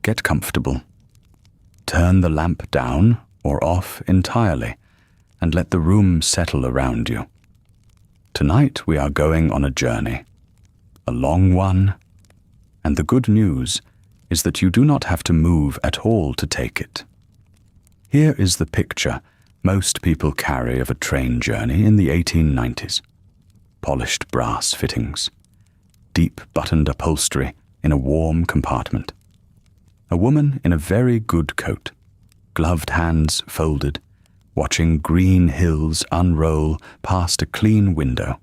get comfortable. Turn the lamp down or off entirely and let the room settle around you. Tonight we are going on a journey, a long one, and the good news is that you do not have to move at all to take it. Here is the picture most people carry of a train journey in the 1890s. Polished brass fittings, deep buttoned upholstery in a warm compartment. A woman in a very good coat, gloved hands folded, watching green hills unroll past a clean window,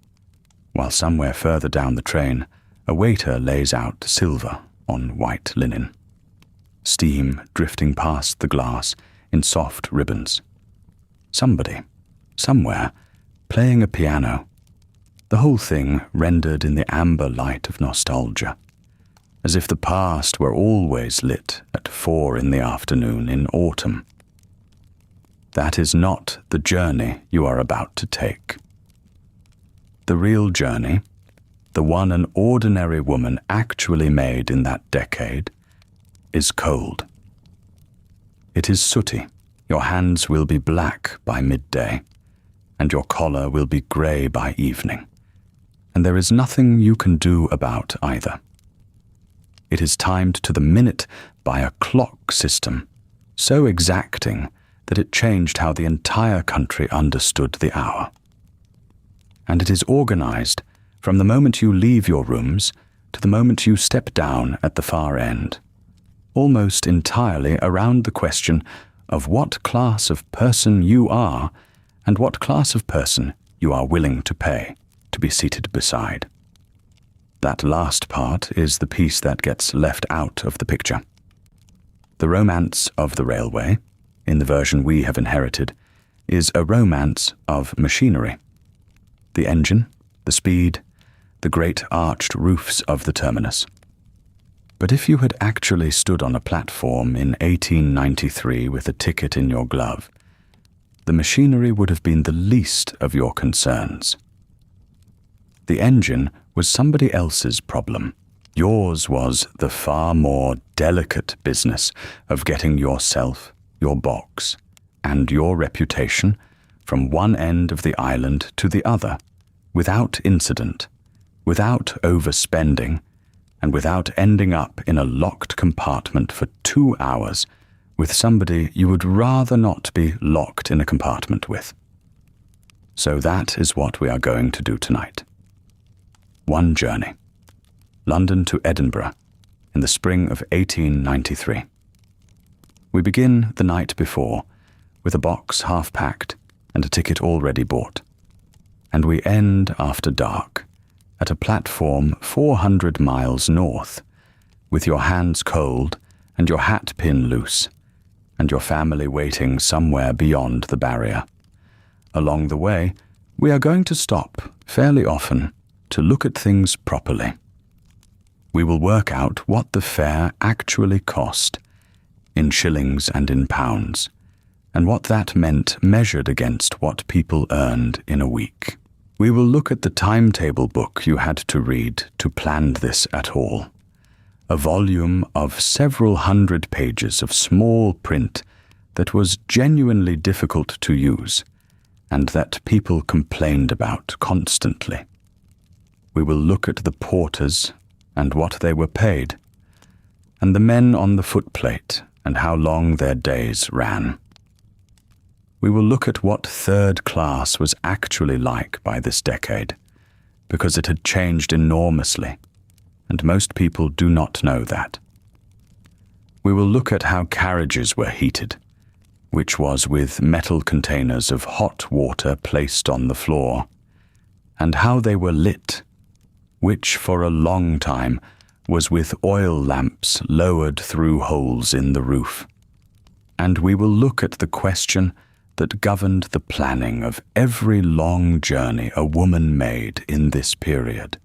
while somewhere further down the train, a waiter lays out silver on white linen. Steam drifting past the glass in soft ribbons. Somebody, somewhere, playing a piano. The whole thing rendered in the amber light of nostalgia, as if the past were always lit at 4 in the afternoon in autumn. That is not the journey you are about to take. The real journey, the one an ordinary woman actually made in that decade, is cold. It is sooty. Your hands will be black by midday, and your collar will be grey by evening, and there is nothing you can do about either. It is timed to the minute by a clock system, so exacting that it changed how the entire country understood the hour. And it is organized from the moment you leave your rooms to the moment you step down at the far end, almost entirely around the question of what class of person you are and what class of person you are willing to pay to be seated beside. That last part is the piece that gets left out of the picture. The romance of the railway, in the version we have inherited, is a romance of machinery. The engine, the speed, the great arched roofs of the terminus. But if you had actually stood on a platform in 1893 with a ticket in your glove, the machinery would have been the least of your concerns. The engine was somebody else's problem. Yours was the far more delicate business of getting yourself, your box, and your reputation from one end of the island to the other, without incident, without overspending, and without ending up in a locked compartment for 2 hours with somebody you would rather not be locked in a compartment with. So that is what we are going to do tonight. One journey, London to Edinburgh, in the spring of 1893. We begin the night before, with a box half packed and a ticket already bought, and we end after dark, at a platform 400 miles north, with your hands cold and your hat pin loose, and your family waiting somewhere beyond the barrier. Along the way, we are going to stop fairly often to look at things properly. We will work out what the fare actually cost, in shillings and in pounds, and what that meant measured against what people earned in a week. We will look at the timetable book you had to read to plan this at all, a volume of several hundred pages of small print that was genuinely difficult to use, and that people complained about constantly. We will look at the porters and what they were paid, and the men on the footplate and how long their days ran. We will look at what third class was actually like by this decade, because it had changed enormously, and most people do not know that. We will look at how carriages were heated, which was with metal containers of hot water placed on the floor, and how they were lit, which for a long time was with oil lamps lowered through holes in the roof. And we will look at the question that governed the planning of every long journey a woman made in this period,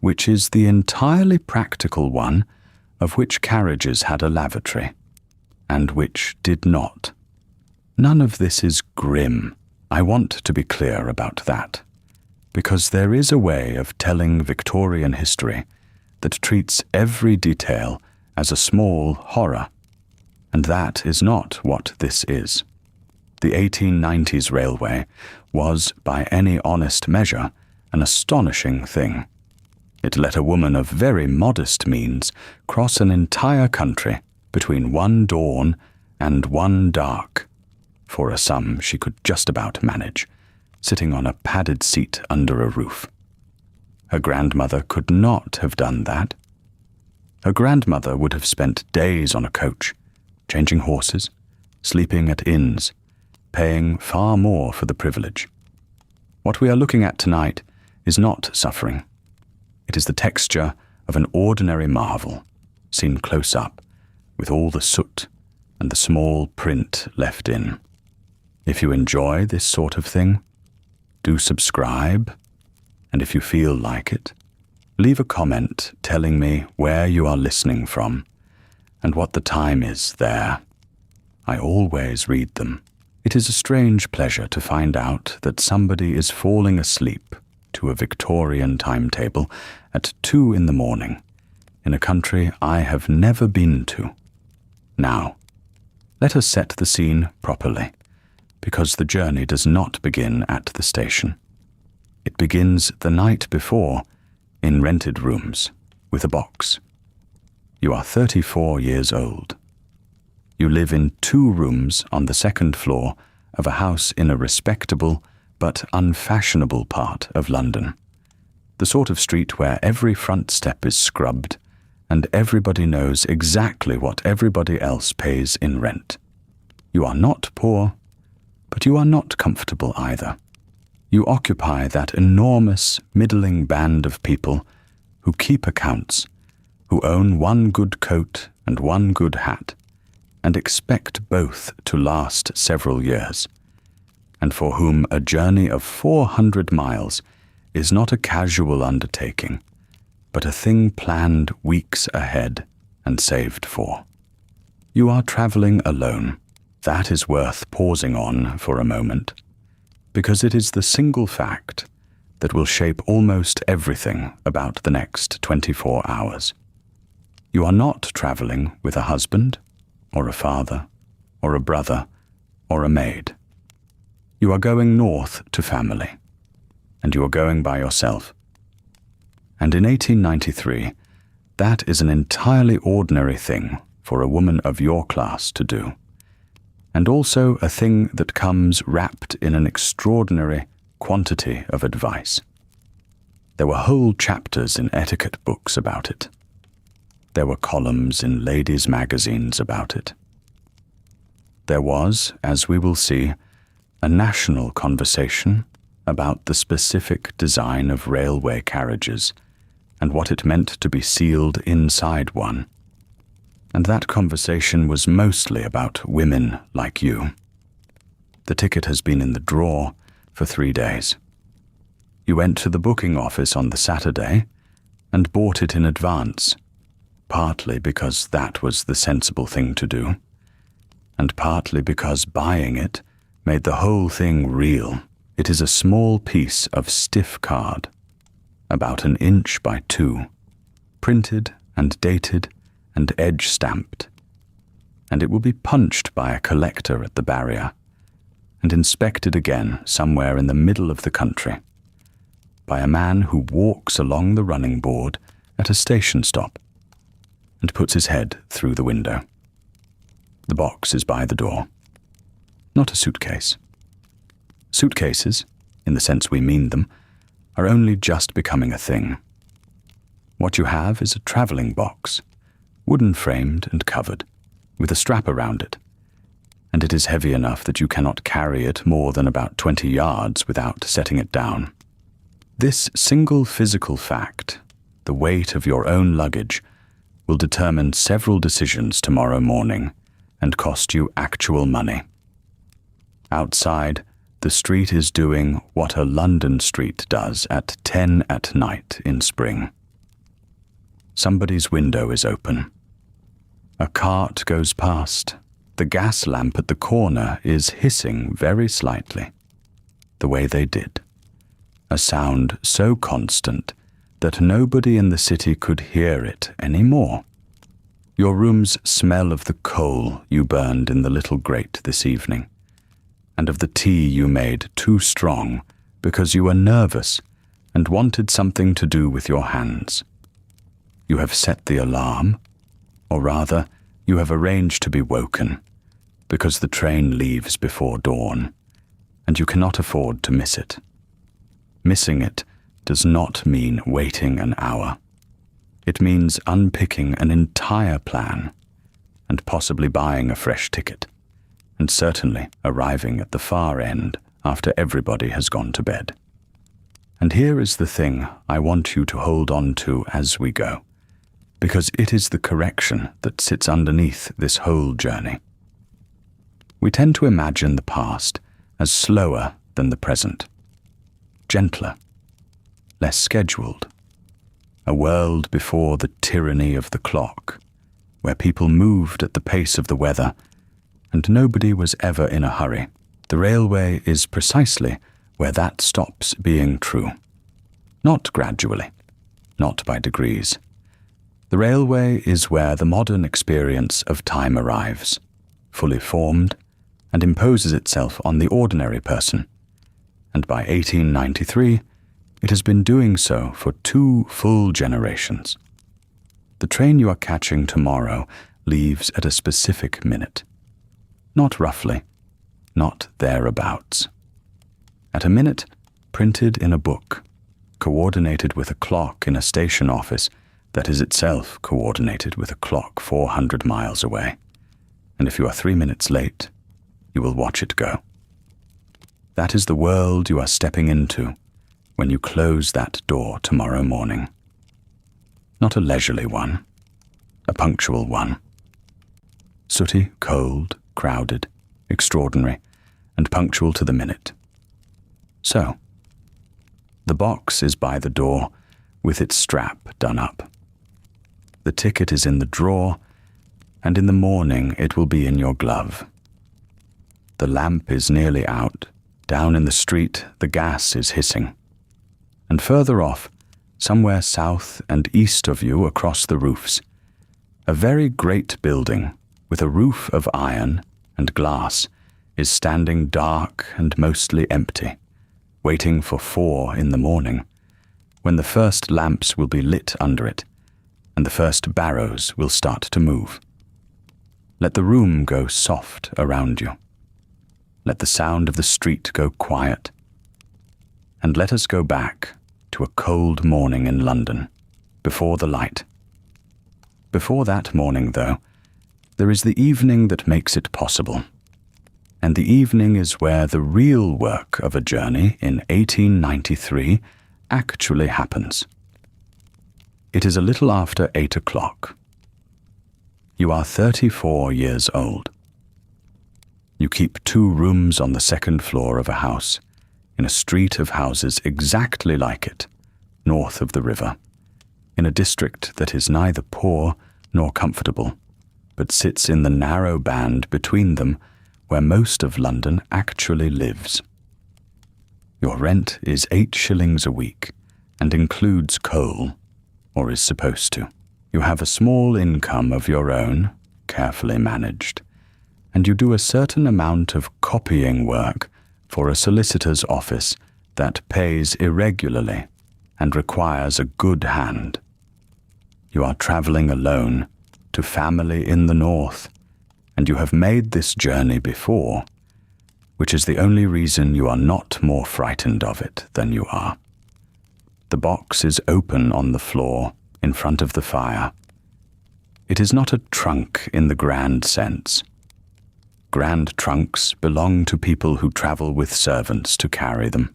which is the entirely practical one of which carriages had a lavatory, and which did not. None of this is grim. I want to be clear about that, because there is a way of telling Victorian history that treats every detail as a small horror, and that is not what this is. The 1890s railway was, by any honest measure, an astonishing thing. It let a woman of very modest means cross an entire country between one dawn and one dark, for a sum she could just about manage, sitting on a padded seat under a roof. Her grandmother could not have done that. Her grandmother would have spent days on a coach, changing horses, sleeping at inns, paying far more for the privilege. What we are looking at tonight is not suffering. It is the texture of an ordinary marvel, seen close up, with all the soot and the small print left in. If you enjoy this sort of thing, do subscribe, and if you feel like it, leave a comment telling me where you are listening from and what the time is there. I always read them. It is a strange pleasure to find out that somebody is falling asleep to a Victorian timetable at 2 a.m. in a country I have never been to. Now, let us set the scene properly, because the journey does not begin at the station. It begins the night before in rented rooms with a box. You are 34 years old. You live in 2 rooms on the 2nd floor of a house in a respectable but unfashionable part of London, the sort of street where every front step is scrubbed and everybody knows exactly what everybody else pays in rent. You are not poor, but you are not comfortable either. You occupy that enormous, middling band of people who keep accounts, who own 1 good coat and 1 good hat, and expect both to last several years, and for whom a journey of 400 miles is not a casual undertaking, but a thing planned weeks ahead and saved for. You are traveling alone. That is worth pausing on for a moment, because it is the single fact that will shape almost everything about the next 24 hours. You are not traveling with a husband, or a father, or a brother, or a maid. You are going north to family, and you are going by yourself. And in 1893, that is an entirely ordinary thing for a woman of your class to do, and also a thing that comes wrapped in an extraordinary quantity of advice. There were whole chapters in etiquette books about it. There were columns in ladies' magazines about it. There was, as we will see, a national conversation about the specific design of railway carriages and what it meant to be sealed inside one. And that conversation was mostly about women like you. The ticket has been in the drawer for 3 days. You went to the booking office on the Saturday and bought it in advance, partly because that was the sensible thing to do, and partly because buying it made the whole thing real. It is a small piece of stiff card, about 1 inch by 2, printed and dated and edge-stamped, and it will be punched by a collector at the barrier and inspected again somewhere in the middle of the country by a man who walks along the running board at a station stop and puts his head through the window. The box is by the door. Not a suitcase. Suitcases, in the sense we mean them, are only just becoming a thing. What you have is a travelling box, wooden framed and covered, with a strap around it, and it is heavy enough that you cannot carry it more than about 20 yards without setting it down. This single physical fact, the weight of your own luggage, will determine several decisions tomorrow morning and cost you actual money. Outside, the street is doing what a London street does at 10 at night in spring. Somebody's window is open. A cart goes past. The gas lamp at the corner is hissing very slightly, the way they did. A sound so constant that nobody in the city could hear it any more. Your rooms smell of the coal you burned in the little grate this evening, and of the tea you made too strong because you were nervous and wanted something to do with your hands. You have set the alarm, or rather, you have arranged to be woken, because the train leaves before dawn, and you cannot afford to miss it. Missing it does not mean waiting an hour. It means unpicking an entire plan, and possibly buying a fresh ticket, and certainly arriving at the far end after everybody has gone to bed. And here is the thing I want you to hold on to as we go, because it is the correction that sits underneath this whole journey. We tend to imagine the past as slower than the present, gentler, less scheduled, a world before the tyranny of the clock, where people moved at the pace of the weather, and nobody was ever in a hurry. The railway is precisely where that stops being true. Not gradually, not by degrees. The railway is where the modern experience of time arrives, fully formed, and imposes itself on the ordinary person. And by 1893, it has been doing so for 2 full generations. The train you are catching tomorrow leaves at a specific minute. Not roughly, not thereabouts. At a minute printed in a book, coordinated with a clock in a station office that is itself coordinated with a clock 400 miles away. And if you are 3 minutes late, you will watch it go. That is the world you are stepping into when you close that door tomorrow morning. Not a leisurely one, a punctual one. Sooty, cold, crowded, extraordinary, and punctual to the minute. So, the box is by the door with its strap done up. The ticket is in the drawer, and in the morning it will be in your glove. The lamp is nearly out. Down in the street, the gas is hissing. And further off, somewhere south and east of you across the roofs, a very great building with a roof of iron and glass is standing dark and mostly empty, waiting for 4 in the morning, when the first lamps will be lit under it, and the first barrows will start to move. Let the room go soft around you. Let the sound of the street go quiet. And let us go back to a cold morning in London, before the light. Before that morning, though, there is the evening that makes it possible. And the evening is where the real work of a journey in 1893 actually happens. It is a little after 8 o'clock. You are 34 years old. You keep 2 rooms on the 2nd floor of a house, in a street of houses exactly like it, north of the river, in a district that is neither poor nor comfortable, but sits in the narrow band between them where most of London actually lives. Your rent is 8 shillings a week and includes coal, or is supposed to. You have a small income of your own, carefully managed, and you do a certain amount of copying work for a solicitor's office that pays irregularly and requires a good hand. You are travelling alone to family in the north, and you have made this journey before, which is the only reason you are not more frightened of it than you are. The box is open on the floor in front of the fire. It is not a trunk in the grand sense. Grand trunks belong to people who travel with servants to carry them.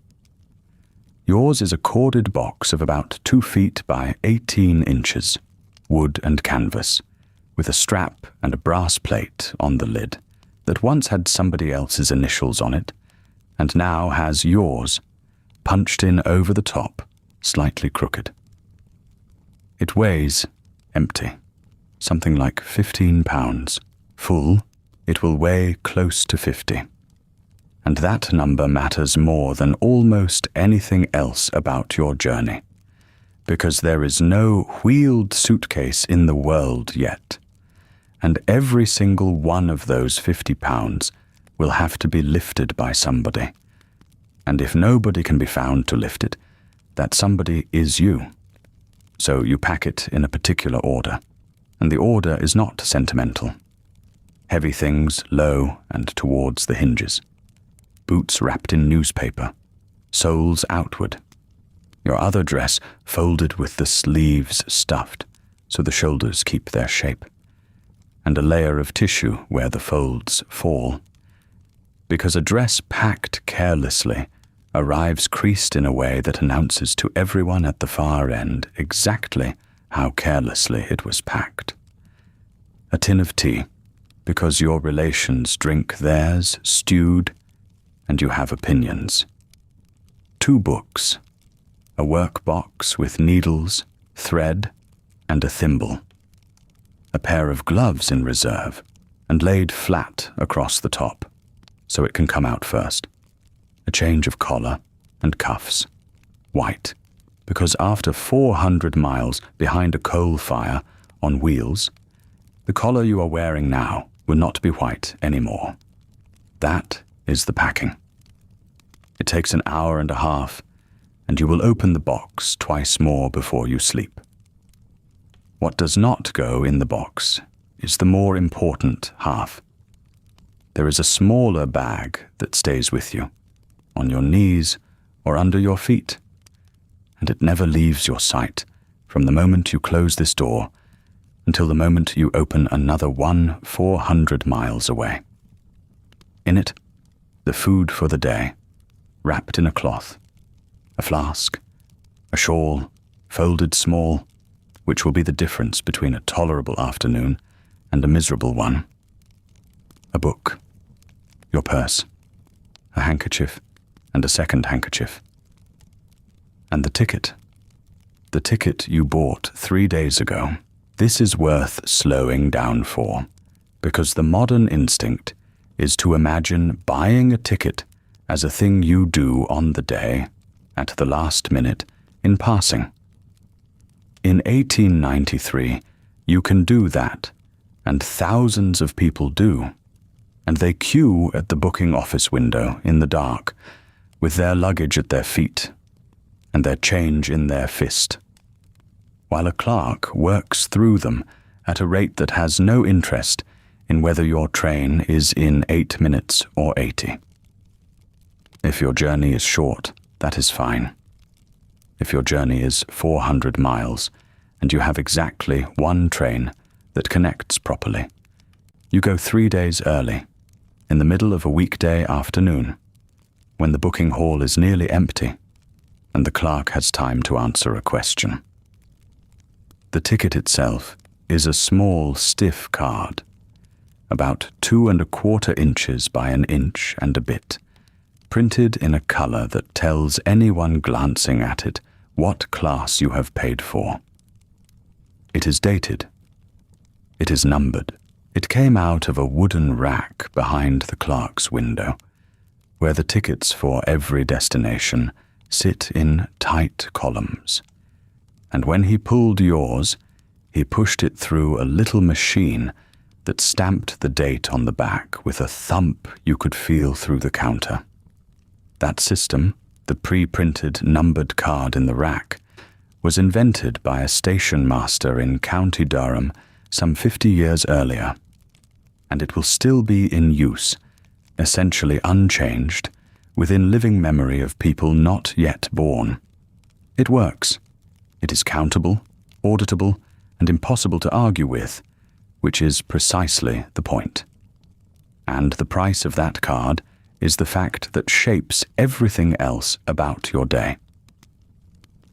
Yours is a corded box of about 2 feet by 18 inches, wood and canvas, with a strap and a brass plate on the lid that once had somebody else's initials on it, and now has yours, punched in over the top, slightly crooked. It weighs, empty, something like 15 pounds. Full, it will weigh close to 50. And that number matters more than almost anything else about your journey, because there is no wheeled suitcase in the world yet, and every single one of those 50 pounds will have to be lifted by somebody. And if nobody can be found to lift it, that somebody is you. So you pack it in a particular order, and the order is not sentimental. Heavy things low and towards the hinges. Boots wrapped in newspaper, soles outward. Your other dress folded with the sleeves stuffed, so the shoulders keep their shape, and a layer of tissue where the folds fall. Because a dress packed carelessly arrives creased in a way that announces to everyone at the far end exactly how carelessly it was packed. A tin of tea, because your relations drink theirs stewed, and you have opinions. 2 books, a work box with needles, thread, and a thimble. A pair of gloves in reserve, and laid flat across the top, so it can come out first. A change of collar and cuffs, white, because after 400 miles behind a coal fire on wheels, the collar you are wearing now will not be white anymore. That is the packing. It takes an hour and a half, and you will open the box twice more before you sleep. What does not go in the box is the more important half. There is a smaller bag that stays with you, on your knees or under your feet, and it never leaves your sight from the moment you close this door until the moment you open another 400 miles away. In it, the food for the day, wrapped in a cloth, a flask, a shawl, folded small, which will be the difference between a tolerable afternoon and a miserable one. A book, your purse, a handkerchief, and a second handkerchief. And the ticket you bought 3 days ago. This is worth slowing down for, because the modern instinct is to imagine buying a ticket as a thing you do on the day, at the last minute, in passing. In 1893, you can do that, and thousands of people do, and they queue at the booking office window in the dark, with their luggage at their feet, and their change in their fist, while a clerk works through them at a rate that has no interest in whether your train is in 8 minutes or 80. If your journey is short, that is fine. If your journey is 400 miles, and you have exactly 1 train that connects properly, you go 3 days early, in the middle of a weekday afternoon, when the booking hall is nearly empty, and the clerk has time to answer a question. The ticket itself is a small, stiff card, about 2¼ inches by 1 inch and a bit, printed in a colour that tells anyone glancing at it what class you have paid for. It is dated. It is numbered. It came out of a wooden rack behind the clerk's window, where the tickets for every destination sit in tight columns. And when he pulled yours, he pushed it through a little machine that stamped the date on the back with a thump you could feel through the counter. That system, the pre-printed numbered card in the rack, was invented by a station master in County Durham some 50 years earlier, and it will still be in use, essentially unchanged, within living memory of people not yet born. It works. It is countable, auditable, and impossible to argue with, which is precisely the point. And the price of that card is the fact that shapes everything else about your day.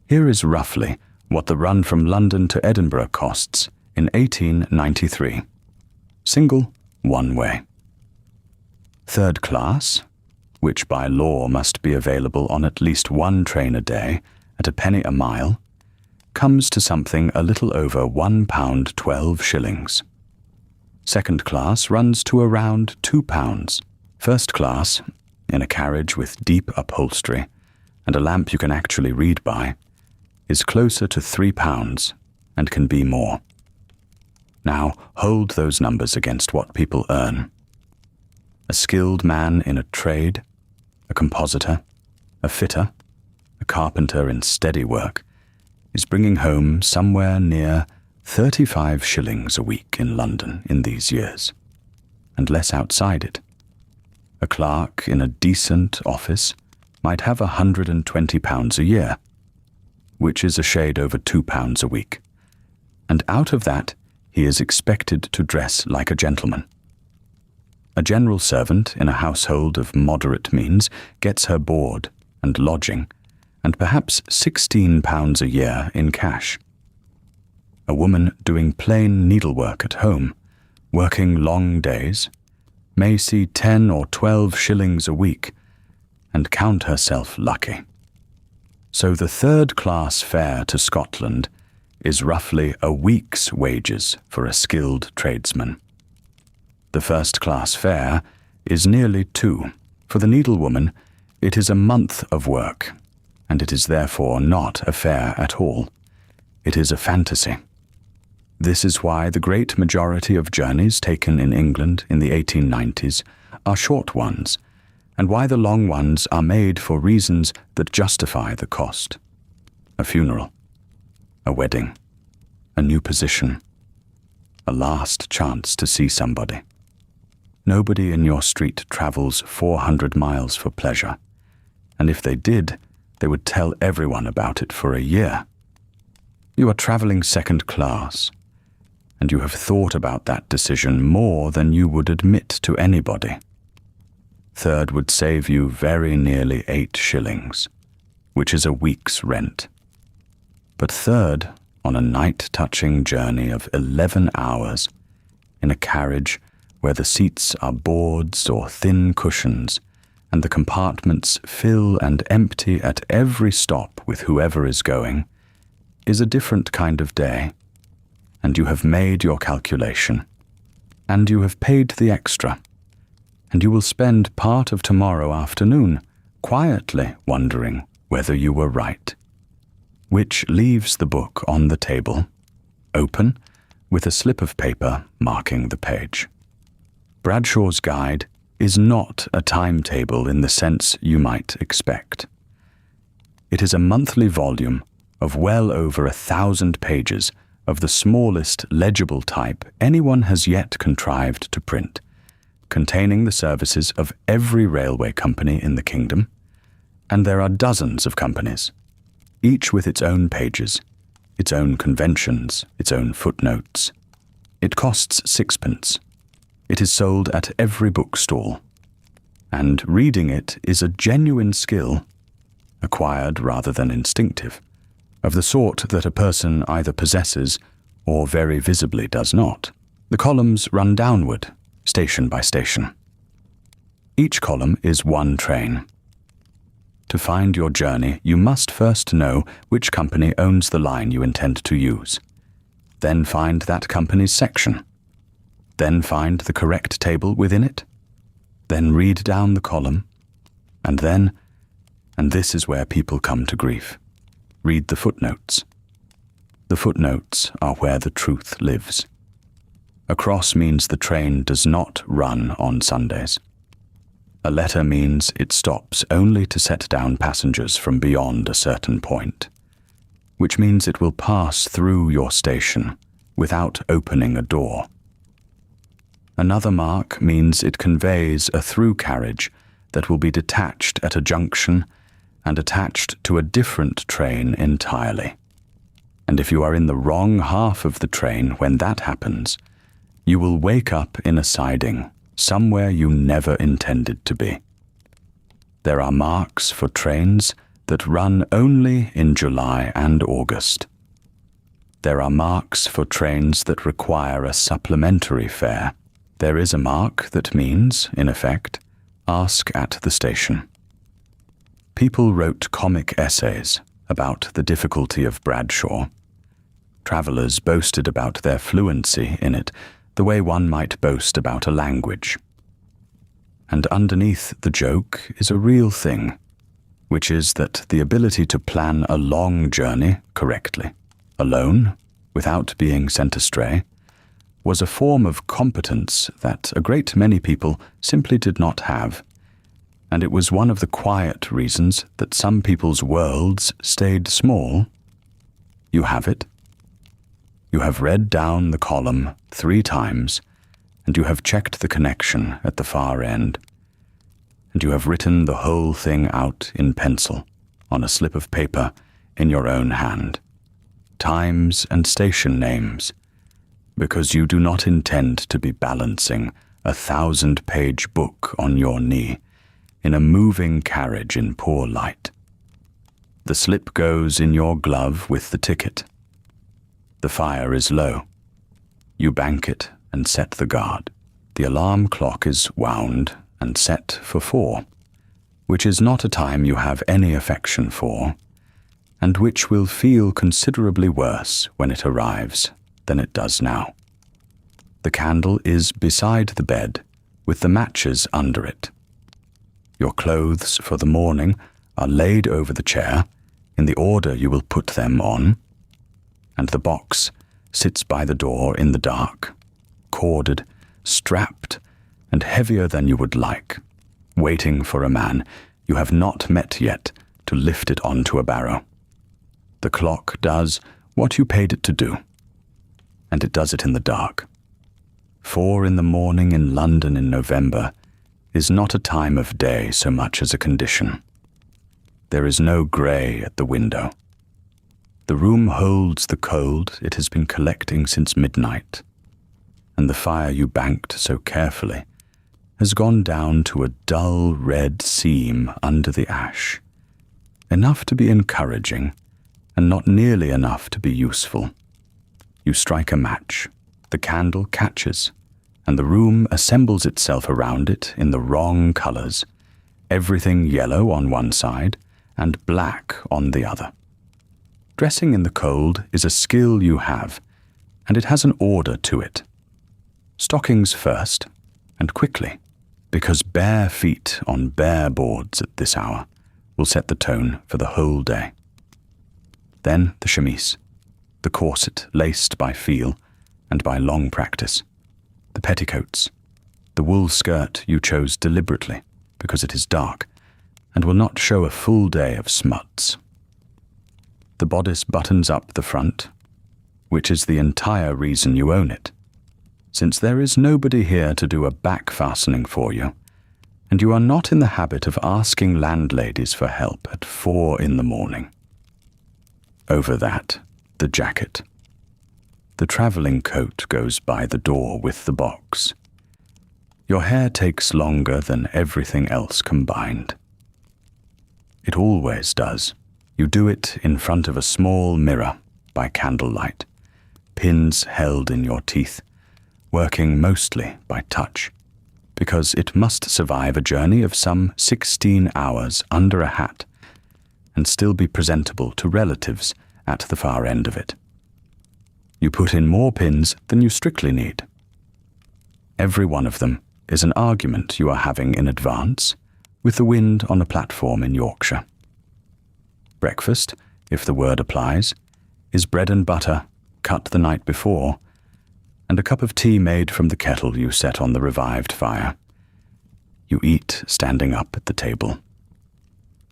Here is roughly what the run from London to Edinburgh costs in 1893. Single, one way. Third class, which by law must be available on at least 1 train a day at a penny a mile, comes to something a little over £1.12. Second class runs to around £2. First class, in a carriage with deep upholstery and a lamp you can actually read by, is closer to £3 and can be more. Now hold those numbers against what people earn. A skilled man in a trade, a compositor, a fitter, a carpenter in steady work, is bringing home somewhere near 35 shillings a week in London in these years, and less outside it. A clerk in a decent office might have £120 a year, which is a shade over £2 a week, and out of that he is expected to dress like a gentleman. A general servant in a household of moderate means gets her board and lodging, and perhaps £16 a year in cash. A woman doing plain needlework at home, working long days, may see 10 or 12 shillings a week and count herself lucky. So the third-class fare to Scotland is roughly a week's wages for a skilled tradesman. The first-class fare is nearly 2. For the needlewoman, it is a month of work, and it is therefore not a fare at all. It is a fantasy. This is why the great majority of journeys taken in England in the 1890s are short ones, and why the long ones are made for reasons that justify the cost. A funeral, a wedding, a new position, a last chance to see somebody. Nobody in your street travels 400 miles for pleasure, and if they did, they would tell everyone about it for a year. You are traveling second class, and you have thought about that decision more than you would admit to anybody. Third would save you very nearly 8 shillings, which is a week's rent. But third, on a night-touching journey of 11 hours, in a carriage where the seats are boards or thin cushions, and the compartments fill and empty at every stop with whoever is going, is a different kind of day, and you have made your calculation, and you have paid the extra, and you will spend part of tomorrow afternoon quietly wondering whether you were right, which leaves the book on the table, open, with a slip of paper marking the page. Bradshaw's Guide is not a timetable in the sense you might expect. It is a monthly volume of well over 1,000 pages of the smallest legible type anyone has yet contrived to print, containing the services of every railway company in the kingdom, and there are dozens of companies, each with its own pages, its own conventions, its own footnotes. It costs 6pence. It is sold at every bookstall, and reading it is a genuine skill, acquired rather than instinctive, of the sort that a person either possesses or very visibly does not. The columns run downward, station by station. Each column is one train. To find your journey, you must first know which company owns the line you intend to use. Then find that company's section. Then find the correct table within it. Then read down the column. And this is where people come to grief. Read the footnotes. The footnotes are where the truth lives. A cross means the train does not run on Sundays. A letter means it stops only to set down passengers from beyond a certain point, which means it will pass through your station without opening a door. Another mark means it conveys a through carriage that will be detached at a junction and attached to a different train entirely. And if you are in the wrong half of the train when that happens, you will wake up in a siding somewhere you never intended to be. There are marks for trains that run only in July and August. There are marks for trains that require a supplementary fare. There is a mark that means, in effect, ask at the station. People wrote comic essays about the difficulty of Bradshaw. Travellers boasted about their fluency in it, the way one might boast about a language. And underneath the joke is a real thing, which is that the ability to plan a long journey correctly, alone, without being sent astray, was a form of competence that a great many people simply did not have, and it was one of the quiet reasons that some people's worlds stayed small. You have it. You have read down the column 3 times, and you have checked the connection at the far end, and you have written the whole thing out in pencil on a slip of paper in your own hand, times and station names, because you do not intend to be balancing a 1,000-page book on your knee in a moving carriage in poor light. The slip goes in your glove with the ticket. The fire is low. You bank it and set the guard. The alarm clock is wound and set for 4, which is not a time you have any affection for, and which will feel considerably worse when it arrives than it does now. The candle is beside the bed, with the matches under it. Your clothes for the morning are laid over the chair in the order you will put them on, and the box sits by the door in the dark, corded, strapped, and heavier than you would like, waiting for a man you have not met yet to lift it onto a barrow. The clock does what you paid it to do, and it does it in the dark. 4 in the morning in London in November is not a time of day so much as a condition. There is no grey at the window. The room holds the cold it has been collecting since midnight, and the fire you banked so carefully has gone down to a dull red seam under the ash, enough to be encouraging and not nearly enough to be useful. You strike a match, the candle catches, and the room assembles itself around it in the wrong colours, everything yellow on one side and black on the other. Dressing in the cold is a skill you have, and it has an order to it. Stockings first, and quickly, because bare feet on bare boards at this hour will set the tone for the whole day. Then the chemise, the corset laced by feel and by long practice, the petticoats, the wool skirt you chose deliberately because it is dark and will not show a full day of smuts. The bodice buttons up the front, which is the entire reason you own it, since there is nobody here to do a back fastening for you, and you are not in the habit of asking landladies for help at 4 in the morning. Over that, the jacket. The travelling coat goes by the door with the box. Your hair takes longer than everything else combined. It always does. You do it in front of a small mirror by candlelight, pins held in your teeth, working mostly by touch, because it must survive a journey of some 16 hours under a hat and still be presentable to relatives at the far end of it. You put in more pins than you strictly need. Every one of them is an argument you are having in advance with the wind on a platform in Yorkshire. Breakfast, if the word applies, is bread and butter cut the night before, and a cup of tea made from the kettle you set on the revived fire. You eat standing up at the table.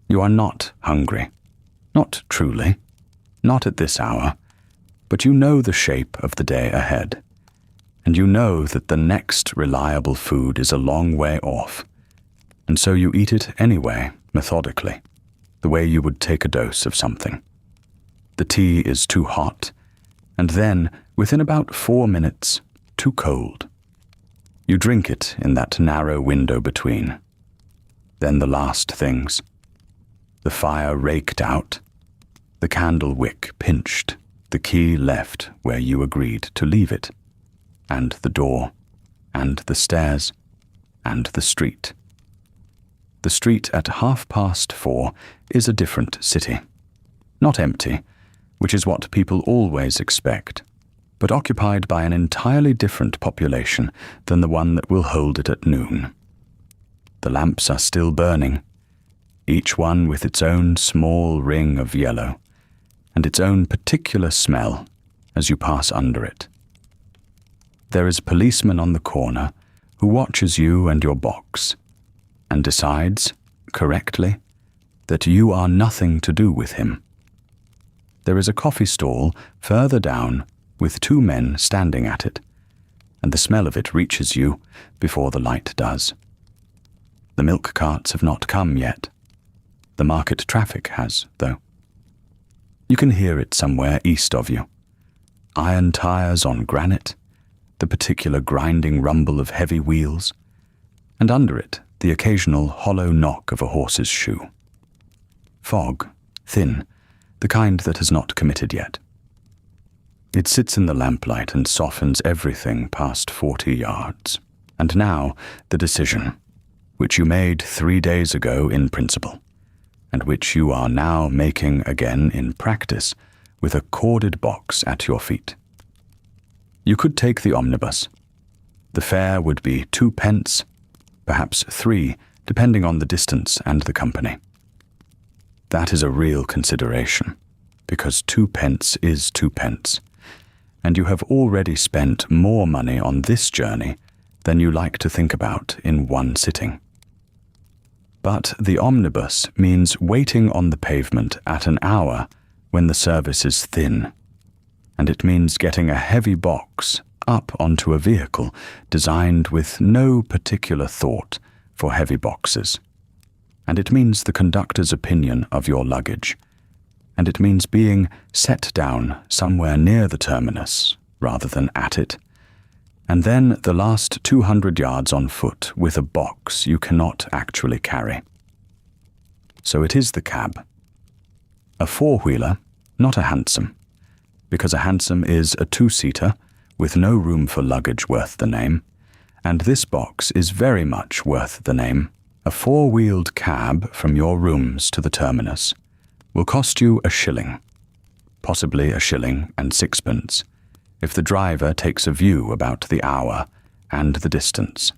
You are not hungry, not truly, not at this hour, but you know the shape of the day ahead, and you know that the next reliable food is a long way off, and so you eat it anyway, methodically, the way you would take a dose of something. The tea is too hot, and then, within about 4 minutes, too cold. You drink it in that narrow window between. Then the last things. The fire raked out, the candle wick pinched, the key left where you agreed to leave it, and the door, and the stairs, and the street. The street at 4:30 is a different city. Not empty, which is what people always expect, but occupied by an entirely different population than the one that will hold it at noon. The lamps are still burning, each one with its own small ring of yellow, and its own particular smell as you pass under it. There is a policeman on the corner who watches you and your box and decides, correctly, that you are nothing to do with him. There is a coffee stall further down with 2 men standing at it, and the smell of it reaches you before the light does. The milk carts have not come yet. The market traffic has, though. You can hear it somewhere east of you. Iron tires on granite, the particular grinding rumble of heavy wheels, and under it the occasional hollow knock of a horse's shoe. Fog, thin, the kind that has not committed yet. It sits in the lamplight and softens everything past 40 yards. And now the decision, which you made 3 days ago in principle, and which you are now making again in practice with a corded box at your feet. You could take the omnibus. The fare would be 2 pence, perhaps 3, depending on the distance and the company. That is a real consideration, because 2 pence is 2 pence, and you have already spent more money on this journey than you like to think about in one sitting. But the omnibus means waiting on the pavement at an hour when the service is thin, and it means getting a heavy box up onto a vehicle designed with no particular thought for heavy boxes. And it means the conductor's opinion of your luggage, and it means being set down somewhere near the terminus rather than at it, and then the last 200 yards on foot with a box you cannot actually carry. So it is the cab. A 4-wheeler, not a hansom, because a hansom is a 2-seater with no room for luggage worth the name, and this box is very much worth the name. A 4-wheeled cab from your rooms to the terminus will cost you a shilling, possibly a shilling and 6pence, if the driver takes a view about the hour and the distance.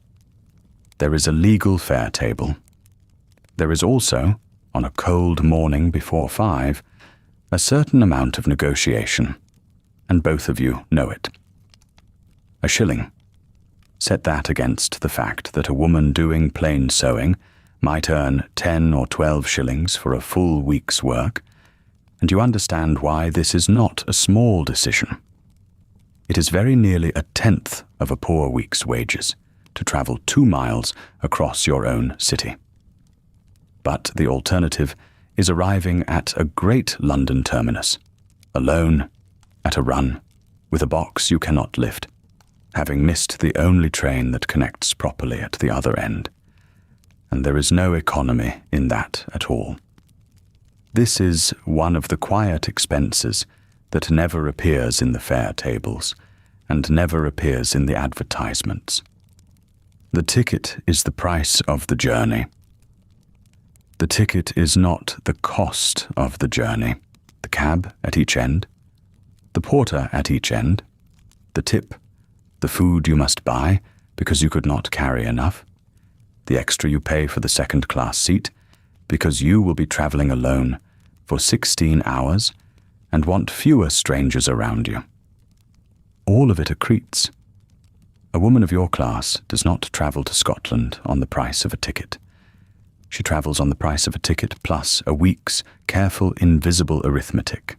There is a legal fare table. There is also, on a cold morning before 5, a certain amount of negotiation, and both of you know it. A shilling. Set that against the fact that a woman doing plain sewing might earn 10 or 12 shillings for a full week's work, and you understand why this is not a small decision. It is very nearly a tenth of a poor week's wages to travel 2 miles across your own city. But the alternative is arriving at a great London terminus, alone, at a run, with a box you cannot lift, having missed the only train that connects properly at the other end. And there is no economy in that at all. This is one of the quiet expenses that never appears in the fare tables and never appears in the advertisements. The ticket is the price of the journey. The ticket is not the cost of the journey. The cab at each end, the porter at each end, the tip, the food you must buy because you could not carry enough, the extra you pay for the second-class seat because you will be traveling alone for 16 hours and want fewer strangers around you. All of it accretes. A woman of your class does not travel to Scotland on the price of a ticket. She travels on the price of a ticket plus a week's careful, invisible arithmetic.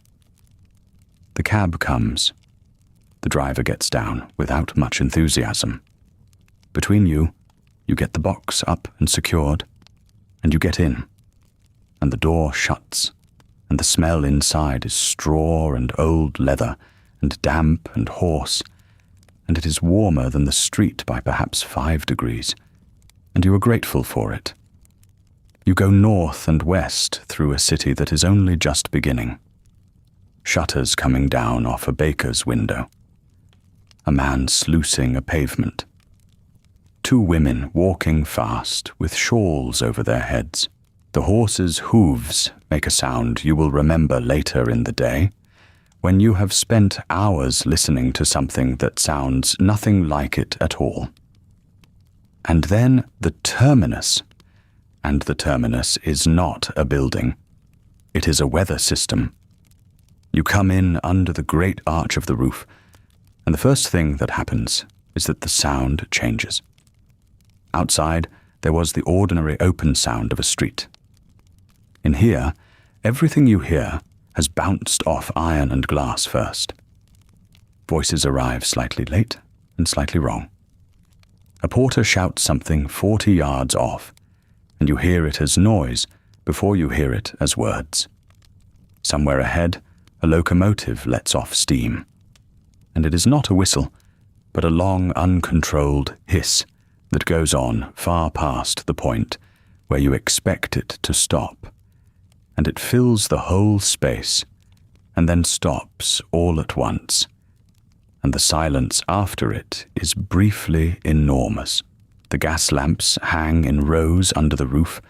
The cab comes. The driver gets down without much enthusiasm. Between you, you get the box up and secured, and you get in, and the door shuts, and the smell inside is straw and old leather and damp and hoarse, and it is warmer than the street by perhaps 5 degrees, and you are grateful for it. You go north and west through a city that is only just beginning. Shutters coming down off a baker's window. A man sluicing a pavement. 2 women walking fast with shawls over their heads. The horses' hooves make a sound you will remember later in the day, when you have spent hours listening to something that sounds nothing like it at all. And then the terminus. And the terminus is not a building. It is a weather system. You come in under the great arch of the roof, and the first thing that happens is that the sound changes. Outside, there was the ordinary open sound of a street. In here, everything you hear has bounced off iron and glass first. Voices arrive slightly late and slightly wrong. A porter shouts something 40 yards off, and you hear it as noise before you hear it as words. Somewhere ahead, a locomotive lets off steam, and it is not a whistle, but a long, uncontrolled hiss that goes on far past the point where you expect it to stop, and it fills the whole space, and then stops all at once, and the silence after it is briefly enormous. The gas lamps hang in rows under the roof,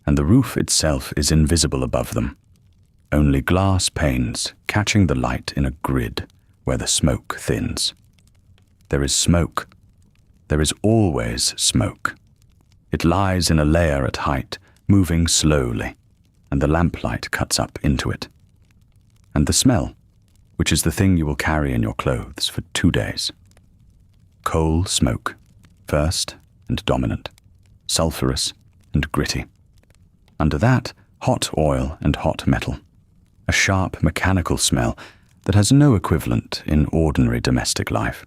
and the roof itself is invisible above them, only glass panes catching the light in a grid where the smoke thins. There is smoke. There is always smoke. It lies in a layer at height, moving slowly, and the lamplight cuts up into it. And the smell, which is the thing you will carry in your clothes for 2 days. Coal smoke, first and dominant, sulphurous and gritty. Under that, hot oil and hot metal, a sharp mechanical smell that has no equivalent in ordinary domestic life.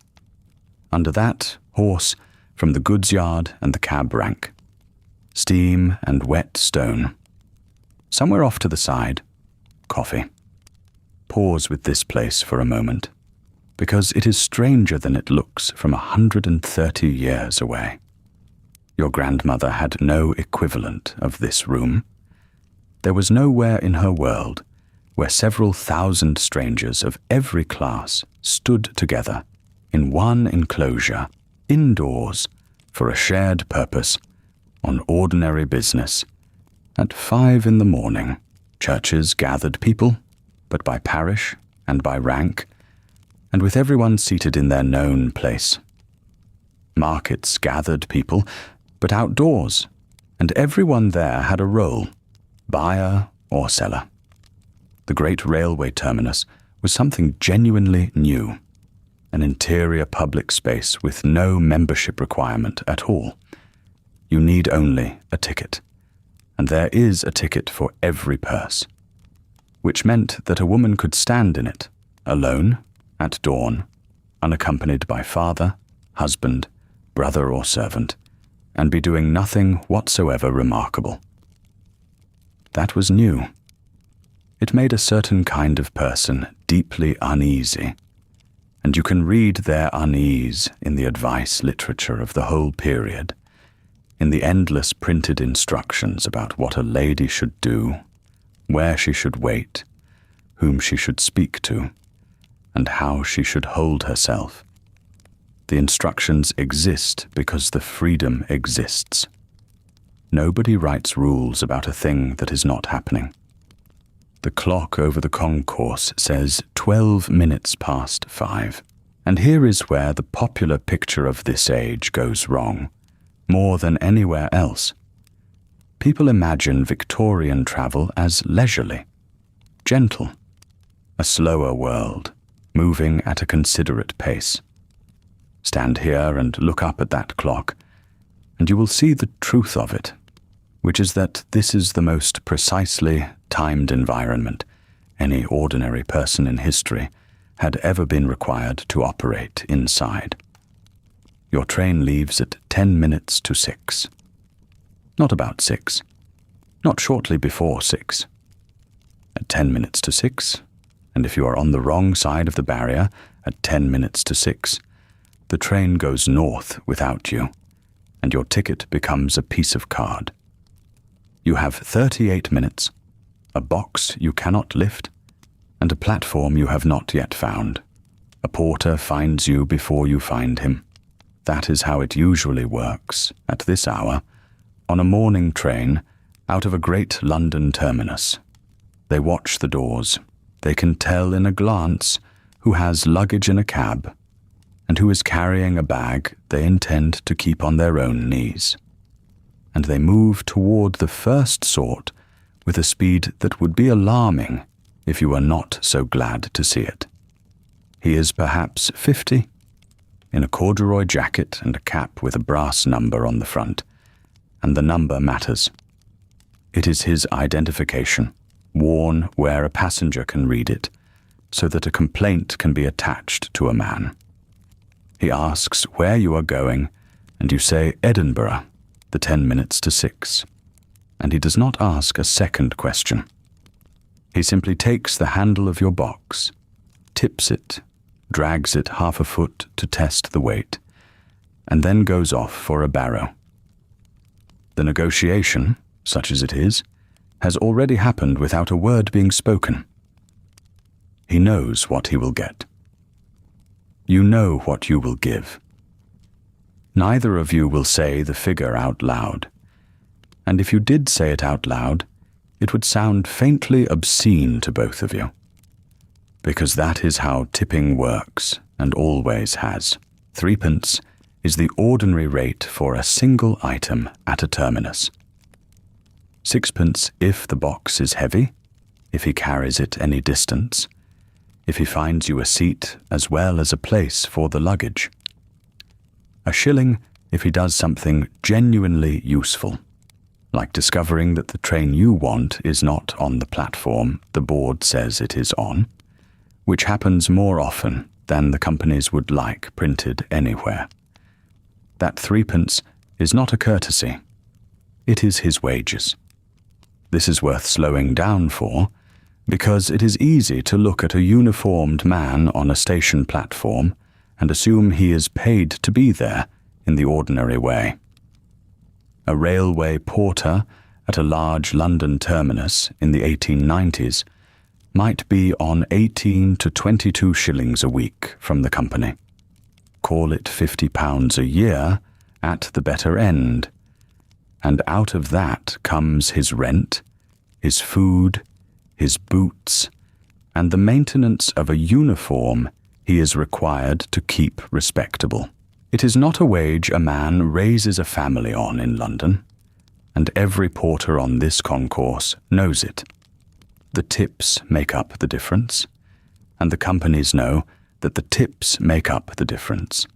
Under that, horse from the goods yard and the cab rank, steam and wet stone. Somewhere off to the side, coffee. Pause with this place for a moment, because it is stranger than it looks from 130 years away. Your grandmother had no equivalent of this room. There was nowhere in her world where several thousand strangers of every class stood together in one enclosure, indoors, for a shared purpose, on ordinary business. At 5 in the morning, churches gathered people, but by parish and by rank, and with everyone seated in their known place. Markets gathered people, but outdoors, and everyone there had a role, buyer or seller. The great railway terminus was something genuinely new, an interior public space with no membership requirement at all. You need only a ticket, and there is a ticket for every purse, which meant that a woman could stand in it, alone, at dawn, unaccompanied by father, husband, brother or servant, and be doing nothing whatsoever remarkable. That was new. It made a certain kind of person deeply uneasy, and you can read their unease in the advice literature of the whole period, in the endless printed instructions about what a lady should do, where she should wait, whom she should speak to, and how she should hold herself. The instructions exist because the freedom exists. Nobody writes rules about a thing that is not happening. The clock over the concourse says 12 minutes past 5, and here is where the popular picture of this age goes wrong, more than anywhere else. People imagine Victorian travel as leisurely, gentle, a slower world, moving at a considerate pace. Stand here and look up at that clock, and you will see the truth of it, which is that this is the most precisely timed environment any ordinary person in history had ever been required to operate inside. Your train leaves at 10 minutes to 6. Not about 6. Not shortly before 6. At 10 minutes to 6, and if you are on the wrong side of the barrier at 10 minutes to 6, the train goes north without you, and your ticket becomes a piece of card. You have 38 minutes, a box you cannot lift, and a platform you have not yet found. A porter finds you before you find him. That is how it usually works, at this hour, on a morning train out of a great London terminus. They watch the doors. They can tell in a glance who has luggage in a cab, and who is carrying a bag they intend to keep on their own knees. And they move toward the first sort with a speed that would be alarming if you were not so glad to see it. He is perhaps 50, in a corduroy jacket and a cap with a brass number on the front, and the number matters. It is his identification, worn where a passenger can read it, so that a complaint can be attached to a man. He asks where you are going, and you say Edinburgh, the 10 minutes to 6. And he does not ask a second question. He simply takes the handle of your box, tips it, drags it half a foot to test the weight, and then goes off for a barrow. The negotiation, such as it is, has already happened without a word being spoken. He knows what he will get. You know what you will give. Neither of you will say the figure out loud, and if you did say it out loud, it would sound faintly obscene to both of you, because that is how tipping works and always has. 3p is the ordinary rate for a single item at a terminus. 6p if the box is heavy, if he carries it any distance, if he finds you a seat as well as a place for the luggage. A shilling if he does something genuinely useful, like discovering that the train you want is not on the platform the board says it is on, which happens more often than the companies would like printed anywhere. That 3p is not a courtesy. It is his wages. This is worth slowing down for, because it is easy to look at a uniformed man on a station platform and assume he is paid to be there in the ordinary way. A railway porter at a large London terminus in the 1890s might be on 18 to 22 shillings a week from the company. Call it £50 a year at the better end, and out of that comes his rent, his food, his boots, and the maintenance of a uniform he is required to keep respectable. It is not a wage a man raises a family on in London, and every porter on this concourse knows it. The tips make up the difference, and the companies know that the tips make up the difference,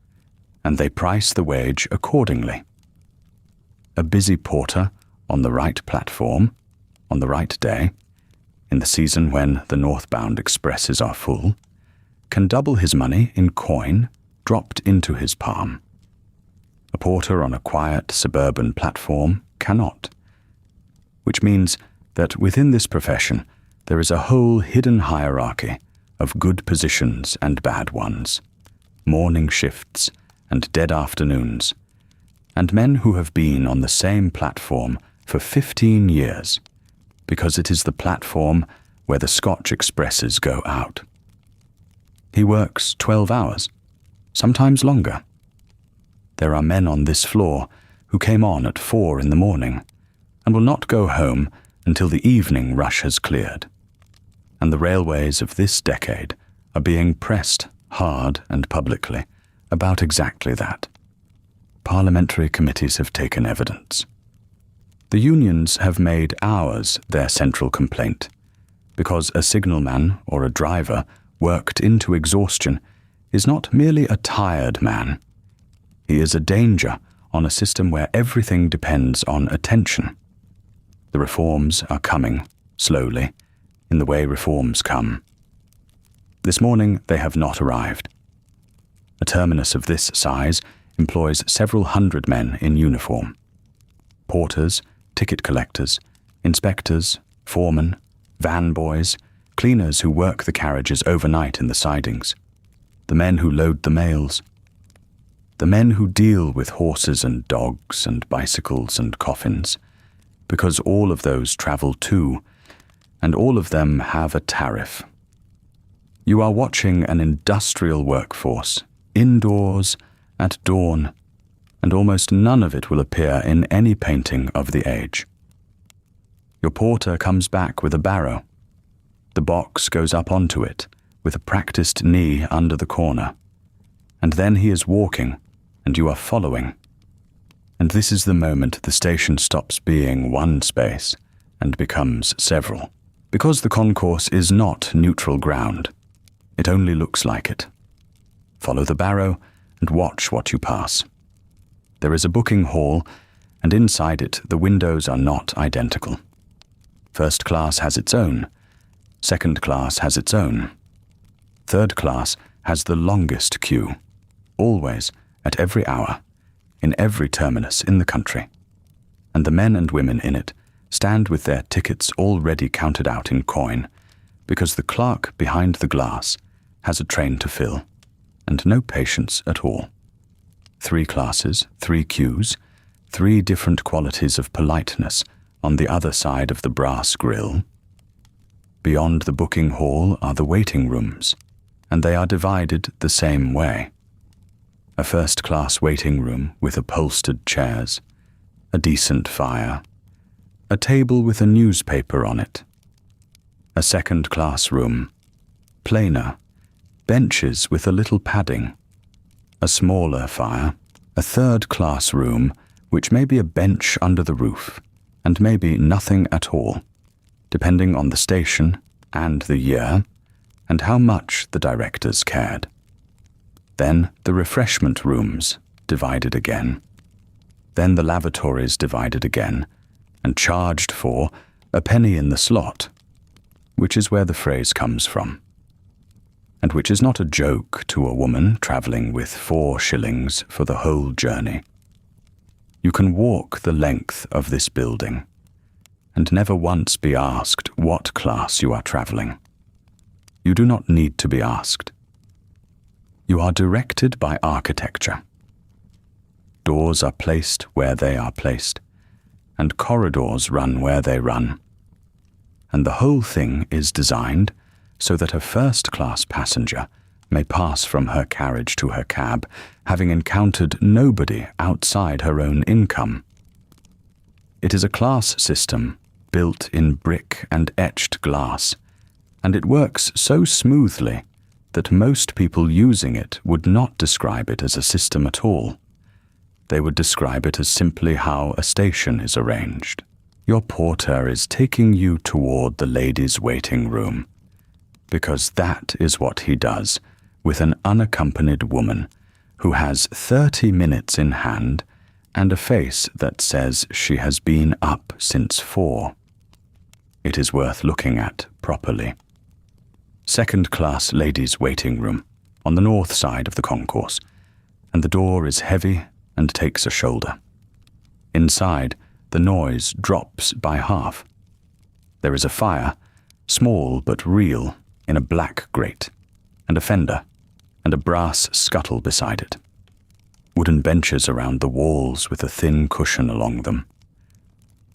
and they price the wage accordingly. A busy porter on the right platform, on the right day, in the season when the northbound expresses are full, can double his money in coin dropped into his palm. A porter on a quiet suburban platform cannot, which means that within this profession there is a whole hidden hierarchy of good positions and bad ones, morning shifts and dead afternoons, and men who have been on the same platform for 15 years, because it is the platform where the Scotch expresses go out. He works 12 hours, sometimes longer. There are men on this floor who came on at 4 in the morning and will not go home until the evening rush has cleared. And the railways of this decade are being pressed hard and publicly about exactly that. Parliamentary committees have taken evidence. The unions have made ours their central complaint, because a signalman or a driver worked into exhaustion is not merely a tired man. He is a danger on a system where everything depends on attention. The reforms are coming, slowly, in the way reforms come. This morning they have not arrived. A terminus of this size employs several hundred men in uniform. Porters, ticket collectors, inspectors, foremen, van boys, cleaners who work the carriages overnight in the sidings, the men who load the mails, the men who deal with horses and dogs and bicycles and coffins, because all of those travel too, and all of them have a tariff. You are watching an industrial workforce, indoors, at dawn, and almost none of it will appear in any painting of the age. Your porter comes back with a barrow. The box goes up onto it, with a practiced knee under the corner, and then he is walking, and you are following. And this is the moment the station stops being one space and becomes several, because the concourse is not neutral ground. It only looks like it. Follow the barrow, and watch what you pass. There is a booking hall, and inside it the windows are not identical. First class has its own. Second class has its own. Third class has the longest queue, always, at every hour, in every terminus in the country. And the men and women in it stand with their tickets already counted out in coin, because the clerk behind the glass has a train to fill, and no patience at all. 3 classes, 3 queues, 3 different qualities of politeness on the other side of the brass grill. Beyond the booking hall are the waiting rooms, and they are divided the same way. A first-class waiting room with upholstered chairs, a decent fire, a table with a newspaper on it. A second-class room, plainer, benches with a little padding, a smaller fire, a third-class room which may be a bench under the roof, and maybe nothing at all, depending on the station and the year, and how much the directors cared. Then the refreshment rooms, divided again. Then the lavatories divided again, and charged for a penny in the slot, which is where the phrase comes from, and which is not a joke to a woman travelling with 4 shillings for the whole journey. You can walk the length of this building, and never once be asked what class you are travelling. You do not need to be asked. You are directed by architecture. Doors are placed where they are placed, and corridors run where they run. And the whole thing is designed so that a first-class passenger may pass from her carriage to her cab, having encountered nobody outside her own income. It is a class system built in brick and etched glass, and it works so smoothly that most people using it would not describe it as a system at all. They would describe it as simply how a station is arranged. Your porter is taking you toward the ladies' waiting room, because that is what he does with an unaccompanied woman who has 30 minutes in hand and a face that says she has been up since 4. It is worth looking at properly. Second-class ladies' waiting room on the north side of the concourse, and the door is heavy and takes a shoulder. Inside, the noise drops by half. There is a fire, small but real, in a black grate, and a fender, and a brass scuttle beside it. Wooden benches around the walls with a thin cushion along them.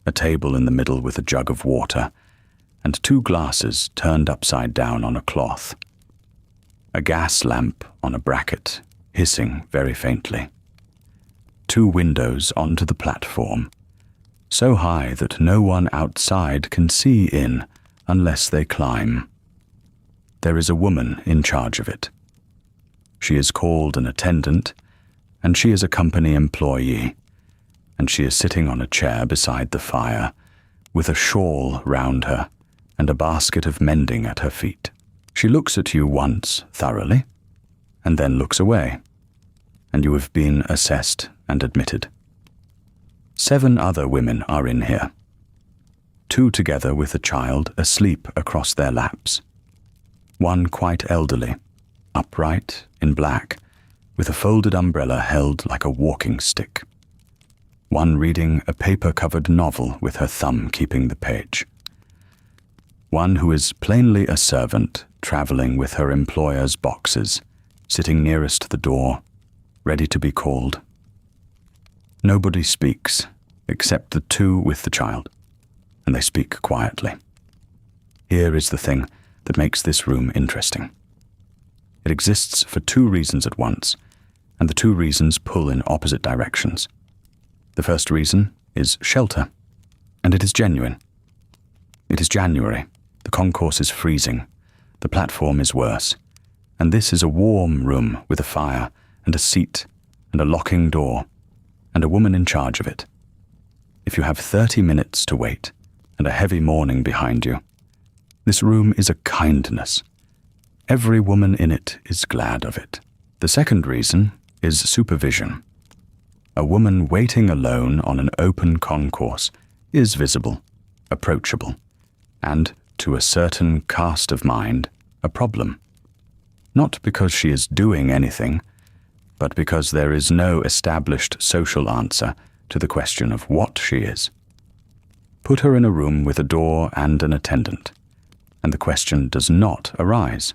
A table in the middle with a jug of water, and 2 glasses turned upside down on a cloth. A gas lamp on a bracket, hissing very faintly. 2 windows onto the platform, so high that no one outside can see in unless they climb. There is a woman in charge of it. She is called an attendant, and she is a company employee, and she is sitting on a chair beside the fire, with a shawl round her and a basket of mending at her feet. She looks at you once thoroughly, and then looks away, and you have been assessed and admitted. 7 other women are in here, 2 together with a child asleep across their laps. 1 quite elderly, upright, in black, with a folded umbrella held like a walking stick. 1 reading a paper-covered novel with her thumb keeping the page. 1 who is plainly a servant, travelling with her employer's boxes, sitting nearest the door, ready to be called. Nobody speaks, except the 2 with the child, and they speak quietly. Here is the thing that makes this room interesting. It exists for 2 reasons at once, and the 2 reasons pull in opposite directions. The first reason is shelter, and it is genuine. It is January, the concourse is freezing, the platform is worse, and this is a warm room with a fire and a seat and a locking door, and a woman in charge of it. If you have 30 minutes to wait and a heavy morning behind you, this room is a kindness. Every woman in it is glad of it. The second reason is supervision. A woman waiting alone on an open concourse is visible, approachable, and, to a certain cast of mind, a problem. Not because she is doing anything, but because there is no established social answer to the question of what she is. Put her in a room with a door and an attendant, and the question does not arise.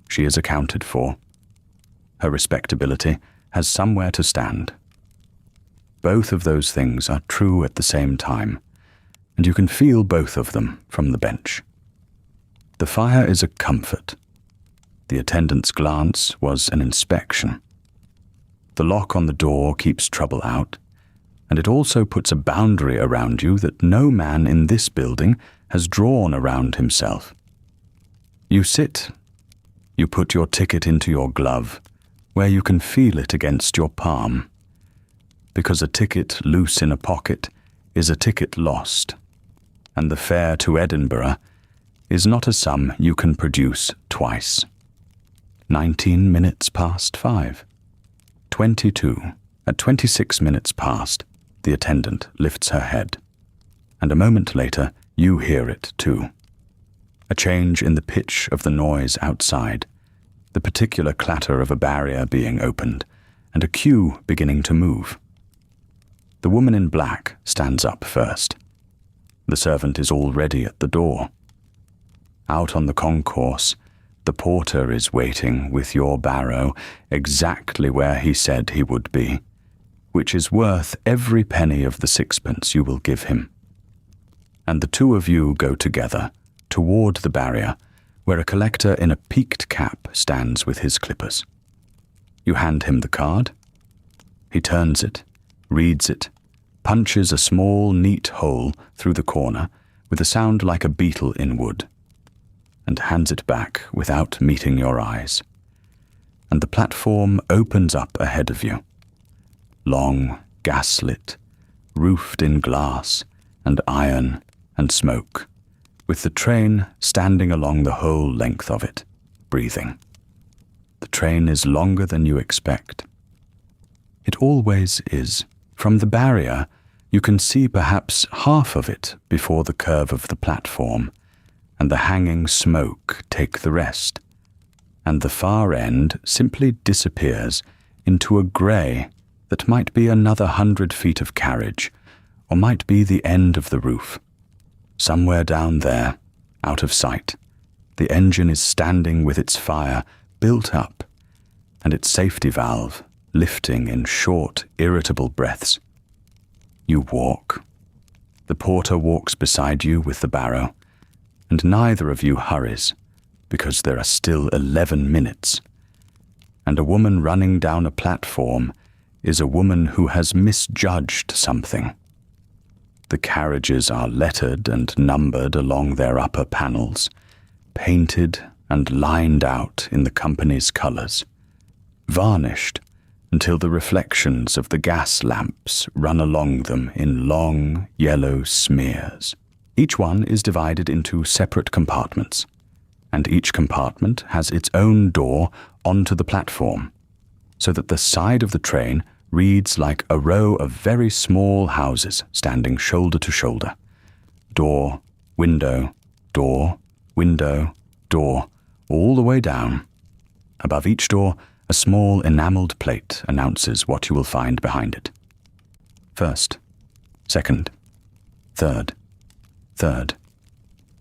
She is accounted for. Her respectability has somewhere to stand. Both of those things are true at the same time, and you can feel both of them from the bench. The fire is a comfort. The attendant's glance was an inspection. The lock on the door keeps trouble out, and it also puts a boundary around you that no man in this building has drawn around himself. You sit, you put your ticket into your glove, where you can feel it against your palm, because a ticket loose in a pocket is a ticket lost, and the fare to Edinburgh is not a sum you can produce twice. 19 minutes past 5. 22. At 26 minutes past, the attendant lifts her head, and a moment later you hear it too. A change in the pitch of the noise outside, the particular clatter of a barrier being opened, and a queue beginning to move. The woman in black stands up first. The servant is already at the door. Out on the concourse, the porter is waiting with your barrow exactly where he said he would be, which is worth every penny of the sixpence you will give him. And the two of you go together toward the barrier, where a collector in a peaked cap stands with his clippers. You hand him the card. He turns it, reads it, punches a small, neat hole through the corner with a sound like a beetle in wood, and hands it back without meeting your eyes. And the platform opens up ahead of you. Long, gaslit, roofed in glass and iron and smoke, with the train standing along the whole length of it, breathing. The train is longer than you expect. It always is. From the barrier, you can see perhaps half of it before the curve of the platform, and the hanging smoke take the rest, and the far end simply disappears into a grey that might be another 100 feet of carriage, or might be the end of the roof. Somewhere down there, out of sight, the engine is standing with its fire built up, and its safety valve lifting in short, irritable breaths. You walk. The porter walks beside you with the barrow, and neither of you hurries, because there are still 11 minutes. And a woman running down a platform is a woman who has misjudged something. The carriages are lettered and numbered along their upper panels, painted and lined out in the company's colours, varnished until the reflections of the gas lamps run along them in long yellow smears. Each one is divided into separate compartments, and each compartment has its own door onto the platform, so that the side of the train reads like a row of very small houses standing shoulder to shoulder. Door, window, door, window, door, all the way down. Above each door, a small enamelled plate announces what you will find behind it. First, second, third, third,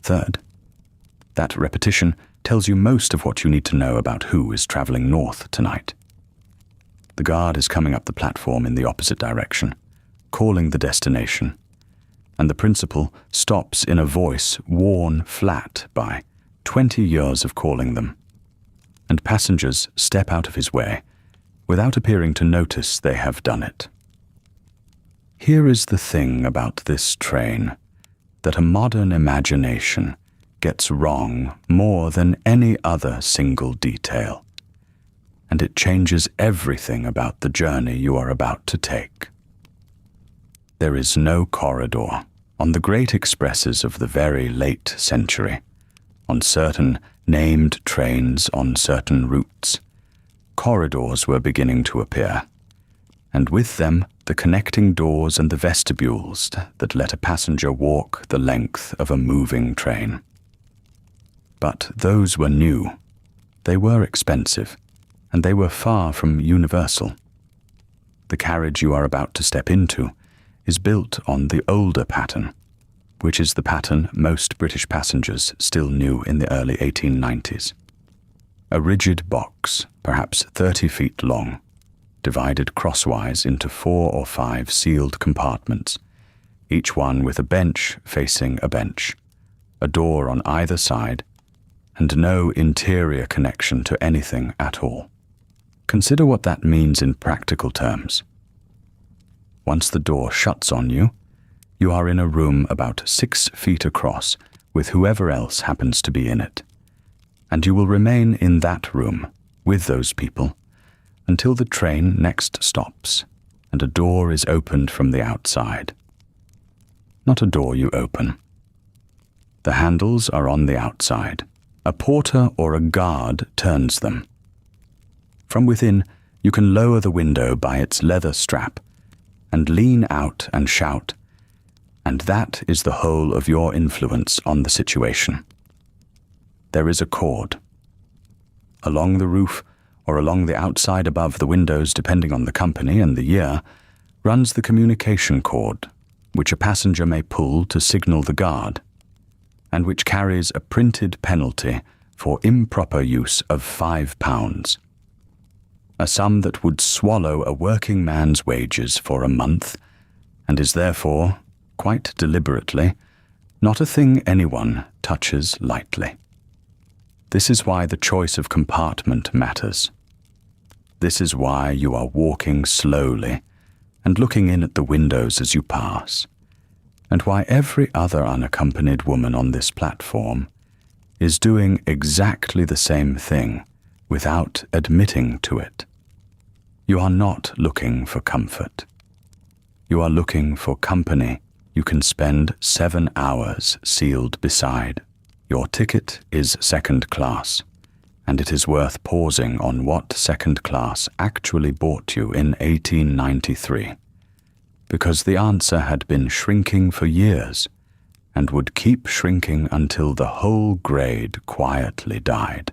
third. That repetition tells you most of what you need to know about who is travelling north tonight. The guard is coming up the platform in the opposite direction, calling the destination, and the principal stops in a voice worn flat by 20 years of calling them, and passengers step out of his way without appearing to notice they have done it. Here is the thing about this train that a modern imagination gets wrong more than any other single detail, and it changes everything about the journey you are about to take. There is no corridor. On the great expresses of the very late century, on certain named trains on certain routes, corridors were beginning to appear, and with them the connecting doors and the vestibules that let a passenger walk the length of a moving train. But those were new, they were expensive, and they were far from universal. The carriage you are about to step into is built on the older pattern, which is the pattern most British passengers still knew in the early 1890s. A rigid box, perhaps 30 feet long, divided crosswise into 4 or 5 sealed compartments, each one with a bench facing a bench, a door on either side, and no interior connection to anything at all. Consider what that means in practical terms. Once the door shuts on you, you are in a room about 6 feet across with whoever else happens to be in it, and you will remain in that room with those people until the train next stops and a door is opened from the outside. Not a door you open. The handles are on the outside. A porter or a guard turns them. From within, you can lower the window by its leather strap and lean out and shout, and that is the whole of your influence on the situation. There is a cord. Along the roof, or along the outside above the windows depending on the company and the year, runs the communication cord, which a passenger may pull to signal the guard, and which carries a printed penalty for improper use of £5, a sum that would swallow a working man's wages for a month, and is therefore, quite deliberately, not a thing anyone touches lightly. This is why the choice of compartment matters. This is why you are walking slowly and looking in at the windows as you pass, and why every other unaccompanied woman on this platform is doing exactly the same thing without admitting to it. You are not looking for comfort. You are looking for company you can spend 7 hours sealed beside. Your ticket is second class, and it is worth pausing on what second class actually bought you in 1893, because the answer had been shrinking for years and would keep shrinking until the whole grade quietly died.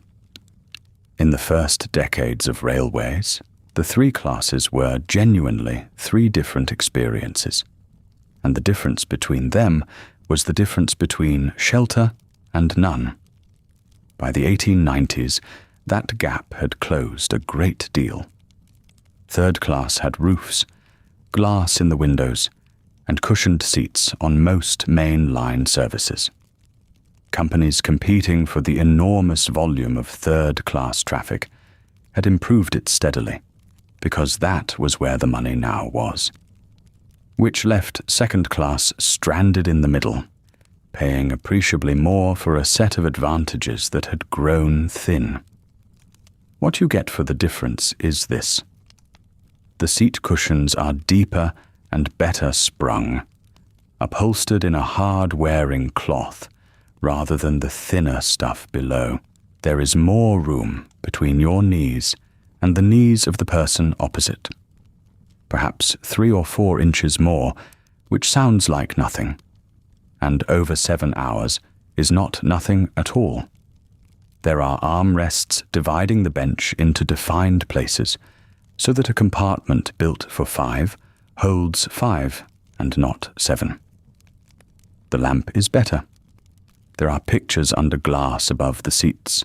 In the first decades of railways, the 3 classes were genuinely 3 different experiences, and the difference between them was the difference between shelter and none. By the 1890s, that gap had closed a great deal. Third class had roofs, glass in the windows, and cushioned seats on most main line services. Companies competing for the enormous volume of third-class traffic had improved it steadily, because that was where the money now was, which left second class stranded in the middle, paying appreciably more for a set of advantages that had grown thin. What you get for the difference is this. The seat cushions are deeper and better sprung, upholstered in a hard-wearing cloth rather than the thinner stuff below. There is more room between your knees and the knees of the person opposite. Perhaps 3 or 4 inches more, which sounds like nothing, and over 7 hours is not nothing at all. There are armrests dividing the bench into defined places, so that a compartment built for 5 holds 5 and not 7. The lamp is better. There are pictures under glass above the seats,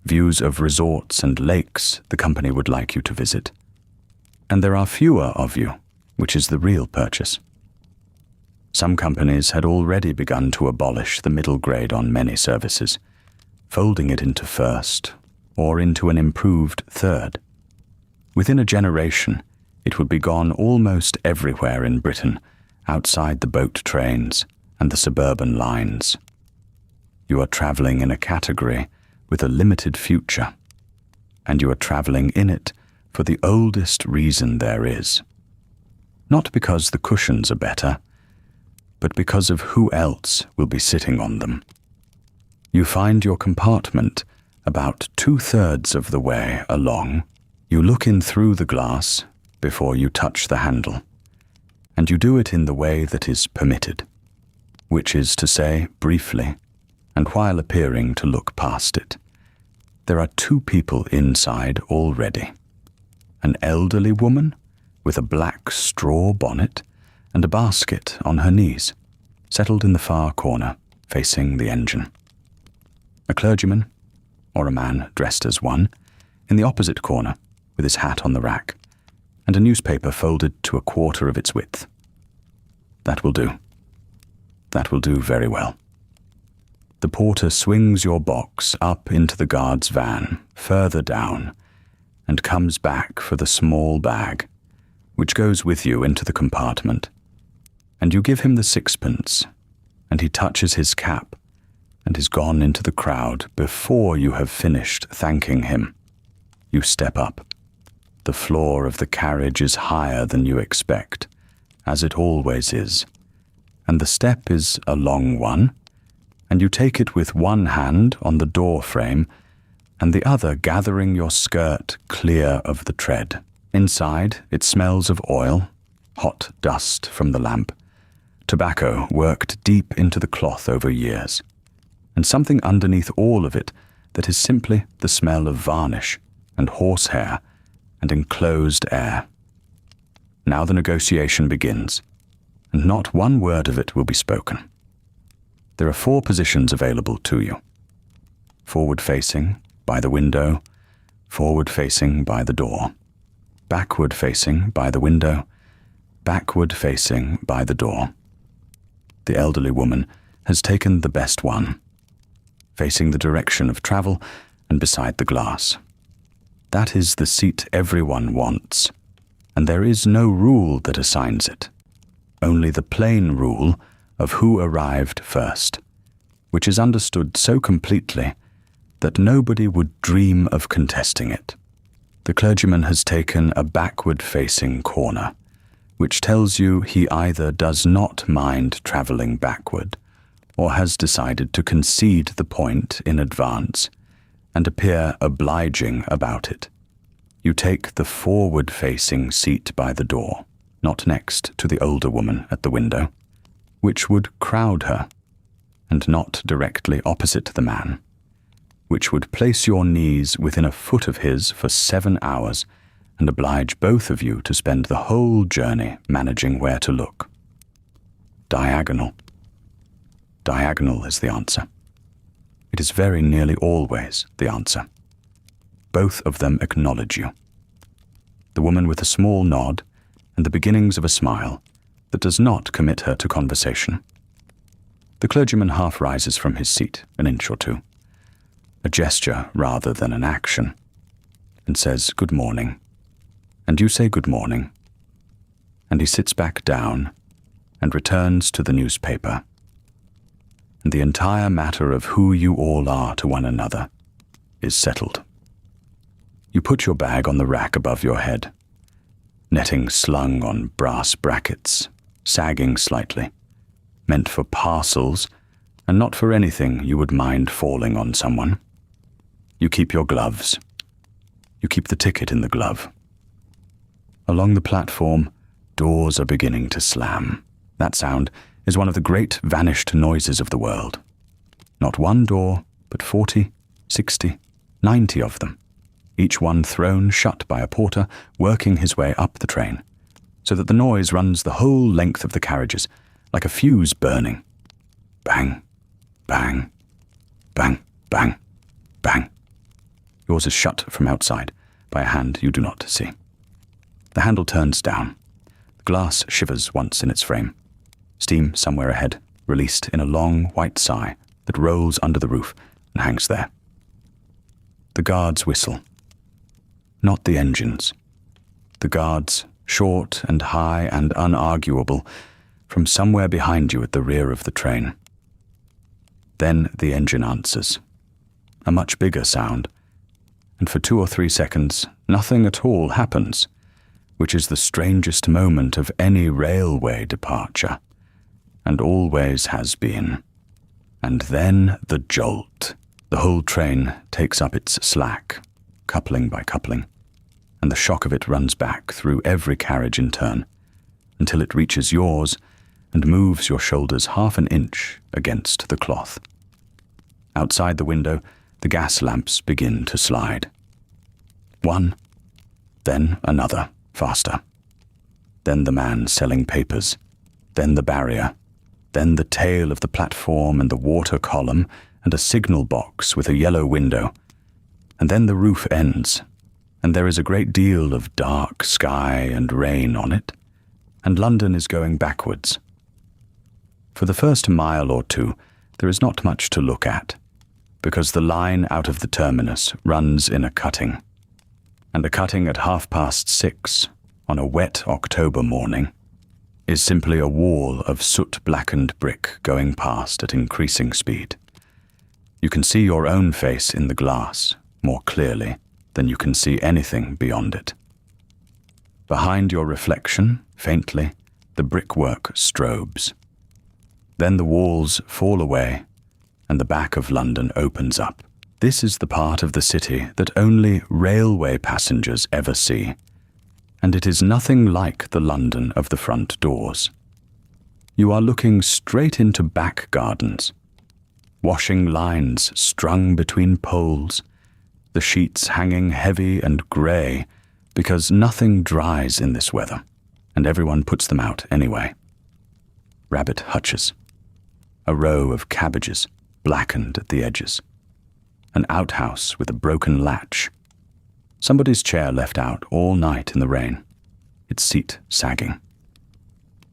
views of resorts and lakes the company would like you to visit. And there are fewer of you, which is the real purchase. Some companies had already begun to abolish the middle grade on many services, folding it into first or into an improved third. Within a generation, it would be gone almost everywhere in Britain, outside the boat trains and the suburban lines. You are travelling in a category with a limited future, and you are travelling in it for the oldest reason there is. Not because the cushions are better, but because of who else will be sitting on them. You find your compartment about 2/3 of the way along, You look in through the glass before you touch the handle, and you do it in the way that is permitted, which is to say, briefly, and while appearing to look past it. There are 2 people inside already. An elderly woman with a black straw bonnet and a basket on her knees, settled in the far corner, facing the engine. A clergyman, or a man dressed as one, in the opposite corner, with his hat on the rack, and a newspaper folded to a quarter of its width. That will do. That will do very well. The porter swings your box up into the guard's van, further down, and comes back for the small bag, which goes with you into the compartment, and you give him the 6pence, and he touches his cap and is gone into the crowd before you have finished thanking him. You step up. The floor of the carriage is higher than you expect, as it always is, and the step is a long one, and you take it with one hand on the door frame and the other gathering your skirt clear of the tread. Inside, it smells of oil, hot dust from the lamp, tobacco worked deep into the cloth over years, and something underneath all of it that is simply the smell of varnish and horsehair and enclosed air. Now the negotiation begins, and not one word of it will be spoken. There are 4 positions available to you. Forward-facing, by the window, forward-facing by the door, backward-facing by the window, backward-facing by the door. The elderly woman has taken the best one, facing the direction of travel and beside the glass. That is the seat everyone wants, and there is no rule that assigns it, only the plain rule of who arrived first, which is understood so completely that nobody would dream of contesting it. The clergyman has taken a backward-facing corner, which tells you he either does not mind travelling backward, or has decided to concede the point in advance and appear obliging about it. You take the forward-facing seat by the door, not next to the older woman at the window, which would crowd her, and not directly opposite the man, which would place your knees within a foot of his for 7 hours and oblige both of you to spend the whole journey managing where to look. Diagonal. Diagonal is the answer. It is very nearly always the answer. Both of them acknowledge you. The woman with a small nod and the beginnings of a smile that does not commit her to conversation. The clergyman half rises from his seat an inch or 2, a gesture rather than an action, and says good morning, and you say good morning, and he sits back down and returns to the newspaper, and the entire matter of who you all are to one another is settled. You put your bag on the rack above your head, netting slung on brass brackets, sagging slightly, meant for parcels and not for anything you would mind falling on someone. You keep your gloves. You keep the ticket in the glove. Along the platform, doors are beginning to slam. That sound is one of the great vanished noises of the world. Not one door, but 40, 60, 90 of them, each one thrown shut by a porter working his way up the train, so that the noise runs the whole length of the carriages, like a fuse burning. Bang, bang, bang, bang, bang. Yours is shut from outside by a hand you do not see. The handle turns down. The glass shivers once in its frame. Steam somewhere ahead, released in a long white sigh that rolls under the roof and hangs there. The guards whistle. Not the engines. The guards, short and high and unarguable, from somewhere behind you at the rear of the train. Then the engine answers. A much bigger sound. And for 2 or 3 seconds, nothing at all happens, which is the strangest moment of any railway departure, and always has been. And then the jolt. The whole train takes up its slack, coupling by coupling. and the shock of it runs back through every carriage in turn, until it reaches yours and moves your shoulders half an inch against the cloth. Outside the window, the gas lamps begin to slide. One, then another, faster. Then the man selling papers, then the barrier, then the tail of the platform and the water column and a signal box with a yellow window. And then the roof ends, and there is a great deal of dark sky and rain on it, and London is going backwards. For the first mile or two, there is not much to look at, because the line out of the terminus runs in a cutting, and a cutting at 6:30 on a wet October morning is simply a wall of soot-blackened brick going past at increasing speed. You can see your own face in the glass more clearly than you can see anything beyond it. Behind your reflection, faintly, the brickwork strobes. Then the walls fall away, and the back of London opens up. This is the part of the city that only railway passengers ever see, and it is nothing like the London of the front doors. You are looking straight into back gardens, washing lines strung between poles, the sheets hanging heavy and grey because nothing dries in this weather, and everyone puts them out anyway. Rabbit hutches, a row of cabbages blackened at the edges, an outhouse with a broken latch, somebody's chair left out all night in the rain, its seat sagging.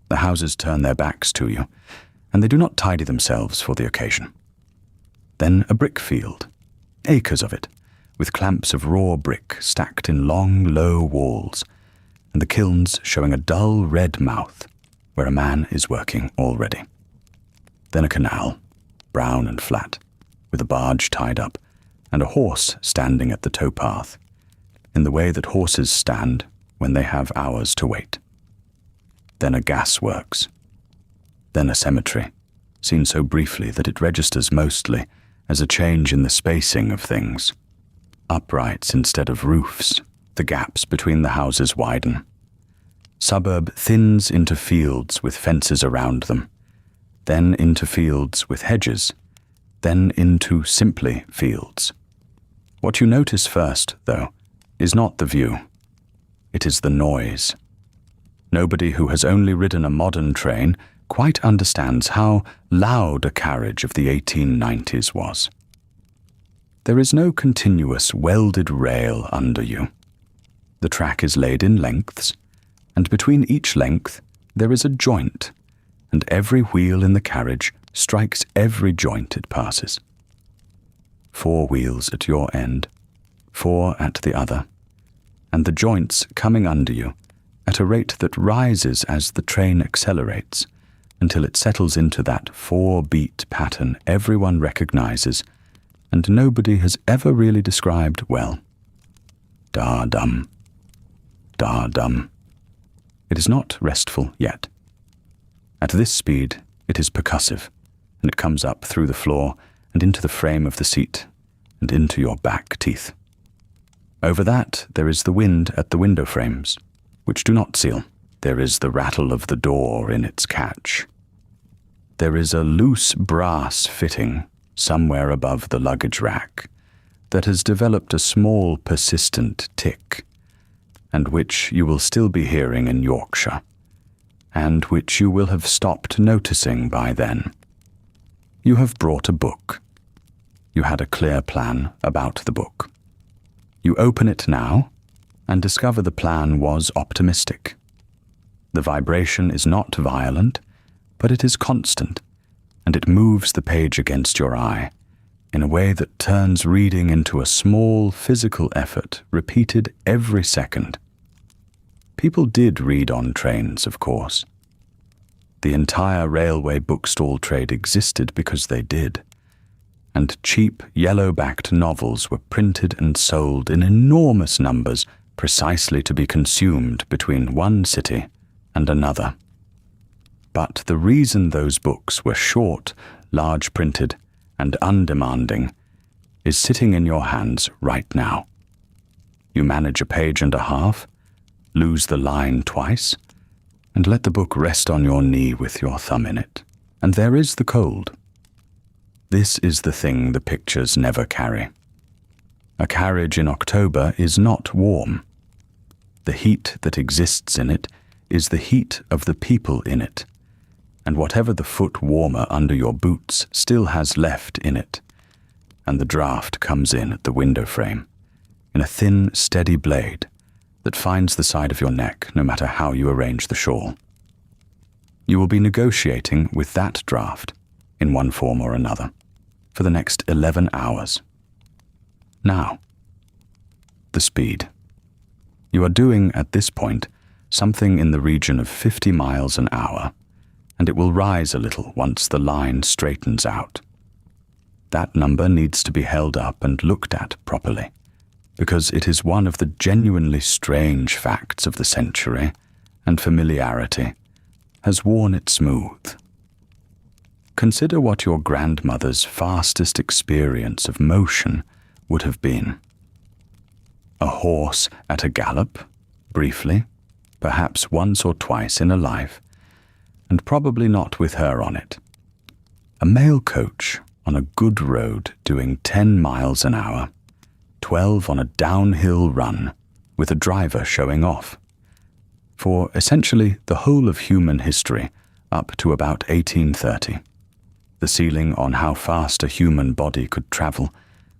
The houses turn their backs to you, and they do not tidy themselves for the occasion. Then a brick field, acres of it, with clamps of raw brick stacked in long, low walls, and the kilns showing a dull red mouth where a man is working already. Then a canal, brown and flat, with a barge tied up, and a horse standing at the towpath, in the way that horses stand when they have hours to wait. Then a gasworks. Then a cemetery, seen so briefly that it registers mostly as a change in the spacing of things. Uprights instead of roofs, the gaps between the houses widen. Suburb thins into fields with fences around them, then into fields with hedges, then into simply fields. What you notice first, though, is not the view. It is the noise. Nobody who has only ridden a modern train quite understands how loud a carriage of the 1890s was. There is no continuous welded rail under you. The track is laid in lengths, and between each length there is a joint, and every wheel in the carriage strikes every joint it passes. 4 wheels at your end, 4 at the other, and the joints coming under you at a rate that rises as the train accelerates until it settles into that 4-beat pattern everyone recognizes and nobody has ever really described well. Da-dum, da-dum. It is not restful yet. At this speed, it is percussive, and it comes up through the floor and into the frame of the seat and into your back teeth. Over that, there is the wind at the window frames, which do not seal. There is the rattle of the door in its catch. There is a loose brass fitting somewhere above the luggage rack that has developed a small persistent tick, and which you will still be hearing in Yorkshire, and which you will have stopped noticing by then. You have brought a book. You had a clear plan about the book. You open it now and discover the plan was optimistic. The vibration is not violent, but it is constant, and it moves the page against your eye in a way that turns reading into a small physical effort repeated every second. People did read on trains, of course. The entire railway bookstall trade existed because they did, and cheap yellow-backed novels were printed and sold in enormous numbers precisely to be consumed between one city and another. But the reason those books were short, large-printed, and undemanding is sitting in your hands right now. You manage a page and a half, lose the line twice, and let the book rest on your knee with your thumb in it. And there is the cold. This is the thing the pictures never carry. A carriage in October is not warm. The heat that exists in it is the heat of the people in it, and whatever the foot warmer under your boots still has left in it, and the draught comes in at the window frame, in a thin, steady blade that finds the side of your neck no matter how you arrange the shawl. You will be negotiating with that draught, in one form or another, for the next 11 hours. Now, the speed. You are doing, at this point, something in the region of 50 miles an hour, and it will rise a little once the line straightens out. That number needs to be held up and looked at properly, because it is one of the genuinely strange facts of the century, and familiarity has worn it smooth. Consider what your grandmother's fastest experience of motion would have been. A horse at a gallop, briefly, perhaps once or twice in a life, and probably not with her on it. A mail coach on a good road doing 10 miles an hour, 12 on a downhill run with a driver showing off. For essentially the whole of human history up to about 1830, the ceiling on how fast a human body could travel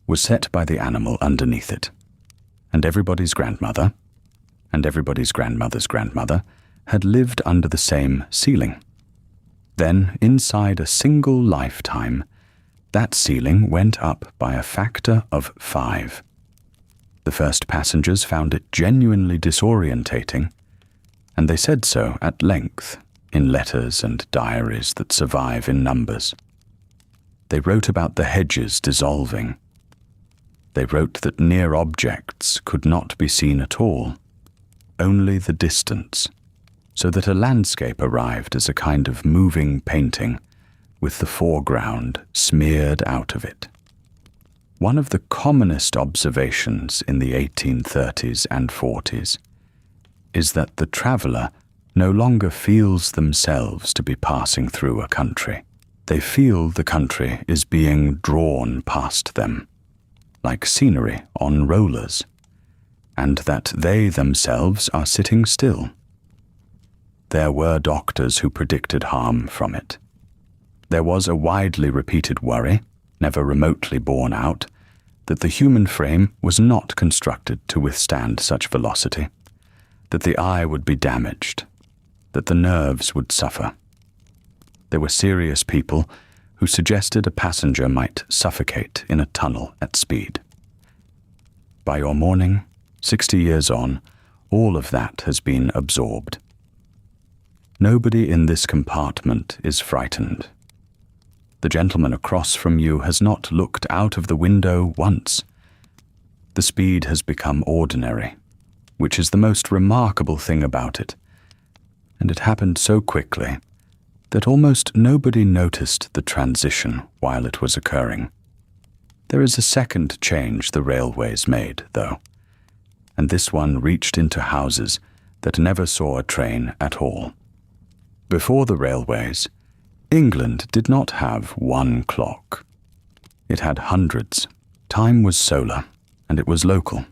was set by the animal underneath it. And everybody's grandmother, and everybody's grandmother's grandmother, had lived under the same ceiling. Then, inside a single lifetime, that ceiling went up by a factor of 5. The first passengers found it genuinely disorientating, and they said so at length in letters and diaries that survive in numbers. They wrote about the hedges dissolving. They wrote that near objects could not be seen at all, only the distance, so that a landscape arrived as a kind of moving painting with the foreground smeared out of it. One of the commonest observations in the 1830s and 40s is that the traveller no longer feels themselves to be passing through a country. They feel the country is being drawn past them, like scenery on rollers, and that they themselves are sitting still. There were doctors who predicted harm from it. There was a widely repeated worry, never remotely borne out, that the human frame was not constructed to withstand such velocity, that the eye would be damaged, that the nerves would suffer. There were serious people who suggested a passenger might suffocate in a tunnel at speed. By your morning, 60 years on, all of that has been absorbed. Nobody in this compartment is frightened. The gentleman across from you has not looked out of the window once. The speed has become ordinary, which is the most remarkable thing about it, and it happened so quickly that almost nobody noticed the transition while it was occurring. There is a second change the railways made, though, and this one reached into houses that never saw a train at all. Before the railways, England did not have one clock. It had hundreds. Time was solar, and it was local.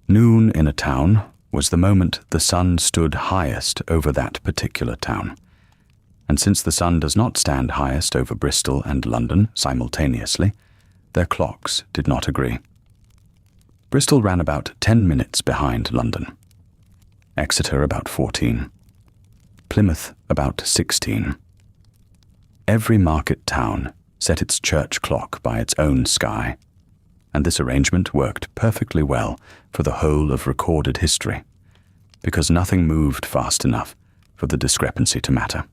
Noon in a town was the moment the sun stood highest over that particular town. And since the sun does not stand highest over Bristol and London simultaneously, their clocks did not agree. Bristol ran about 10 minutes behind London, Exeter about 14, Plymouth about 16. Every market town set its church clock by its own sky, and this arrangement worked perfectly well for the whole of recorded history, because nothing moved fast enough for the discrepancy to matter.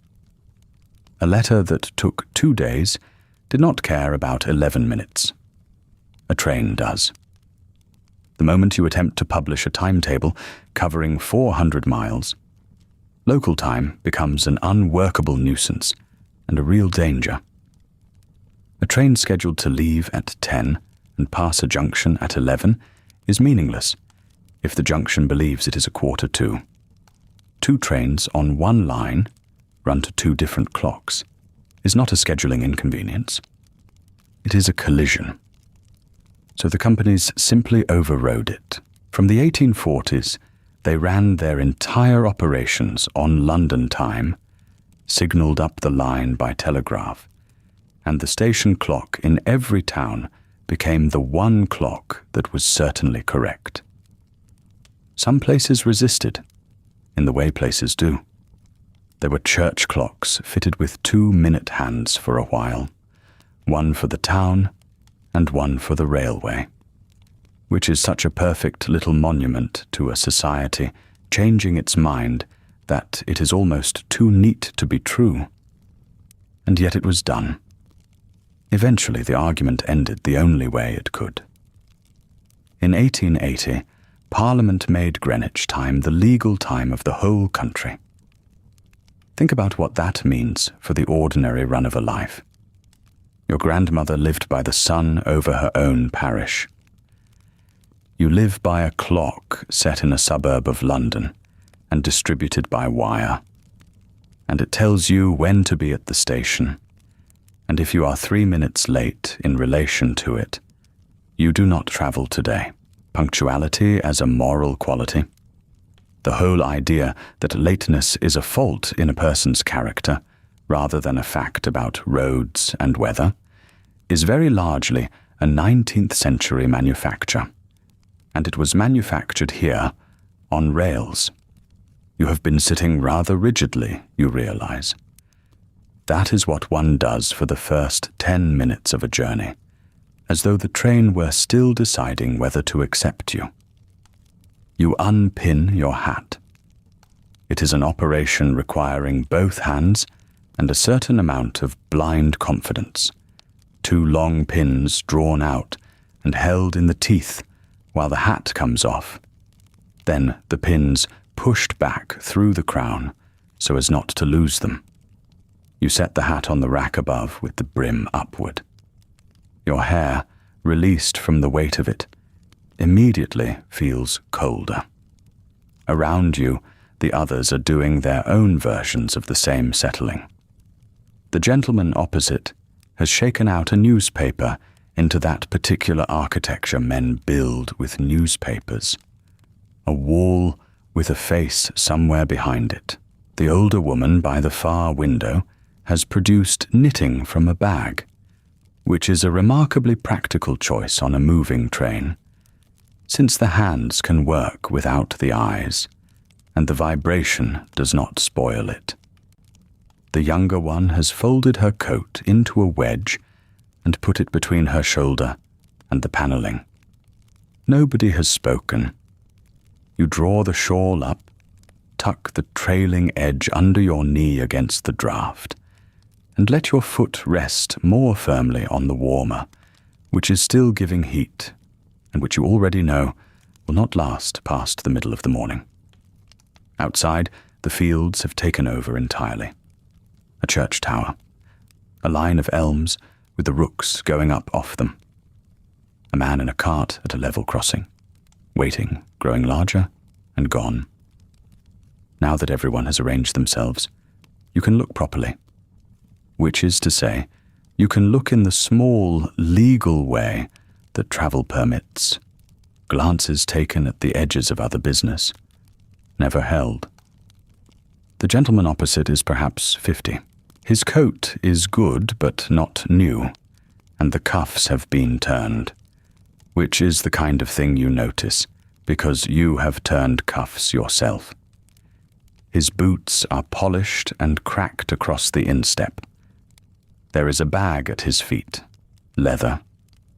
A letter that took 2 days did not care about 11 minutes. A train does. The moment you attempt to publish a timetable covering 400 miles, local time becomes an unworkable nuisance and a real danger. A train scheduled to leave at 10 and pass a junction at 11 is meaningless if the junction believes it is 1:45. 2 trains on one line, run to 2 different clocks, is not a scheduling inconvenience. It is a collision. So the companies simply overrode it. From the 1840s, they ran their entire operations on London time, signalled up the line by telegraph, and the station clock in every town became the one clock that was certainly correct. Some places resisted, in the way places do. There were church clocks fitted with 2-minute hands for a while, one for the town and one for the railway, which is such a perfect little monument to a society changing its mind that it is almost too neat to be true. And yet it was done. Eventually the argument ended the only way it could. In 1880, Parliament made Greenwich time the legal time of the whole country. Think about what that means for the ordinary run of a life. Your grandmother lived by the sun over her own parish. You live by a clock set in a suburb of London and distributed by wire, and it tells you when to be at the station, and if you are 3 minutes late in relation to it, you do not travel today. Punctuality as a moral quality. The whole idea that lateness is a fault in a person's character, rather than a fact about roads and weather, is very largely a 19th century manufacture. And it was manufactured here on rails. You have been sitting rather rigidly, you realize. That is what one does for the first 10 minutes of a journey, as though the train were still deciding whether to accept you. You unpin your hat. It is an operation requiring both hands and a certain amount of blind confidence. 2 long pins drawn out and held in the teeth while the hat comes off. Then the pins pushed back through the crown so as not to lose them. You set the hat on the rack above with the brim upward. Your hair, released from the weight of it, immediately feels colder. Around you, the others are doing their own versions of the same settling. The gentleman opposite has shaken out a newspaper into that particular architecture men build with newspapers. A wall with a face somewhere behind it. The older woman by the far window has produced knitting from a bag, which is a remarkably practical choice on a moving train, since the hands can work without the eyes, and the vibration does not spoil it. The younger one has folded her coat into a wedge and put it between her shoulder and the panelling. Nobody has spoken. You draw the shawl up, tuck the trailing edge under your knee against the draught, and let your foot rest more firmly on the warmer, which is still giving heat, and which you already know will not last past the middle of the morning. Outside, the fields have taken over entirely. A church tower, a line of elms with the rooks going up off them. A man in a cart at a level crossing, waiting, growing larger, and gone. Now that everyone has arranged themselves, you can look properly. Which is to say, you can look in the small, legal way that travel permits, glances taken at the edges of other business, never held. The gentleman opposite is perhaps 50. His coat is good but not new, and the cuffs have been turned, which is the kind of thing you notice, because you have turned cuffs yourself. His boots are polished and cracked across the instep. There is a bag at his feet, leather,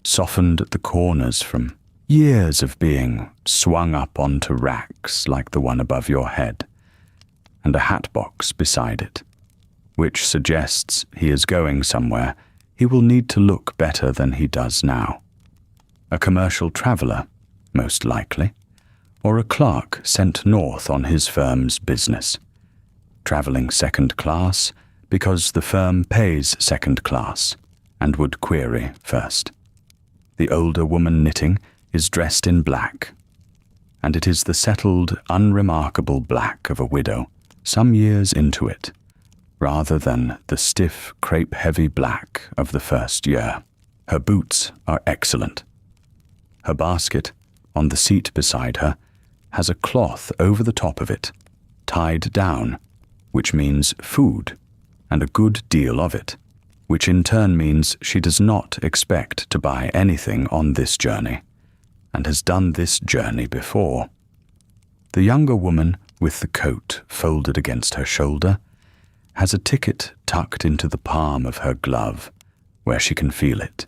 softened at the corners from years of being swung up onto racks like the one above your head, and a hat box beside it, which suggests he is going somewhere he will need to look better than he does now. A commercial traveller, most likely, or a clerk sent north on his firm's business, travelling second class because the firm pays second class and would query first. The older woman knitting is dressed in black, and it is the settled, unremarkable black of a widow some years into it, rather than the stiff, crepe-heavy black of the first year. Her boots are excellent. Her basket, on the seat beside her, has a cloth over the top of it, tied down, which means food, and a good deal of it, which in turn means she does not expect to buy anything on this journey, and has done this journey before. The younger woman, with the coat folded against her shoulder, has a ticket tucked into the palm of her glove, where she can feel it.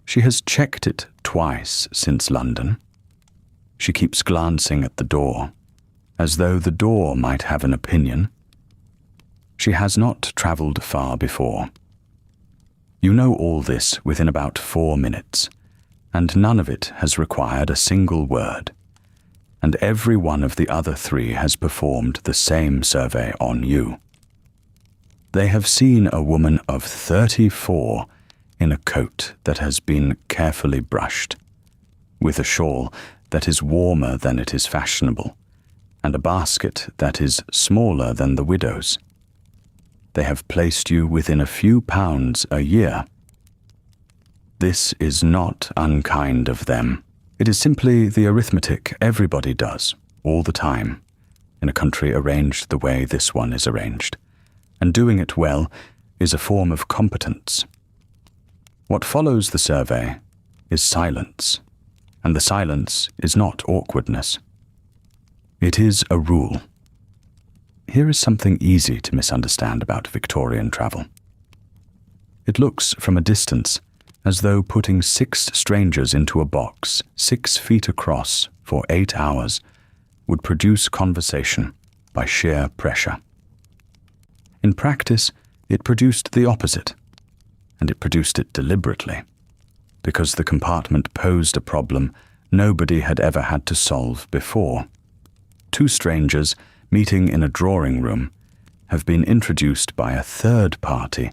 She has checked it twice since London. She keeps glancing at the door, as though the door might have an opinion. She has not travelled far before. You know all this within about 4 minutes, and none of it has required a single word, and every one of the other 3 has performed the same survey on you. They have seen a woman of 34 in a coat that has been carefully brushed, with a shawl that is warmer than it is fashionable, and a basket that is smaller than the widow's. They have placed you within a few pounds a year. This is not unkind of them. It is simply the arithmetic everybody does, all the time, in a country arranged the way this one is arranged, and doing it well is a form of competence. What follows the survey is silence, and the silence is not awkwardness. It is a rule. Here is something easy to misunderstand about Victorian travel. It looks from a distance as though putting 6 strangers into a box 6 feet across for 8 hours would produce conversation by sheer pressure. In practice, it produced the opposite, and it produced it deliberately, because the compartment posed a problem nobody had ever had to solve before. 2 strangers meeting in a drawing room have been introduced by a third party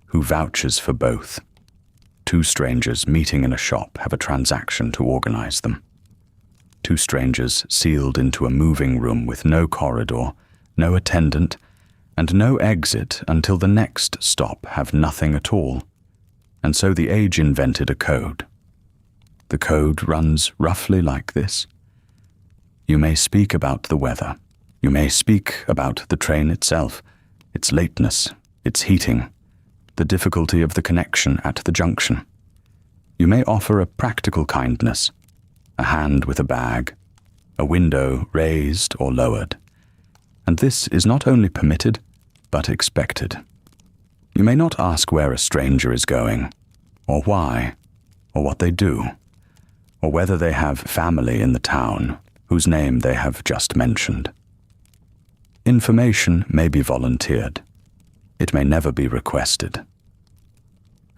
who vouches for both. 2 strangers meeting in a shop have a transaction to organize them. 2 strangers sealed into a moving room with no corridor, no attendant, and no exit until the next stop have nothing at all. And so the age invented a code. The code runs roughly like this. You may speak about the weather. You may speak about the train itself, its lateness, its heating, the difficulty of the connection at the junction. You may offer a practical kindness, a hand with a bag, a window raised or lowered. And this is not only permitted, but expected. You may not ask where a stranger is going, or why, or what they do, or whether they have family in the town whose name they have just mentioned. Information may be volunteered. It may never be requested.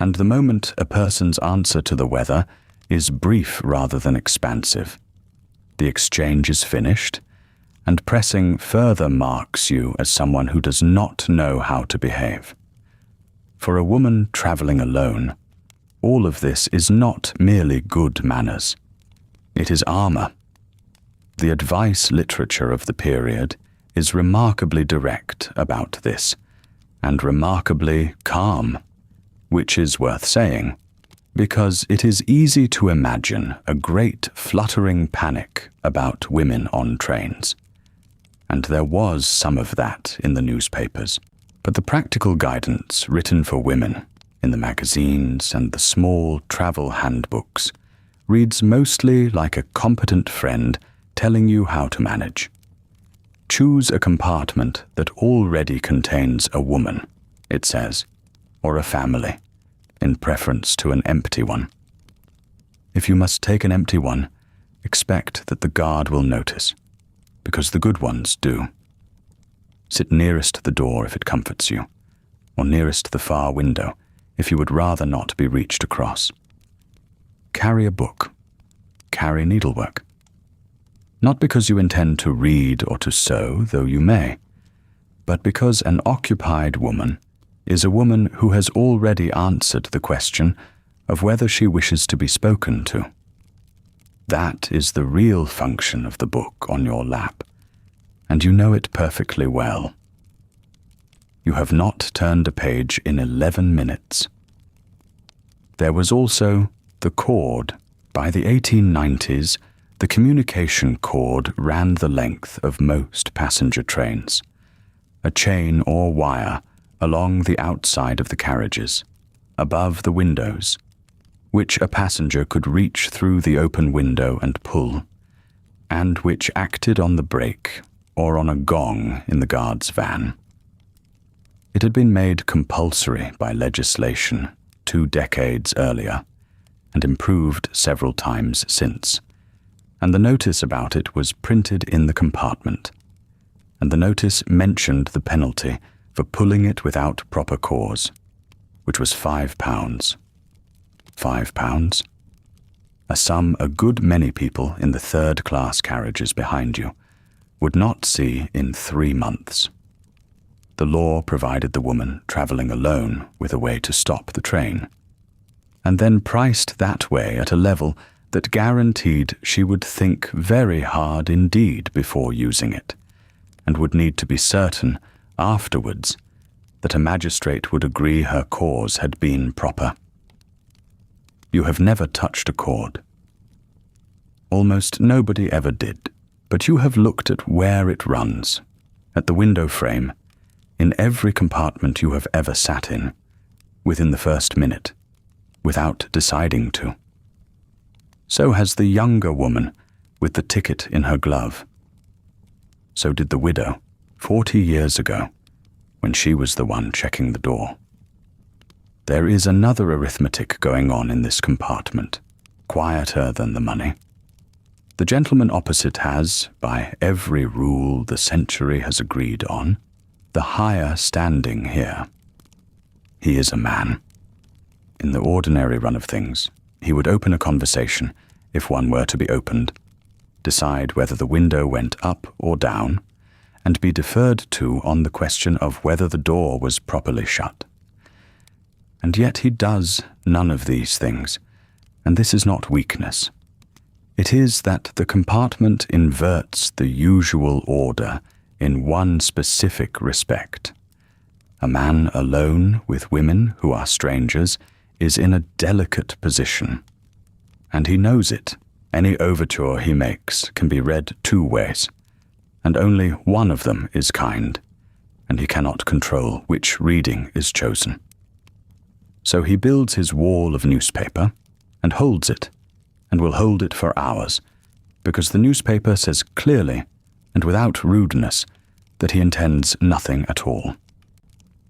And the moment a person's answer to the weather is brief rather than expansive, the exchange is finished, and pressing further marks you as someone who does not know how to behave. For a woman travelling alone, all of this is not merely good manners. It is armour. The advice literature of the period is remarkably direct about this, and remarkably calm, which is worth saying, because it is easy to imagine a great fluttering panic about women on trains. And there was some of that in the newspapers. But the practical guidance written for women in the magazines and the small travel handbooks reads mostly like a competent friend telling you how to manage. Choose a compartment that already contains a woman, it says, or a family, in preference to an empty one. If you must take an empty one, expect that the guard will notice, because the good ones do. Sit nearest the door if it comforts you, or nearest the far window if you would rather not be reached across. Carry a book. Carry needlework. Not because you intend to read or to sew, though you may, but because an occupied woman is a woman who has already answered the question of whether she wishes to be spoken to. That is the real function of the book on your lap, and you know it perfectly well. You have not turned a page in 11 minutes. There was also the cord. By the 1890s, the communication cord ran the length of most passenger trains, a chain or wire along the outside of the carriages, above the windows, which a passenger could reach through the open window and pull, and which acted on the brake or on a gong in the guard's van. It had been made compulsory by legislation 2 decades earlier, and improved several times since, and the notice about it was printed in the compartment, and the notice mentioned the penalty for pulling it without proper cause, which was £5. £5? A sum a good many people in the third-class carriages behind you would not see in 3 months. The law provided the woman travelling alone with a way to stop the train, and then priced that way at a level that guaranteed she would think very hard indeed before using it, and would need to be certain afterwards that a magistrate would agree her cause had been proper. You have never touched a cord. Almost nobody ever did, but you have looked at where it runs, at the window frame, in every compartment you have ever sat in, within the first minute, without deciding to. So has the younger woman with the ticket in her glove. So did the widow 40 years ago, when she was the one checking the door. There is another arithmetic going on in this compartment, quieter than the money. The gentleman opposite has, by every rule the century has agreed on, the higher standing here. He is a man. In the ordinary run of things, he would open a conversation, if one were to be opened, decide whether the window went up or down, and be deferred to on the question of whether the door was properly shut. And yet he does none of these things, and this is not weakness. It is that the compartment inverts the usual order in one specific respect. A man alone with women who are strangers is in a delicate position, and he knows it. Any overture he makes can be read 2 ways, and only one of them is kind, and he cannot control which reading is chosen. So he builds his wall of newspaper and holds it, and will hold it for hours, because the newspaper says clearly and without rudeness that he intends nothing at all.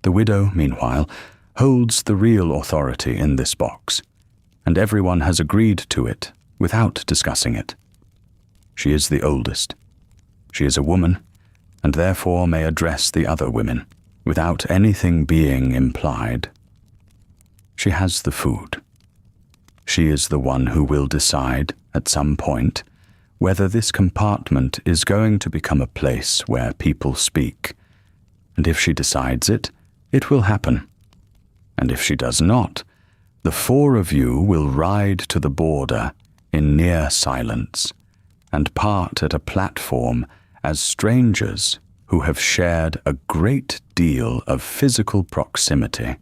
The widow, meanwhile, holds the real authority in this box, and everyone has agreed to it without discussing it. She is the oldest. She is a woman, and therefore may address the other women, without anything being implied. She has the food. She is the one who will decide, at some point, whether this compartment is going to become a place where people speak, and if she decides it, it will happen. And if she does not, the 4 of you will ride to the border in near silence, and part at a platform as strangers who have shared a great deal of physical proximity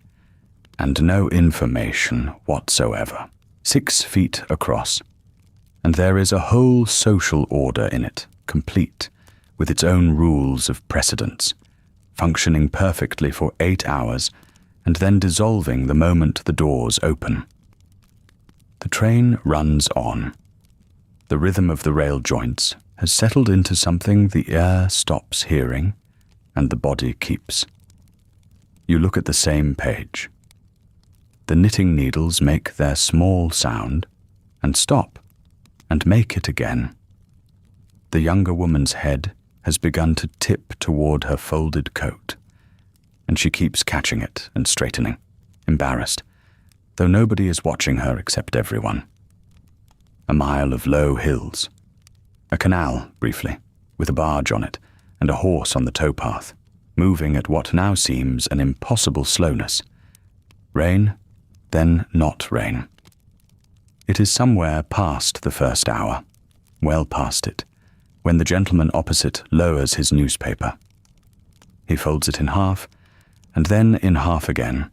and no information whatsoever, 6 feet across. And there is a whole social order in it, complete, with its own rules of precedence, functioning perfectly for 8 hours, and then dissolving the moment the doors open. The train runs on. The rhythm of the rail joints has settled into something the ear stops hearing, and the body keeps. You look at the same page. The knitting needles make their small sound, and stop, and make it again. The younger woman's head has begun to tip toward her folded coat, and she keeps catching it and straightening, embarrassed, though nobody is watching her except everyone. A mile of low hills. A canal, briefly, with a barge on it, and a horse on the towpath, moving at what now seems an impossible slowness. Rain, then not rain. It is somewhere past the first hour, well past it, when the gentleman opposite lowers his newspaper. He folds it in half, and then in half again,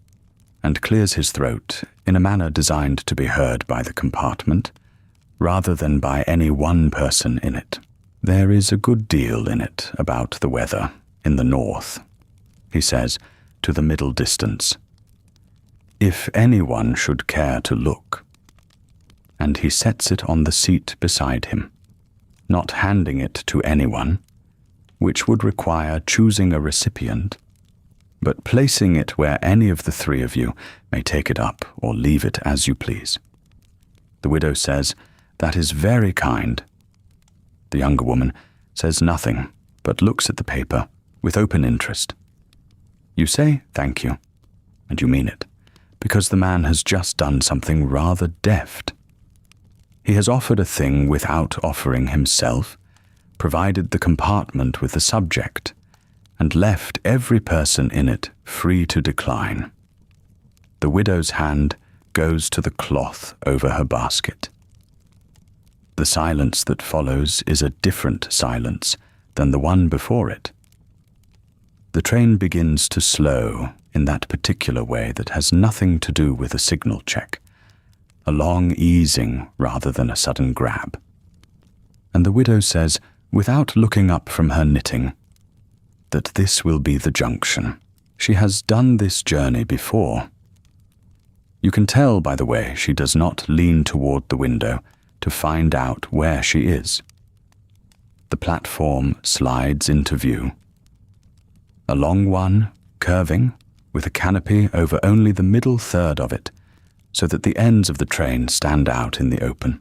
and clears his throat in a manner designed to be heard by the compartment, rather than by any one person in it. "There is a good deal in it about the weather in the north," he says to the middle distance. "If anyone should care to look." And he sets it on the seat beside him, not handing it to anyone, which would require choosing a recipient, but placing it where any of the three of you may take it up or leave it as you please. The widow says, "That is very kind." The younger woman says nothing, but looks at the paper with open interest. You say thank you, and you mean it, because the man has just done something rather deft. He has offered a thing without offering himself, provided the compartment with the subject, and left every person in it free to decline. The widow's hand goes to the cloth over her basket. The silence that follows is a different silence than the one before it. The train begins to slow in that particular way that has nothing to do with a signal check, a long easing rather than a sudden grab. And the widow says, without looking up from her knitting, that this will be the junction. She has done this journey before. You can tell by the way she does not lean toward the window to find out where she is. The platform slides into view. A long one, curving, with a canopy over only the middle third of it, so that the ends of the train stand out in the open,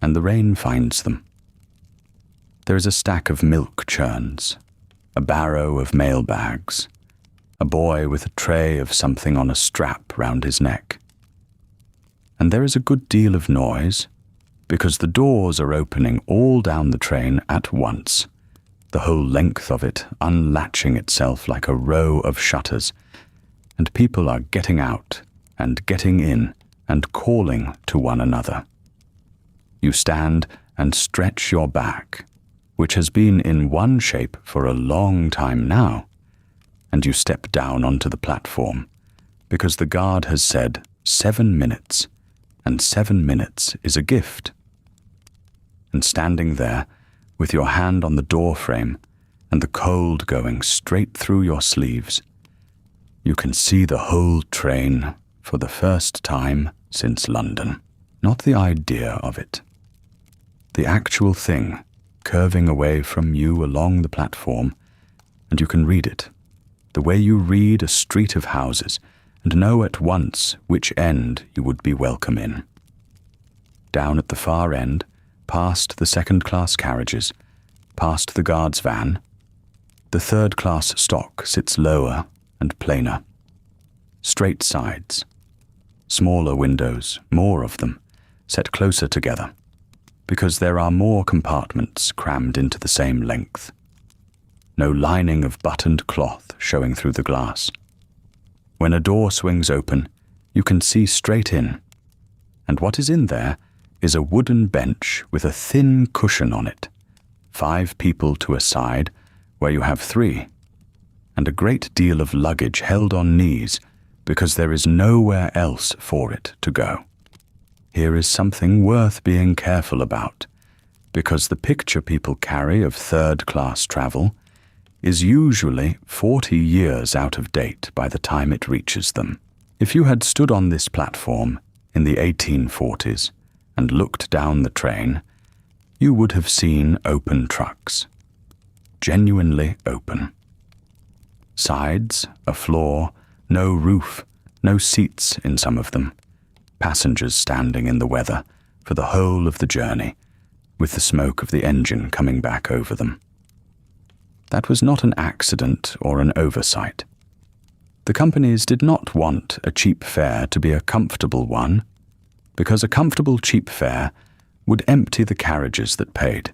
and the rain finds them. There is a stack of milk churns, a barrow of mail bags, a boy with a tray of something on a strap round his neck. And there is a good deal of noise, because the doors are opening all down the train at once, the whole length of it unlatching itself like a row of shutters, and people are getting out and getting in and calling to one another. You stand and stretch your back, which has been in one shape for a long time now, and you step down onto the platform, because the guard has said 7 minutes, and 7 minutes is a gift. And standing there, with your hand on the door frame and the cold going straight through your sleeves, you can see the whole train for the first time since London. Not the idea of it. The actual thing curving away from you along the platform, and you can read it, the way you read a street of houses and know at once which end you would be welcome in. Down at the far end, past the second-class carriages, past the guard's van, the third-class stock sits lower and plainer. Straight sides, smaller windows, more of them, set closer together, because there are more compartments crammed into the same length. No lining of buttoned cloth showing through the glass. When a door swings open, you can see straight in, and what is in there is a wooden bench with a thin cushion on it, 5 people to a side where you have 3, and a great deal of luggage held on knees because there is nowhere else for it to go. Here is something worth being careful about, because the picture people carry of third-class travel is usually 40 years out of date by the time it reaches them. If you had stood on this platform in the 1840s and looked down the train, you would have seen open trucks. Genuinely open. Sides, a floor, no roof, no seats in some of them. Passengers standing in the weather for the whole of the journey, with the smoke of the engine coming back over them. That was not an accident or an oversight. The companies did not want a cheap fare to be a comfortable one, because a comfortable cheap fare would empty the carriages that paid.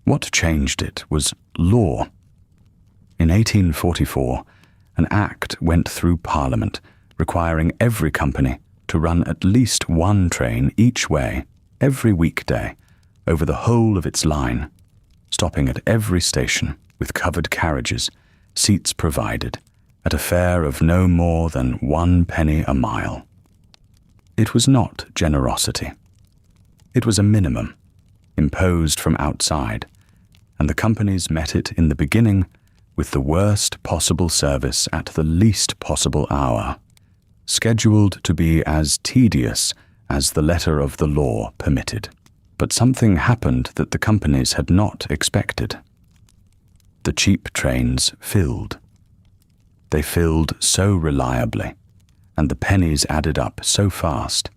What changed it was law. In 1844, an act went through Parliament requiring every company to run at least one train each way every weekday over the whole of its line, stopping at every station with covered carriages, seats provided, at a fare of no more than 1 penny a mile. It was not generosity. It was a minimum, imposed from outside, and the companies met it in the beginning with the worst possible service at the least possible hour, scheduled to be as tedious as the letter of the law permitted. But something happened that the companies had not expected. The cheap trains filled. They filled so reliably, and the pennies added up so fast,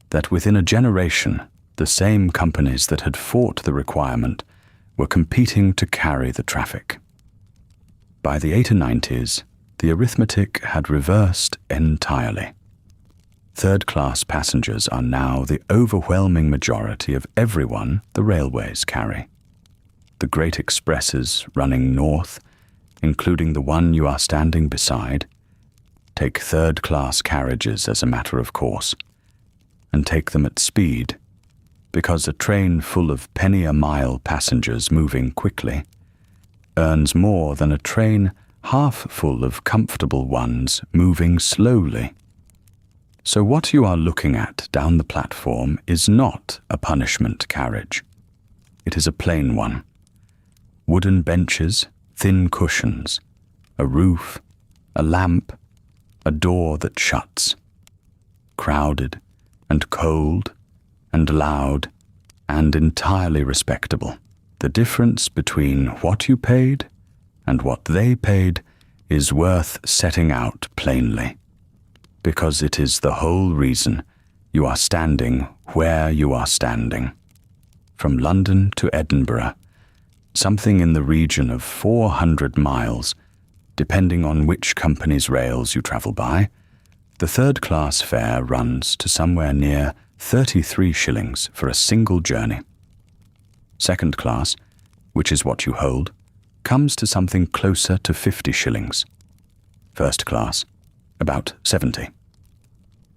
that within a generation the same companies that had fought the requirement were competing to carry the traffic. By the 1890s, the arithmetic had reversed entirely. Third-class passengers are now the overwhelming majority of everyone the railways carry. The great expresses running north, including the one you are standing beside, take third-class carriages as a matter of course, and take them at speed, because a train full of penny-a-mile passengers moving quickly earns more than a train half full of comfortable ones moving slowly. So what you are looking at down the platform is not a punishment carriage. It is a plain one. Wooden benches, thin cushions, a roof, a lamp, a door that shuts. Crowded and cold and loud and entirely respectable. The difference between what you paid and what they paid is worth setting out plainly, because it is the whole reason you are standing where you are standing. From London to Edinburgh, something in the region of 400 miles, depending on which company's rails you travel by, the third-class fare runs to somewhere near 33 shillings for a single journey. Second class, which is what you hold, comes to something closer to 50 shillings. First class, about 70.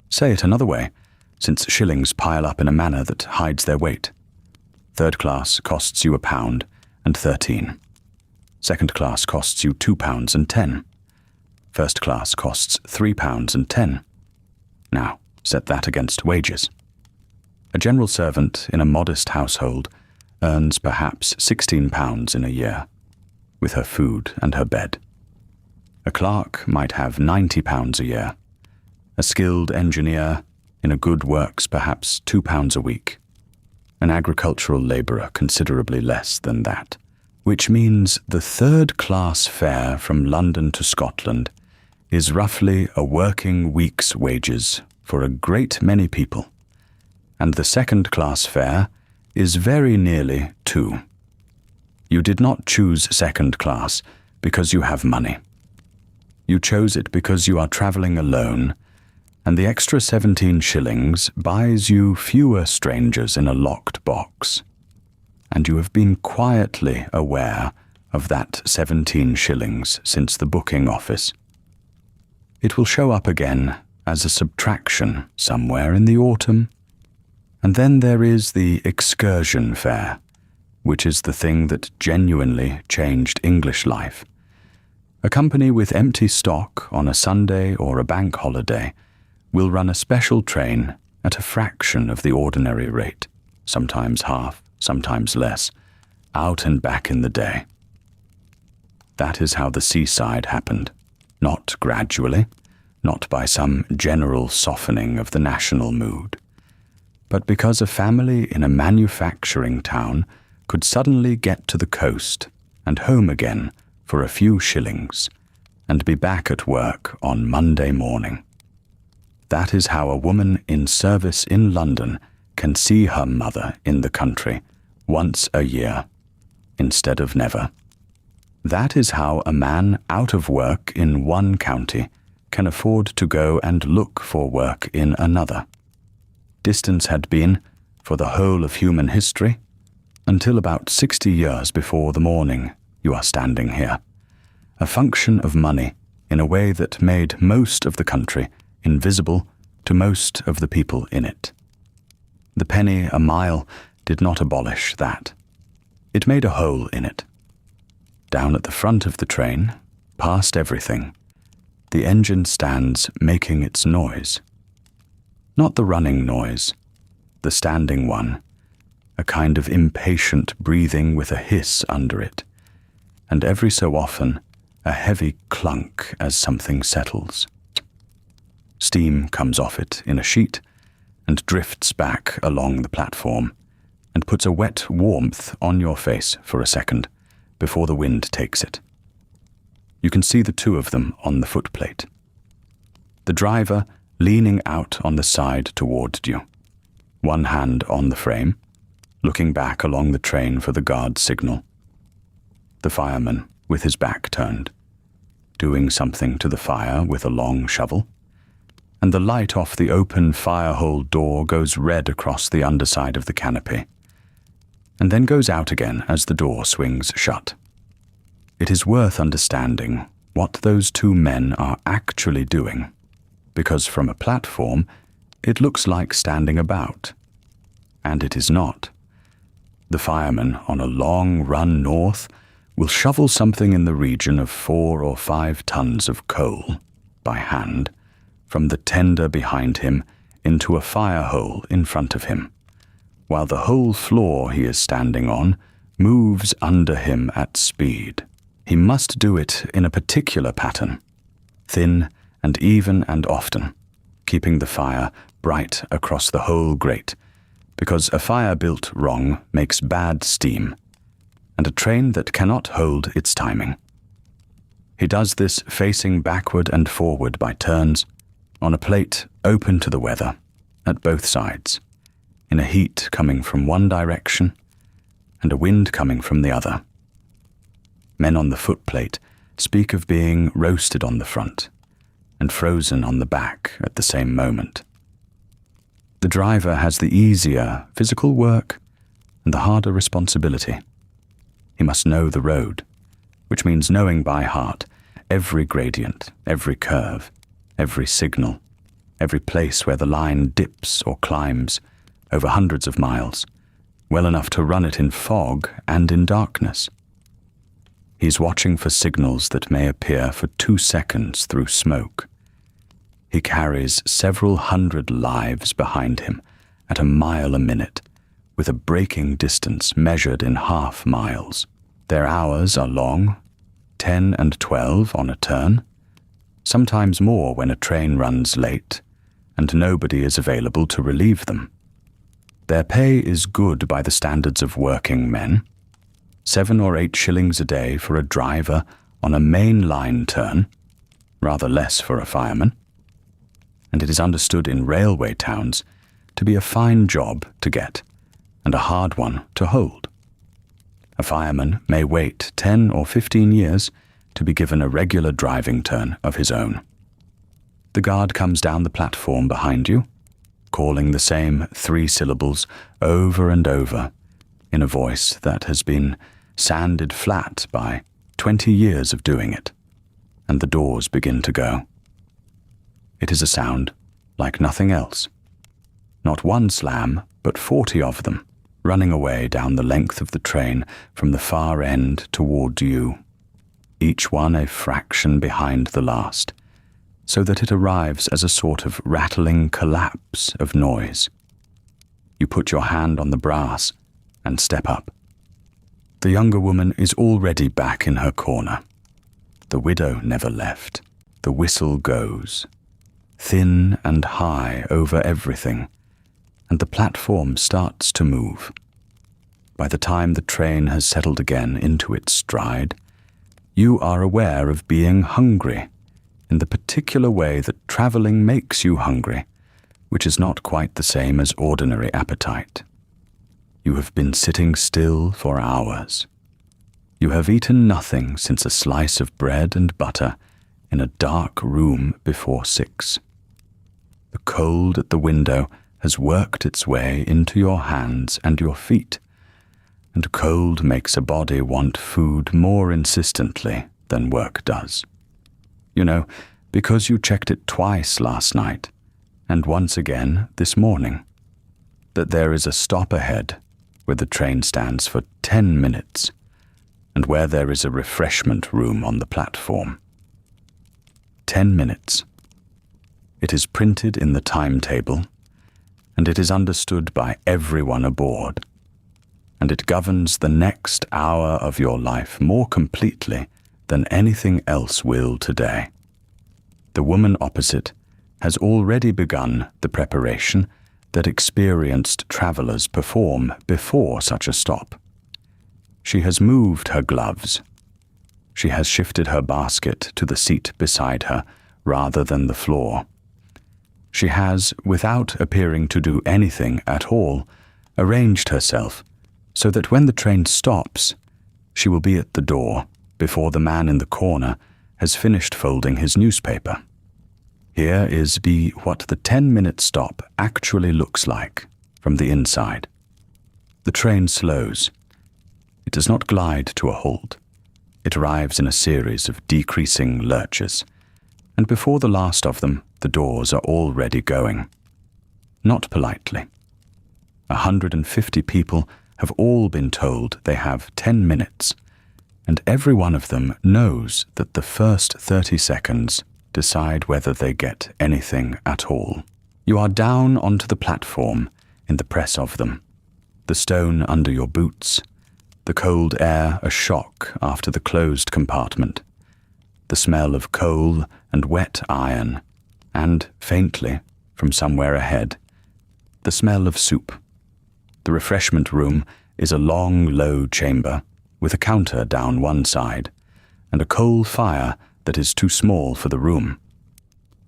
Say it another way, since shillings pile up in a manner that hides their weight. Third class costs you £1.13. Second class costs you £2.10. First class costs £3.10. Now, set that against wages. A general servant in a modest household earns perhaps £16 in a year, with her food and her bed. A clerk might have £90 a year. A skilled engineer in a good works perhaps £2 a week. An agricultural labourer considerably less than that, which means the third-class fare from London to Scotland is roughly a working week's wages for a great many people, and the second-class fare is very nearly 2. You did not choose second class because you have money. You chose it because you are travelling alone, and the extra 17 shillings buys you fewer strangers in a locked box, and you have been quietly aware of that 17 shillings since the booking office. It will show up again as a subtraction somewhere in the autumn. And then there is the excursion fare, which is the thing that genuinely changed English life. A company with empty stock on a Sunday or a bank holiday will run a special train at a fraction of the ordinary rate, sometimes half, sometimes less, out and back in the day. That is how the seaside happened, not gradually, not by some general softening of the national mood, but because a family in a manufacturing town could suddenly get to the coast and home again for a few shillings and be back at work on Monday morning. That is how a woman in service in London can see her mother in the country once a year, instead of never. That is how a man out of work in one county can afford to go and look for work in another. Distance had been, for the whole of human history, until about 60 years before the morning you are standing here, a function of money in a way that made most of the country invisible to most of the people in it. The penny a mile did not abolish that. It made a hole in it. Down at the front of the train, past everything, the engine stands making its noise. Not the running noise, the standing one, a kind of impatient breathing with a hiss under it, and every so often a heavy clunk as something settles. Steam comes off it in a sheet and drifts back along the platform and puts a wet warmth on your face for a second before the wind takes it. You can see the two of them on the footplate. The driver leaning out on the side toward you, one hand on the frame, looking back along the train for the guard signal. The fireman with his back turned, doing something to the fire with a long shovel, and the light off the open firehole door goes red across the underside of the canopy, and then goes out again as the door swings shut. It is worth understanding what those two men are actually doing, because from a platform it looks like standing about, and it is not. The fireman on a long run north will shovel something in the region of 4 or 5 tons of coal, by hand, from the tender behind him into a fire hole in front of him, while the whole floor he is standing on moves under him at speed. He must do it in a particular pattern, thin and even and often, keeping the fire bright across the whole grate, because a fire built wrong makes bad steam, and a train that cannot hold its timing. He does this facing backward and forward by turns, on a plate open to the weather, at both sides, in a heat coming from one direction and a wind coming from the other. Men on the footplate speak of being roasted on the front and frozen on the back at the same moment. The driver has the easier physical work and the harder responsibility. He must know the road, which means knowing by heart every gradient, every curve, every signal, every place where the line dips or climbs over hundreds of miles, well enough to run it in fog and in darkness. He's watching for signals that may appear for 2 seconds through smoke. He carries several hundred lives behind him at a mile a minute, with a braking distance measured in half miles. Their hours are long, 10 and 12 on a turn, sometimes more when a train runs late and nobody is available to relieve them. Their pay is good by the standards of working men, 7 or 8 shillings a day for a driver on a main line turn, rather less for a fireman, and it is understood in railway towns to be a fine job to get and a hard one to hold. A fireman may wait 10 or 15 years to be given a regular driving turn of his own. The guard comes down the platform behind you, calling the same 3 syllables over and over in a voice that has been sanded flat by 20 years of doing it, and the doors begin to go. It is a sound like nothing else. Not one slam, but 40 of them, running away down the length of the train from the far end toward you, each one a fraction behind the last, so that it arrives as a sort of rattling collapse of noise. You put your hand on the brass and step up. The younger woman is already back in her corner. The widow never left. The whistle goes, thin and high over everything, and the platform starts to move. By the time the train has settled again into its stride, you are aware of being hungry in the particular way that travelling makes you hungry, which is not quite the same as ordinary appetite. You have been sitting still for hours. You have eaten nothing since a slice of bread and butter in a dark room before 6. The cold at the window has worked its way into your hands and your feet, and cold makes a body want food more insistently than work does. You know, because you checked it twice last night, and once again this morning, that there is a stop ahead where the train stands for 10 minutes and where there is a refreshment room on the platform. 10 minutes. It is printed in the timetable, and it is understood by everyone aboard, and it governs the next hour of your life more completely than anything else will today. The woman opposite has already begun the preparation that experienced travelers perform before such a stop. She has moved her gloves. She has shifted her basket to the seat beside her rather than the floor. She has, without appearing to do anything at all, arranged herself so that when the train stops, she will be at the door before the man in the corner has finished folding his newspaper. Here is what the 10-minute stop actually looks like from the inside. The train slows. It does not glide to a halt. It arrives in a series of decreasing lurches, and before the last of them, the doors are already going. Not politely. 150 people have all been told they have 10 minutes, and every one of them knows that the first 30 seconds decide whether they get anything at all. You are down onto the platform in the press of them, the stone under your boots, the cold air a shock after the closed compartment, the smell of coal and wet iron, and, faintly, from somewhere ahead, the smell of soup. The refreshment room is a long, low chamber with a counter down one side and a coal fire that is too small for the room,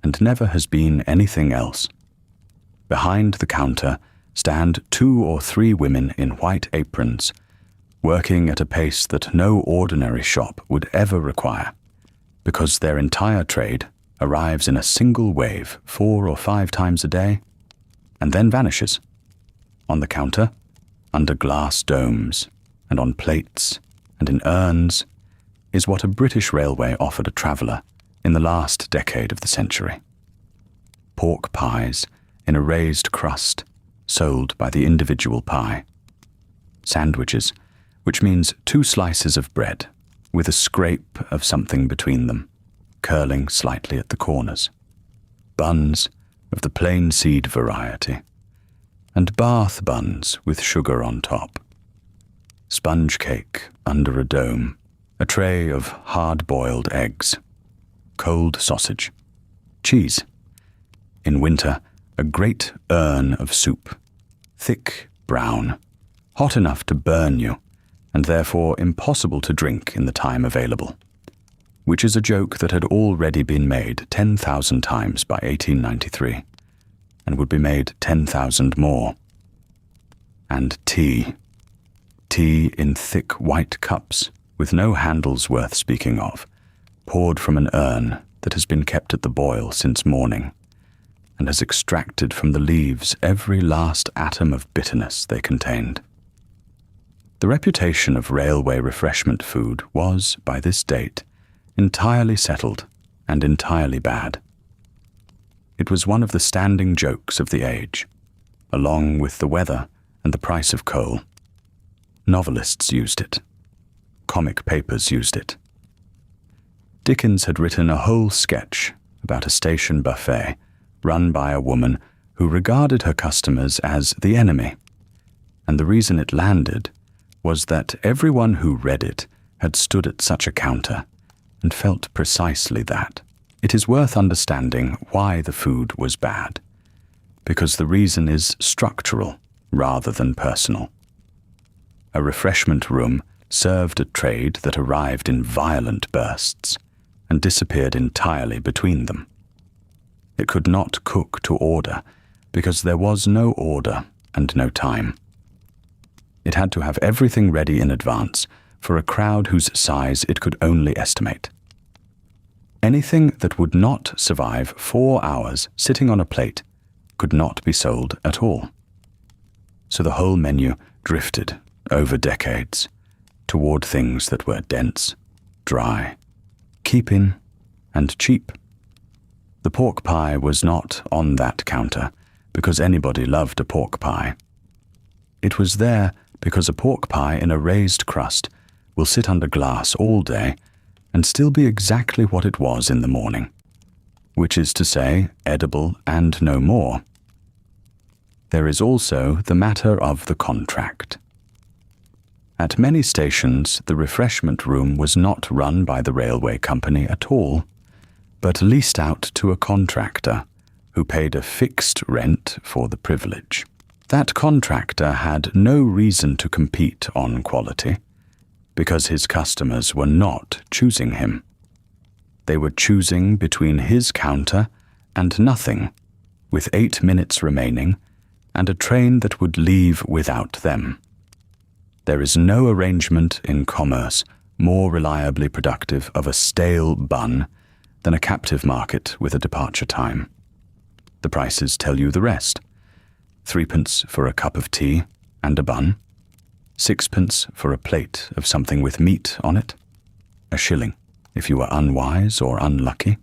and never has been anything else. Behind the counter stand 2 or 3 women in white aprons, working at a pace that no ordinary shop would ever require, because their entire trade arrives in a single wave 4 or 5 times a day, and then vanishes. On the counter, under glass domes, and on plates, and in urns, is what a British railway offered a traveller in the last decade of the century. Pork pies in a raised crust, sold by the individual pie. Sandwiches, which means 2 slices of bread, with a scrape of something between them, curling slightly at the corners. Buns of the plain seed variety, and Bath buns with sugar on top. Sponge cake under a dome, a tray of hard-boiled eggs, cold sausage, cheese. In winter, a great urn of soup, thick brown, hot enough to burn you, and therefore impossible to drink in the time available, which is a joke that had already been made 10,000 times by 1893, and would be made 10,000 more. And tea in thick white cups, with no handles worth speaking of, poured from an urn that has been kept at the boil since morning, and has extracted from the leaves every last atom of bitterness they contained. The reputation of railway refreshment food was, by this date, entirely settled and entirely bad. It was one of the standing jokes of the age, along with the weather and the price of coal. Novelists used it. Comic papers used it. Dickens had written a whole sketch about a station buffet run by a woman who regarded her customers as the enemy, and the reason it landed was that everyone who read it had stood at such a counter and felt precisely that. It is worth understanding why the food was bad, because the reason is structural rather than personal. A refreshment room served a trade that arrived in violent bursts and disappeared entirely between them. It could not cook to order because there was no order and no time. It had to have everything ready in advance for a crowd whose size it could only estimate. Anything that would not survive 4 hours sitting on a plate could not be sold at all. So the whole menu drifted over decades toward things that were dense, dry, keep-in, and cheap. The pork pie was not on that counter because anybody loved a pork pie. It was there because a pork pie in a raised crust will sit under glass all day and still be exactly what it was in the morning, which is to say, edible and no more. There is also the matter of the contract. At many stations, the refreshment room was not run by the railway company at all, but leased out to a contractor who paid a fixed rent for the privilege. That contractor had no reason to compete on quality, because his customers were not choosing him. They were choosing between his counter and nothing, with 8 minutes remaining, and a train that would leave without them. There is no arrangement in commerce more reliably productive of a stale bun than a captive market with a departure time. The prices tell you the rest. 3p for a cup of tea and a bun, 6p for a plate of something with meat on it, a shilling if you were unwise or unlucky.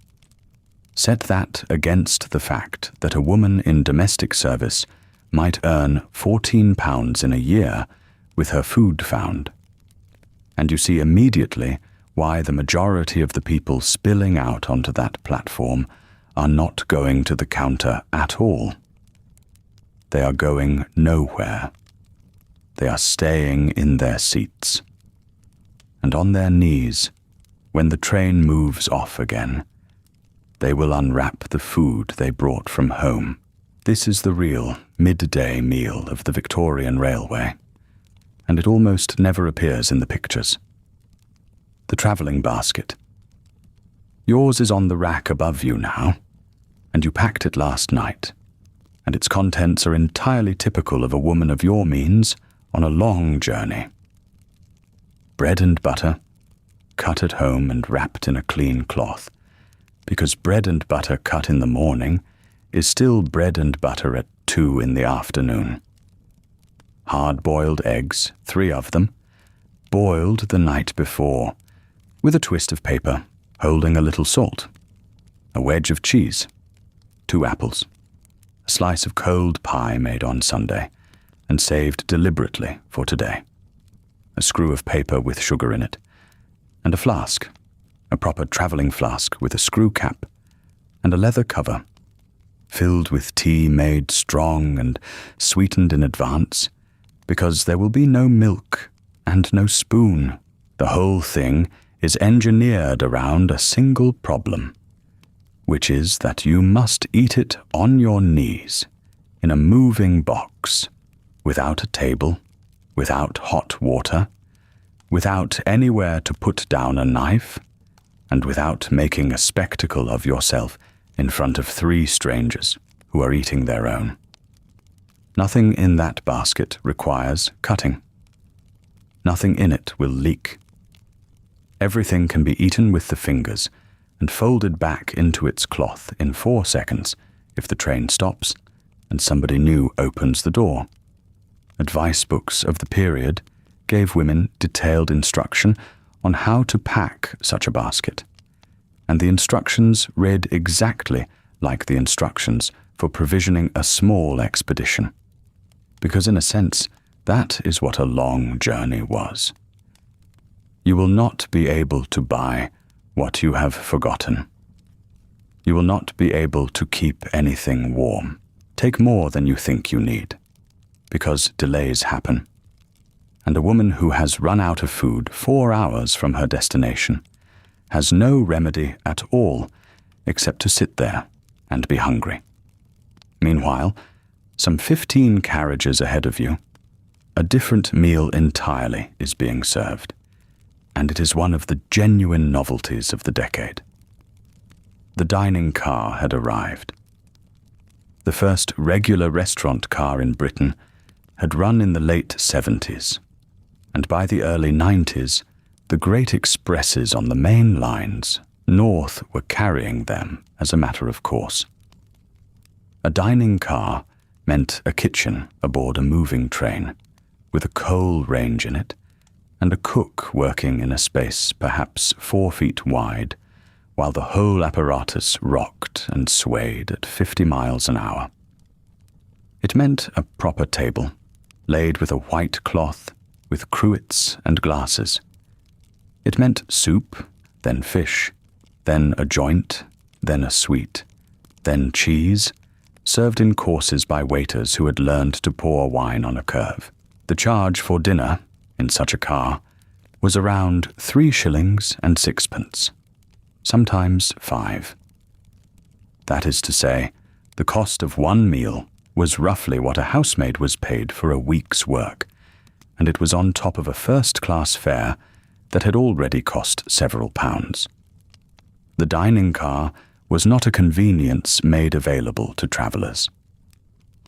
Set that against the fact that a woman in domestic service might earn £14 in a year with her food found, and you see immediately why the majority of the people spilling out onto that platform are not going to the counter at all. They are going nowhere. They are staying in their seats. And on their knees, when the train moves off again, they will unwrap the food they brought from home. This is the real midday meal of the Victorian Railway, and it almost never appears in the pictures. The travelling basket. Yours is on the rack above you now, and you packed it last night, and its contents are entirely typical of a woman of your means on a long journey. Bread and butter, cut at home and wrapped in a clean cloth, because bread and butter cut in the morning is still bread and butter at 2 in the afternoon. Hard-boiled eggs, 3 of them, boiled the night before, with a twist of paper holding a little salt, a wedge of cheese, 2 apples, a slice of cold pie made on Sunday and saved deliberately for today, a screw of paper with sugar in it, and a flask, a proper travelling flask with a screw cap and a leather cover, filled with tea made strong and sweetened in advance, because there will be no milk and no spoon. The whole thing is engineered around a single problem, which is that you must eat it on your knees, in a moving box, without a table, without hot water, without anywhere to put down a knife, and without making a spectacle of yourself in front of 3 strangers who are eating their own. Nothing in that basket requires cutting. Nothing in it will leak. Everything can be eaten with the fingers and folded back into its cloth in 4 seconds if the train stops and somebody new opens the door. Advice books of the period gave women detailed instruction on how to pack such a basket, and the instructions read exactly like the instructions for provisioning a small expedition, because in a sense, that is what a long journey was. You will not be able to buy what you have forgotten. You will not be able to keep anything warm. Take more than you think you need, because delays happen. And a woman who has run out of food 4 hours from her destination has no remedy at all except to sit there and be hungry. Meanwhile, some 15 carriages ahead of you, a different meal entirely is being served, and it is one of the genuine novelties of the decade. The dining car had arrived. The first regular restaurant car in Britain had run in the late 70s, and by the early 90s, the great expresses on the main lines north were carrying them as a matter of course. A dining car meant a kitchen aboard a moving train, with a coal range in it, and a cook working in a space perhaps 4 feet wide, while the whole apparatus rocked and swayed at 50 miles an hour. It meant a proper table, laid with a white cloth, with cruets and glasses. It meant soup, then fish, then a joint, then a sweet, then cheese, served in courses by waiters who had learned to pour wine on a curve. The charge for dinner, in such a car, was around 3 shillings and 6pence, sometimes 5. That is to say, the cost of one meal was roughly what a housemaid was paid for a week's work, and it was on top of a first-class fare that had already cost several pounds. The dining car was not a convenience made available to travellers.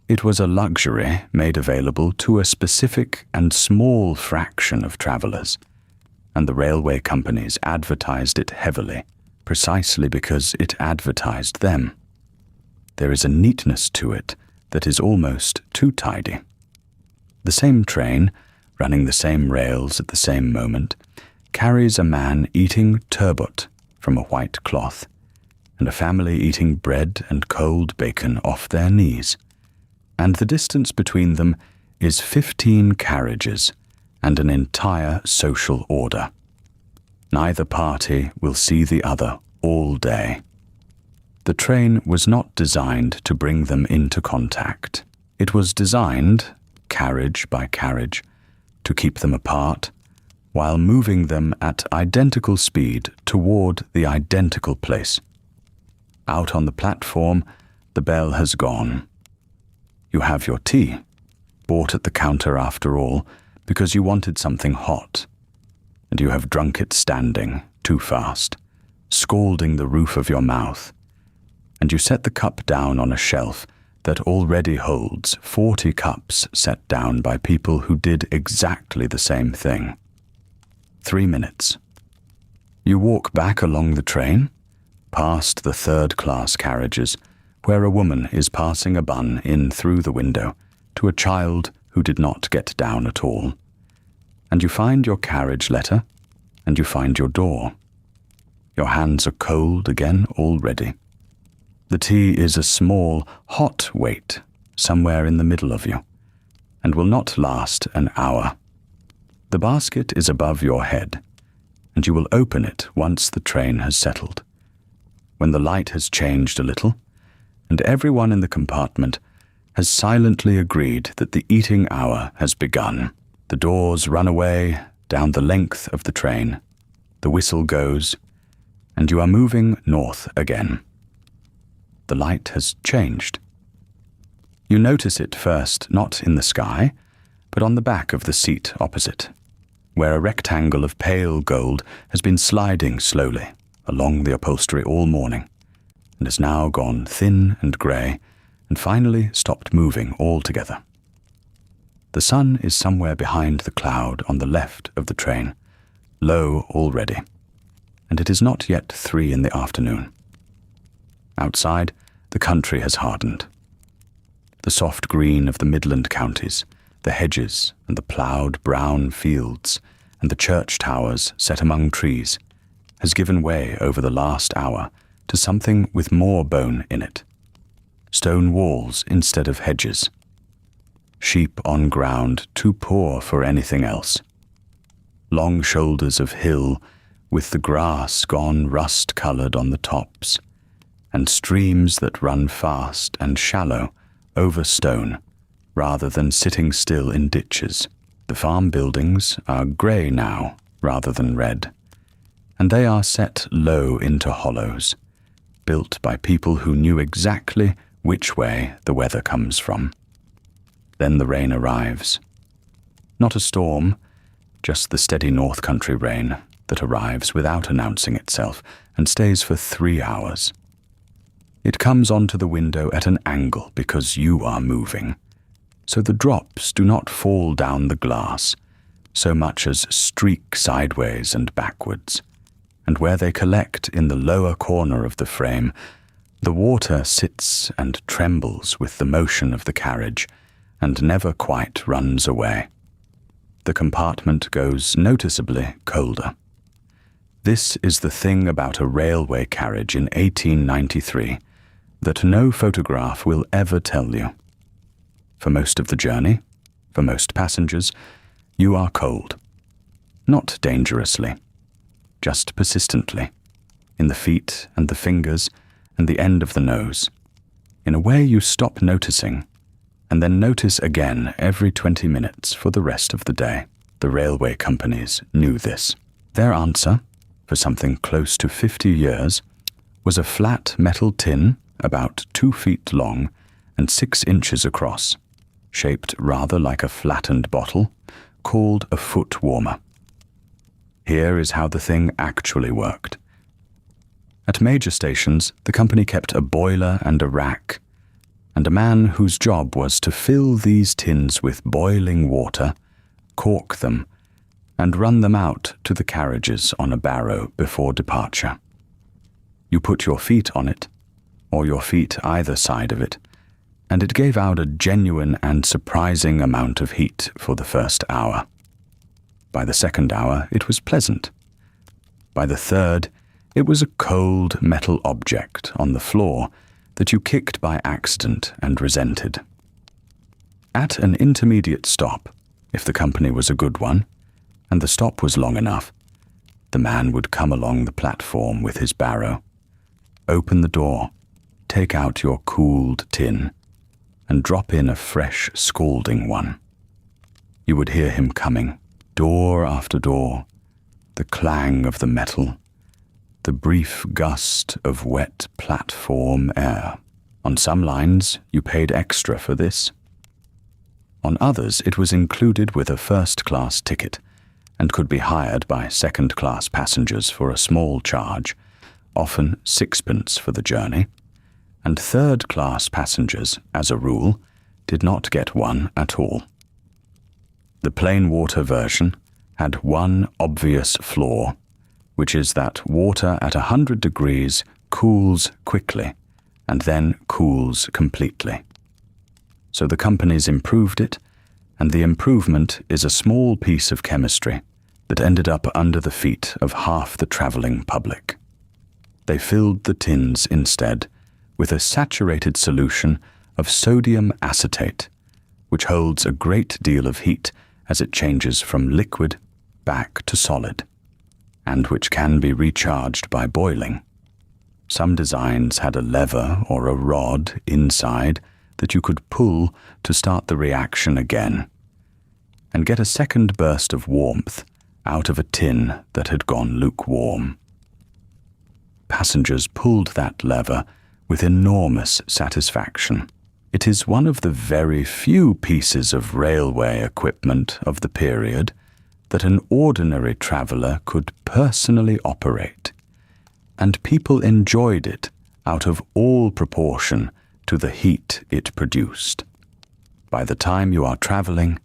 It was a luxury made available to a specific and small fraction of travellers, and the railway companies advertised it heavily, precisely because it advertised them. There is a neatness to it that is almost too tidy. The same train, running the same rails at the same moment, carries a man eating turbot from a white cloth, and a family eating bread and cold bacon off their knees, and the distance between them is 15 carriages and an entire social order. Neither party will see the other all day. The train was not designed to bring them into contact. It was designed, carriage by carriage, to keep them apart, while moving them at identical speed toward the identical place. Out on the platform, the bell has gone. You have your tea, bought at the counter after all, because you wanted something hot, and you have drunk it standing, too fast, scalding the roof of your mouth, and you set the cup down on a shelf that already holds 40 cups set down by people who did exactly the same thing. 3 minutes. You walk back along the train, past the third-class carriages, where a woman is passing a bun in through the window to a child who did not get down at all. And you find your carriage letter, and you find your door. Your hands are cold again already. The tea is a small, hot weight somewhere in the middle of you, and will not last an hour. The basket is above your head, and you will open it once the train has settled, when the light has changed a little, and everyone in the compartment has silently agreed that the eating hour has begun. The doors run away down the length of the train, the whistle goes, and you are moving north again. The light has changed. You notice it first not in the sky, but on the back of the seat opposite, where a rectangle of pale gold has been sliding slowly along the upholstery all morning, and has now gone thin and grey, and finally stopped moving altogether. The sun is somewhere behind the cloud on the left of the train, low already, and it is not yet 3 in the afternoon. Outside, the country has hardened. The soft green of the Midland counties, the hedges and the ploughed brown fields, and the church towers set among trees, has given way over the last hour to something with more bone in it. Stone walls instead of hedges. Sheep on ground too poor for anything else. Long shoulders of hill with the grass gone rust-coloured on the tops, and streams that run fast and shallow over stone rather than sitting still in ditches. The farm buildings are grey now rather than red, and they are set low into hollows, built by people who knew exactly which way the weather comes from. Then the rain arrives. Not a storm, just the steady North Country rain that arrives without announcing itself and stays for 3 hours. It comes onto the window at an angle because you are moving, so the drops do not fall down the glass so much as streak sideways and backwards, and where they collect in the lower corner of the frame, the water sits and trembles with the motion of the carriage and never quite runs away. The compartment goes noticeably colder. This is the thing about a railway carriage in 1893 that no photograph will ever tell you. For most of the journey, for most passengers, you are cold. Not dangerously, just persistently, in the feet and the fingers and the end of the nose, in a way you stop noticing, and then notice again every 20 minutes for the rest of the day. The railway companies knew this. Their answer, for something close to 50 years, was a flat metal tin about 2 feet long and 6 inches across, shaped rather like a flattened bottle, called a foot warmer. Here is how the thing actually worked. At major stations, the company kept a boiler and a rack, and a man whose job was to fill these tins with boiling water, cork them, and run them out to the carriages on a barrow before departure. You put your feet on it, or your feet either side of it, and it gave out a genuine and surprising amount of heat for the first hour. By the second hour, it was pleasant. By the third, it was a cold metal object on the floor that you kicked by accident and resented. At an intermediate stop, if the company was a good one, and the stop was long enough, the man would come along the platform with his barrow, open the door, take out your cooled tin, and drop in a fresh, scalding one. You would hear him coming, door after door, the clang of the metal, the brief gust of wet platform air. On some lines, you paid extra for this. On others, it was included with a first-class ticket and could be hired by second-class passengers for a small charge, often 6pence for the journey, and third-class passengers, as a rule, did not get one at all. The plain water version had one obvious flaw, which is that water at 100 degrees cools quickly and then cools completely. So the companies improved it, and the improvement is a small piece of chemistry that ended up under the feet of half the travelling public. They filled the tins instead with a saturated solution of sodium acetate, which holds a great deal of heat as it changes from liquid back to solid, and which can be recharged by boiling. Some designs had a lever or a rod inside that you could pull to start the reaction again, and get a second burst of warmth out of a tin that had gone lukewarm. Passengers pulled that lever with enormous satisfaction. It is one of the very few pieces of railway equipment of the period that an ordinary traveller could personally operate, and people enjoyed it out of all proportion to the heat it produced. By the time you are travelling,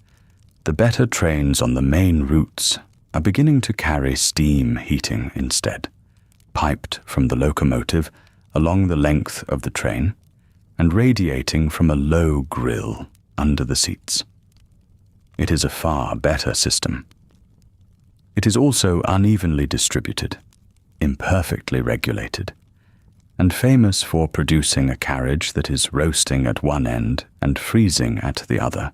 the better trains on the main routes are beginning to carry steam heating instead, piped from the locomotive along the length of the train and radiating from a low grill under the seats. It is a far better system. It is also unevenly distributed, imperfectly regulated, and famous for producing a carriage that is roasting at one end and freezing at the other,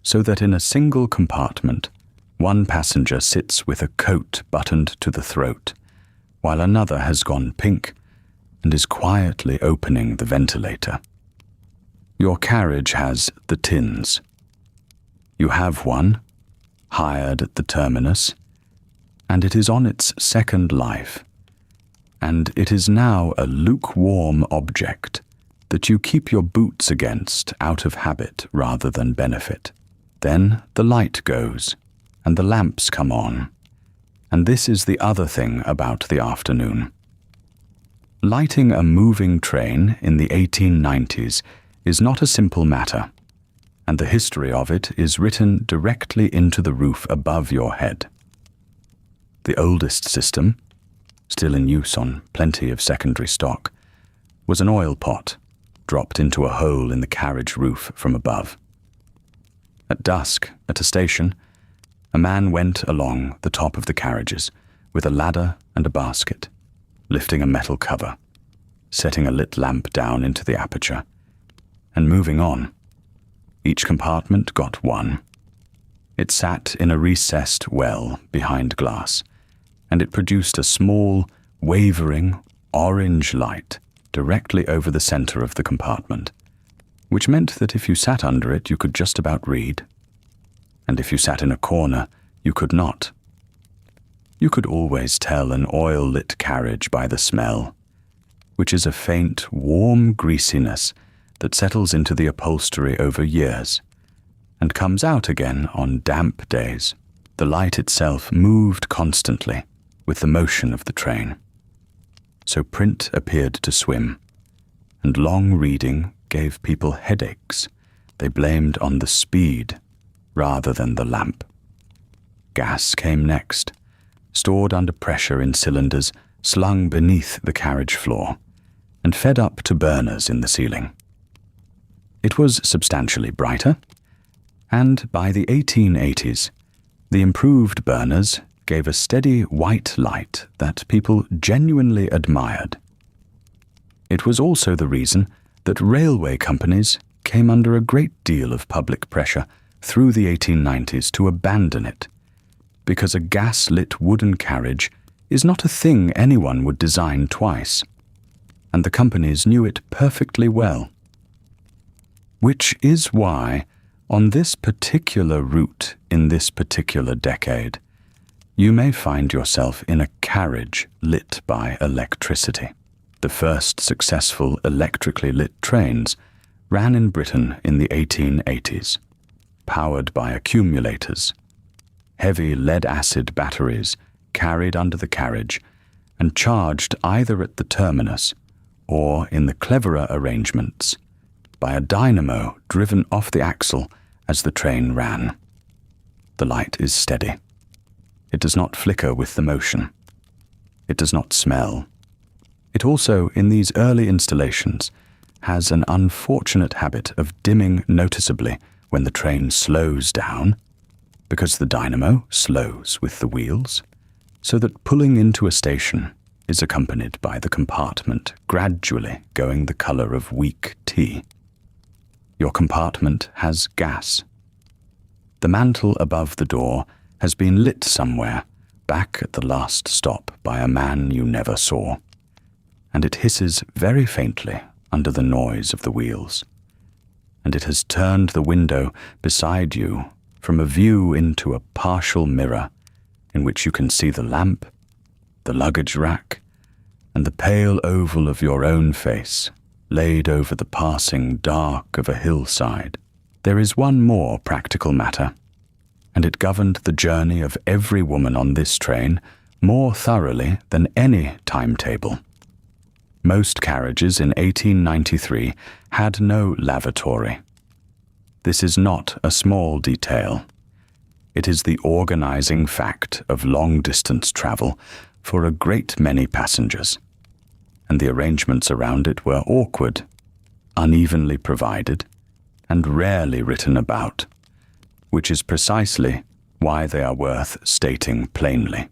so that in a single compartment, one passenger sits with a coat buttoned to the throat, while another has gone pink and is quietly opening the ventilator. Your carriage has the tins. You have one, hired at the terminus, and it is on its second life, and it is now a lukewarm object that you keep your boots against out of habit rather than benefit. Then the light goes, and the lamps come on, and this is the other thing about the afternoon. Lighting a moving train in the 1890s is not a simple matter, and the history of it is written directly into the roof above your head. The oldest system, still in use on plenty of secondary stock, was an oil pot dropped into a hole in the carriage roof from above. At dusk, at a station, a man went along the top of the carriages with a ladder and a basket, lifting a metal cover, setting a lit lamp down into the aperture, and moving on. Each compartment got one. It sat in a recessed well behind glass, and it produced a small, wavering, orange light directly over the center of the compartment, which meant that if you sat under it, you could just about read, and if you sat in a corner, you could not. You could always tell an oil-lit carriage by the smell, which is a faint, warm greasiness that settles into the upholstery over years and comes out again on damp days. The light itself moved constantly with the motion of the train. So print appeared to swim, and long reading gave people headaches they blamed on the speed rather than the lamp. Gas came next, stored under pressure in cylinders slung beneath the carriage floor and fed up to burners in the ceiling. It was substantially brighter, and by the 1880s, the improved burners gave a steady white light that people genuinely admired. It was also the reason that railway companies came under a great deal of public pressure through the 1890s to abandon it, because a gas-lit wooden carriage is not a thing anyone would design twice, and the companies knew it perfectly well. Which is why, on this particular route in this particular decade, you may find yourself in a carriage lit by electricity. The first successful electrically lit trains ran in Britain in the 1880s, powered by accumulators, heavy lead-acid batteries carried under the carriage and charged either at the terminus or, in the cleverer arrangements, by a dynamo driven off the axle as the train ran. The light is steady. It does not flicker with the motion. It does not smell. It also, in these early installations, has an unfortunate habit of dimming noticeably when the train slows down, because the dynamo slows with the wheels, so that pulling into a station is accompanied by the compartment gradually going the color of weak tea. Your compartment has gas. The mantle above the door has been lit somewhere, back at the last stop by a man you never saw, and it hisses very faintly under the noise of the wheels, and it has turned the window beside you from a view into a partial mirror in which you can see the lamp, the luggage rack, and the pale oval of your own face laid over the passing dark of a hillside. There is one more practical matter, and it governed the journey of every woman on this train more thoroughly than any timetable. Most carriages in 1893 had no lavatory. This is not a small detail. It is the organizing fact of long-distance travel for a great many passengers, and the arrangements around it were awkward, unevenly provided, and rarely written about, which is precisely why they are worth stating plainly.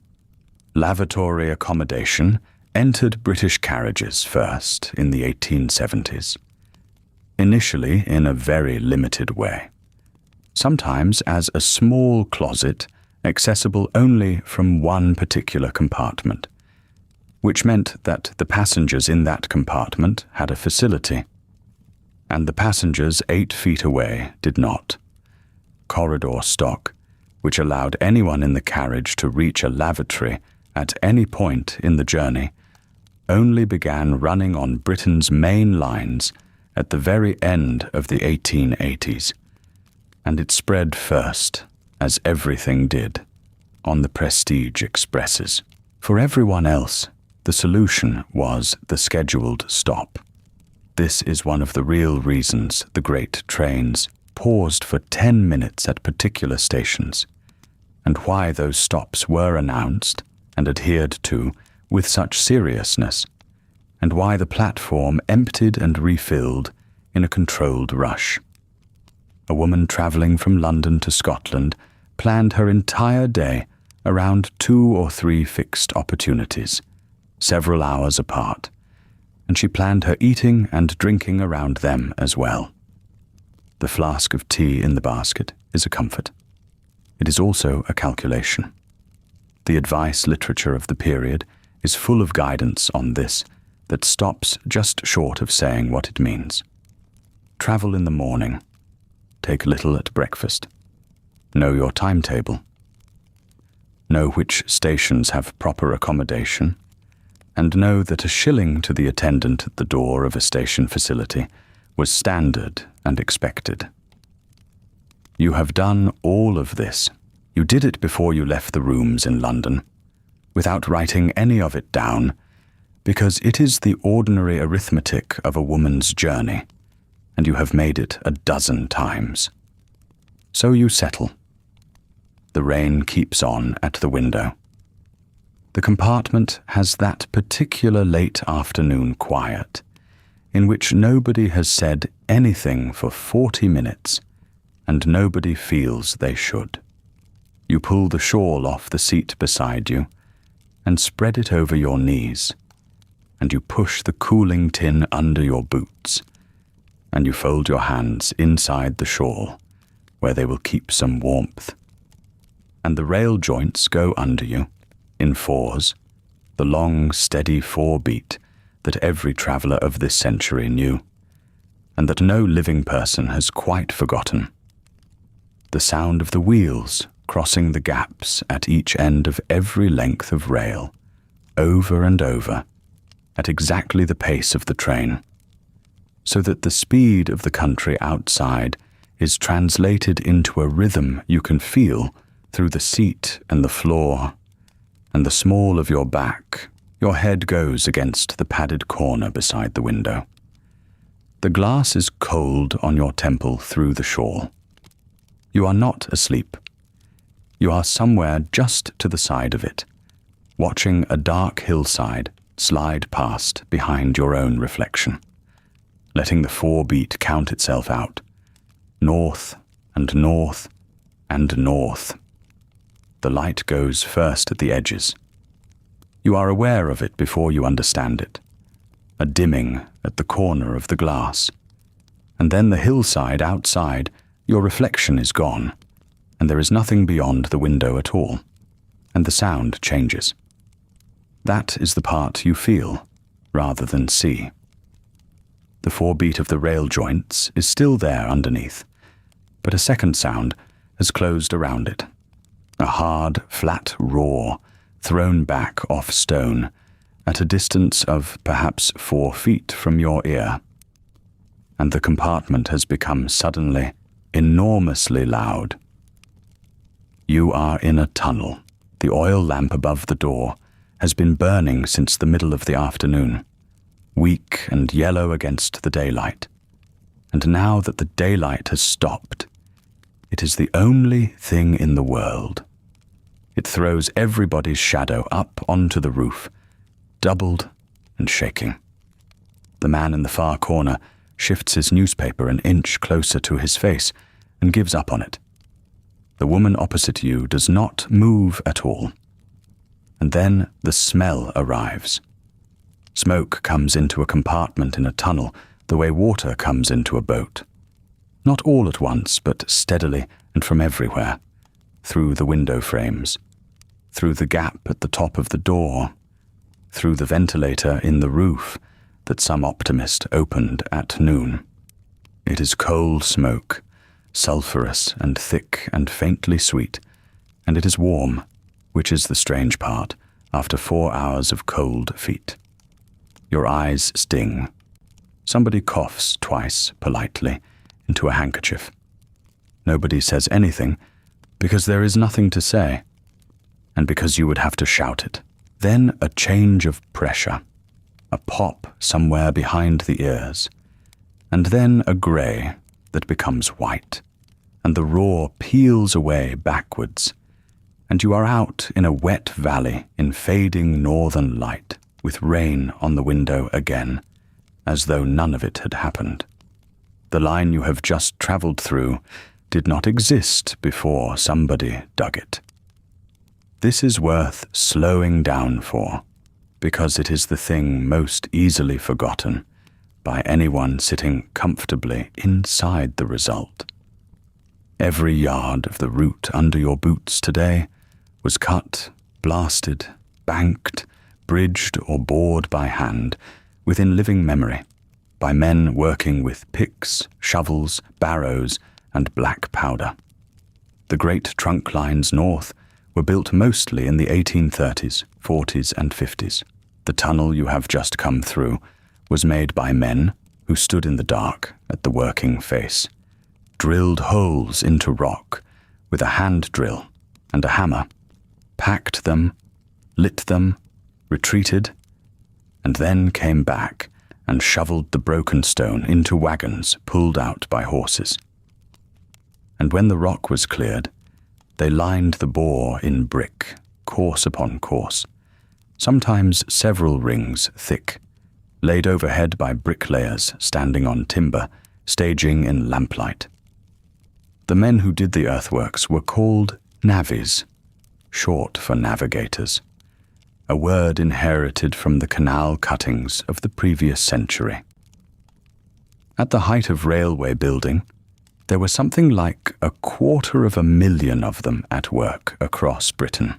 Lavatory accommodation entered British carriages first in the 1870s, initially in a very limited way, sometimes as a small closet accessible only from one particular compartment, which meant that the passengers in that compartment had a facility, and the passengers 8 feet away did not. Corridor stock, which allowed anyone in the carriage to reach a lavatory at any point in the journey, only began running on Britain's main lines at the very end of the 1880s, and it spread first, as everything did, on the prestige expresses. For everyone else, the solution was the scheduled stop. This is one of the real reasons the great trains paused for 10 minutes at particular stations, and why those stops were announced and adhered to with such seriousness, and why the platform emptied and refilled in a controlled rush. A woman travelling from London to Scotland planned her entire day around 2 or 3 fixed opportunities, several hours apart, and she planned her eating and drinking around them as well. The flask of tea in the basket is a comfort. It is also a calculation. The advice literature of the period is full of guidance on this that stops just short of saying what it means. Travel in the morning. Take little at breakfast. Know your timetable. Know which stations have proper accommodation, and know that a shilling to the attendant at the door of a station facility was standard and expected. You have done all of this. You did it before you left the rooms in London, without writing any of it down, because it is the ordinary arithmetic of a woman's journey, and you have made it a dozen times. So you settle. The rain keeps on at the window. The compartment has that particular late afternoon quiet, in which nobody has said anything for 40 minutes, and nobody feels they should. You pull the shawl off the seat beside you, and spread it over your knees, and you push the cooling tin under your boots, and you fold your hands inside the shawl, where they will keep some warmth. And the rail joints go under you, in 4s, the long, steady 4-beat that every traveller of this century knew, and that no living person has quite forgotten. The sound of the wheels crossing the gaps at each end of every length of rail, over and over, at exactly the pace of the train, so that the speed of the country outside is translated into a rhythm you can feel through the seat and the floor, and the small of your back. Your head goes against the padded corner beside the window. The glass is cold on your temple through the shawl. You are not asleep. You are somewhere just to the side of it, watching a dark hillside slide past behind your own reflection, letting the 4-beat count itself out, north and north and north. The light goes first at the edges. You are aware of it before you understand it, a dimming at the corner of the glass, and then the hillside outside, your reflection is gone, and there is nothing beyond the window at all, and the sound changes. That is the part you feel, rather than see. The 4-beat of the rail joints is still there underneath, but a second sound has closed around it, a hard, flat roar thrown back off stone at a distance of perhaps 4 feet from your ear, and the compartment has become suddenly enormously loud. You are in a tunnel. The oil lamp above the door has been burning since the middle of the afternoon, weak and yellow against the daylight. And now that the daylight has stopped, it is the only thing in the world. It throws everybody's shadow up onto the roof, doubled and shaking. The man in the far corner shifts his newspaper an inch closer to his face and gives up on it. The woman opposite you does not move at all. And then the smell arrives. Smoke comes into a compartment in a tunnel the way water comes into a boat. Not all at once, but steadily and from everywhere, through the window frames, through the gap at the top of the door, through the ventilator in the roof that some optimist opened at noon. It is coal smoke, sulphurous and thick and faintly sweet, and it is warm, which is the strange part, after 4 hours of cold feet. Your eyes sting. Somebody coughs twice, politely, into a handkerchief. Nobody says anything, because there is nothing to say, and because you would have to shout it. Then a change of pressure, a pop somewhere behind the ears, and then a grey that becomes white, and the roar peels away backwards, and you are out in a wet valley in fading northern light, with rain on the window again, as though none of it had happened. The line you have just travelled through did not exist before somebody dug it. This is worth slowing down for, because it is the thing most easily forgotten by anyone sitting comfortably inside the result. Every yard of the route under your boots today was cut, blasted, banked, bridged or bored by hand within living memory by men working with picks, shovels, barrows, and black powder. The great trunk lines north were built mostly in the 1830s, 40s, and 50s. The tunnel you have just come through was made by men who stood in the dark at the working face, drilled holes into rock with a hand drill and a hammer, packed them, lit them, retreated, and then came back and shoveled the broken stone into wagons pulled out by horses. And when the rock was cleared, they lined the bore in brick, course upon course, sometimes several rings thick, laid overhead by bricklayers standing on timber, staging in lamplight. The men who did the earthworks were called navvies, short for navigators, a word inherited from the canal cuttings of the previous century. At the height of railway building, there were something like 250,000 of them at work across Britain.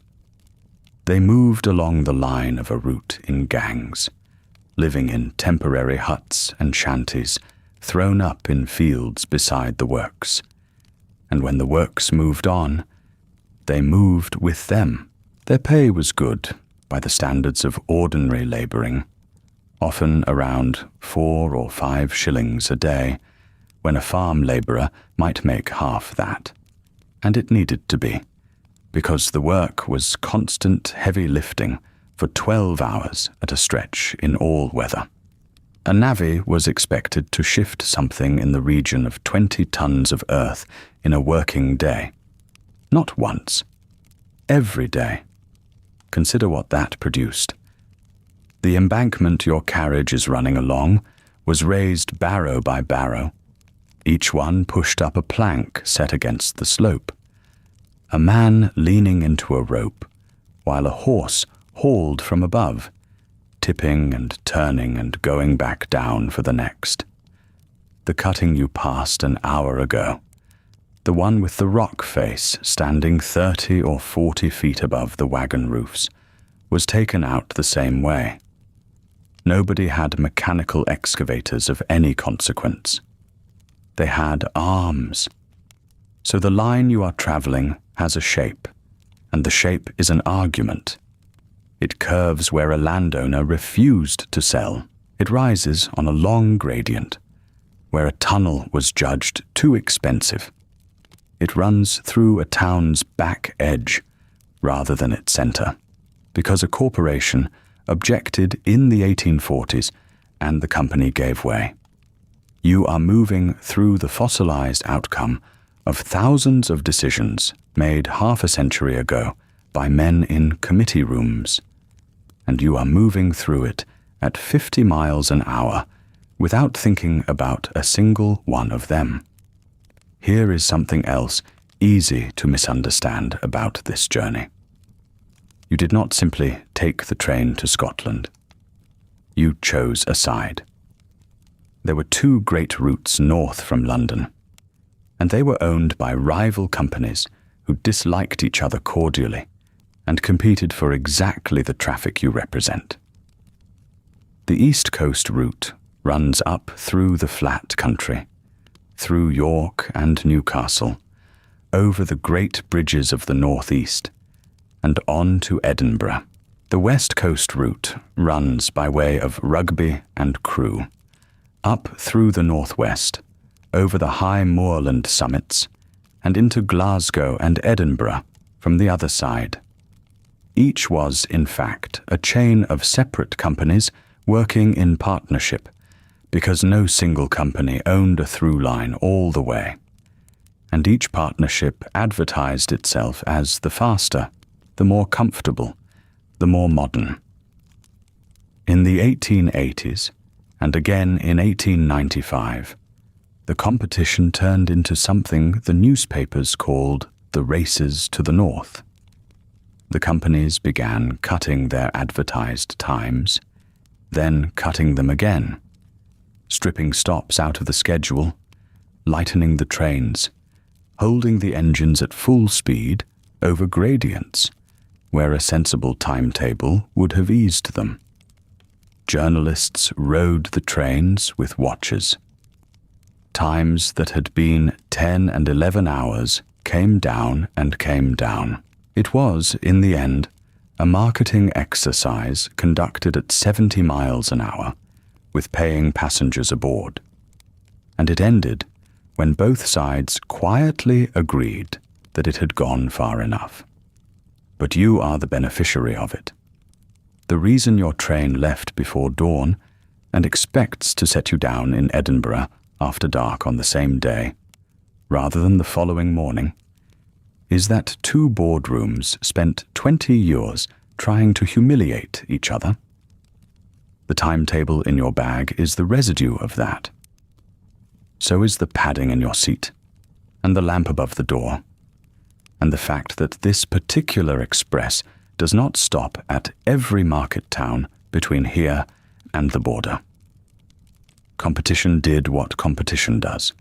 They moved along the line of a route in gangs, living in temporary huts and shanties thrown up in fields beside the works. And when the works moved on, they moved with them. Their pay was good by the standards of ordinary labouring, often around 4 or 5 shillings a day, when a farm labourer might make half that. And it needed to be, because the work was constant heavy lifting for 12 hours at a stretch in all weather. A navvy was expected to shift something in the region of 20 tons of earth in a working day. Not once, every day. Consider what that produced. The embankment your carriage is running along was raised barrow by barrow. Each one pushed up a plank set against the slope. A man leaning into a rope, while a horse hauled from above, tipping and turning and going back down for the next. The cutting you passed an hour ago, the one with the rock face standing 30 or 40 feet above the wagon roofs, was taken out the same way. Nobody had mechanical excavators of any consequence. They had arms. So the line you are travelling has a shape, and the shape is an argument. It curves where a landowner refused to sell. It rises on a long gradient, where a tunnel was judged too expensive. It runs through a town's back edge rather than its centre, because a corporation objected in the 1840s and the company gave way. You are moving through the fossilized outcome of thousands of decisions made half a century ago by men in committee rooms, and you are moving through it at 50 miles an hour without thinking about a single one of them. Here is something else easy to misunderstand about this journey. You did not simply take the train to Scotland. You chose a side. There were 2 great routes north from London, and they were owned by rival companies who disliked each other cordially and competed for exactly the traffic you represent. The East Coast route runs up through the flat country, through York and Newcastle, over the great bridges of the northeast, and on to Edinburgh. The West Coast route runs by way of Rugby and Crewe, up through the northwest, over the high moorland summits, and into Glasgow and Edinburgh from the other side. Each was, in fact, a chain of separate companies working in partnership, because no single company owned a through line all the way, and each partnership advertised itself as the faster, the more comfortable, the more modern. In the 1880s, and again in 1895, the competition turned into something the newspapers called the races to the north. The companies began cutting their advertised times, then cutting them again, stripping stops out of the schedule, lightening the trains, holding the engines at full speed over gradients, where a sensible timetable would have eased them. Journalists rode the trains with watches. Times that had been 10 and 11 hours came down and came down. It was, in the end, a marketing exercise conducted at 70 miles an hour, with paying passengers aboard. And it ended when both sides quietly agreed that it had gone far enough. But you are the beneficiary of it. The reason your train left before dawn and expects to set you down in Edinburgh after dark on the same day, rather than the following morning, is that two boardrooms spent 20 years trying to humiliate each other. The timetable in your bag is the residue of that. So is the padding in your seat, and the lamp above the door, and the fact that this particular express does not stop at every market town between here and the border. Competition did what competition does.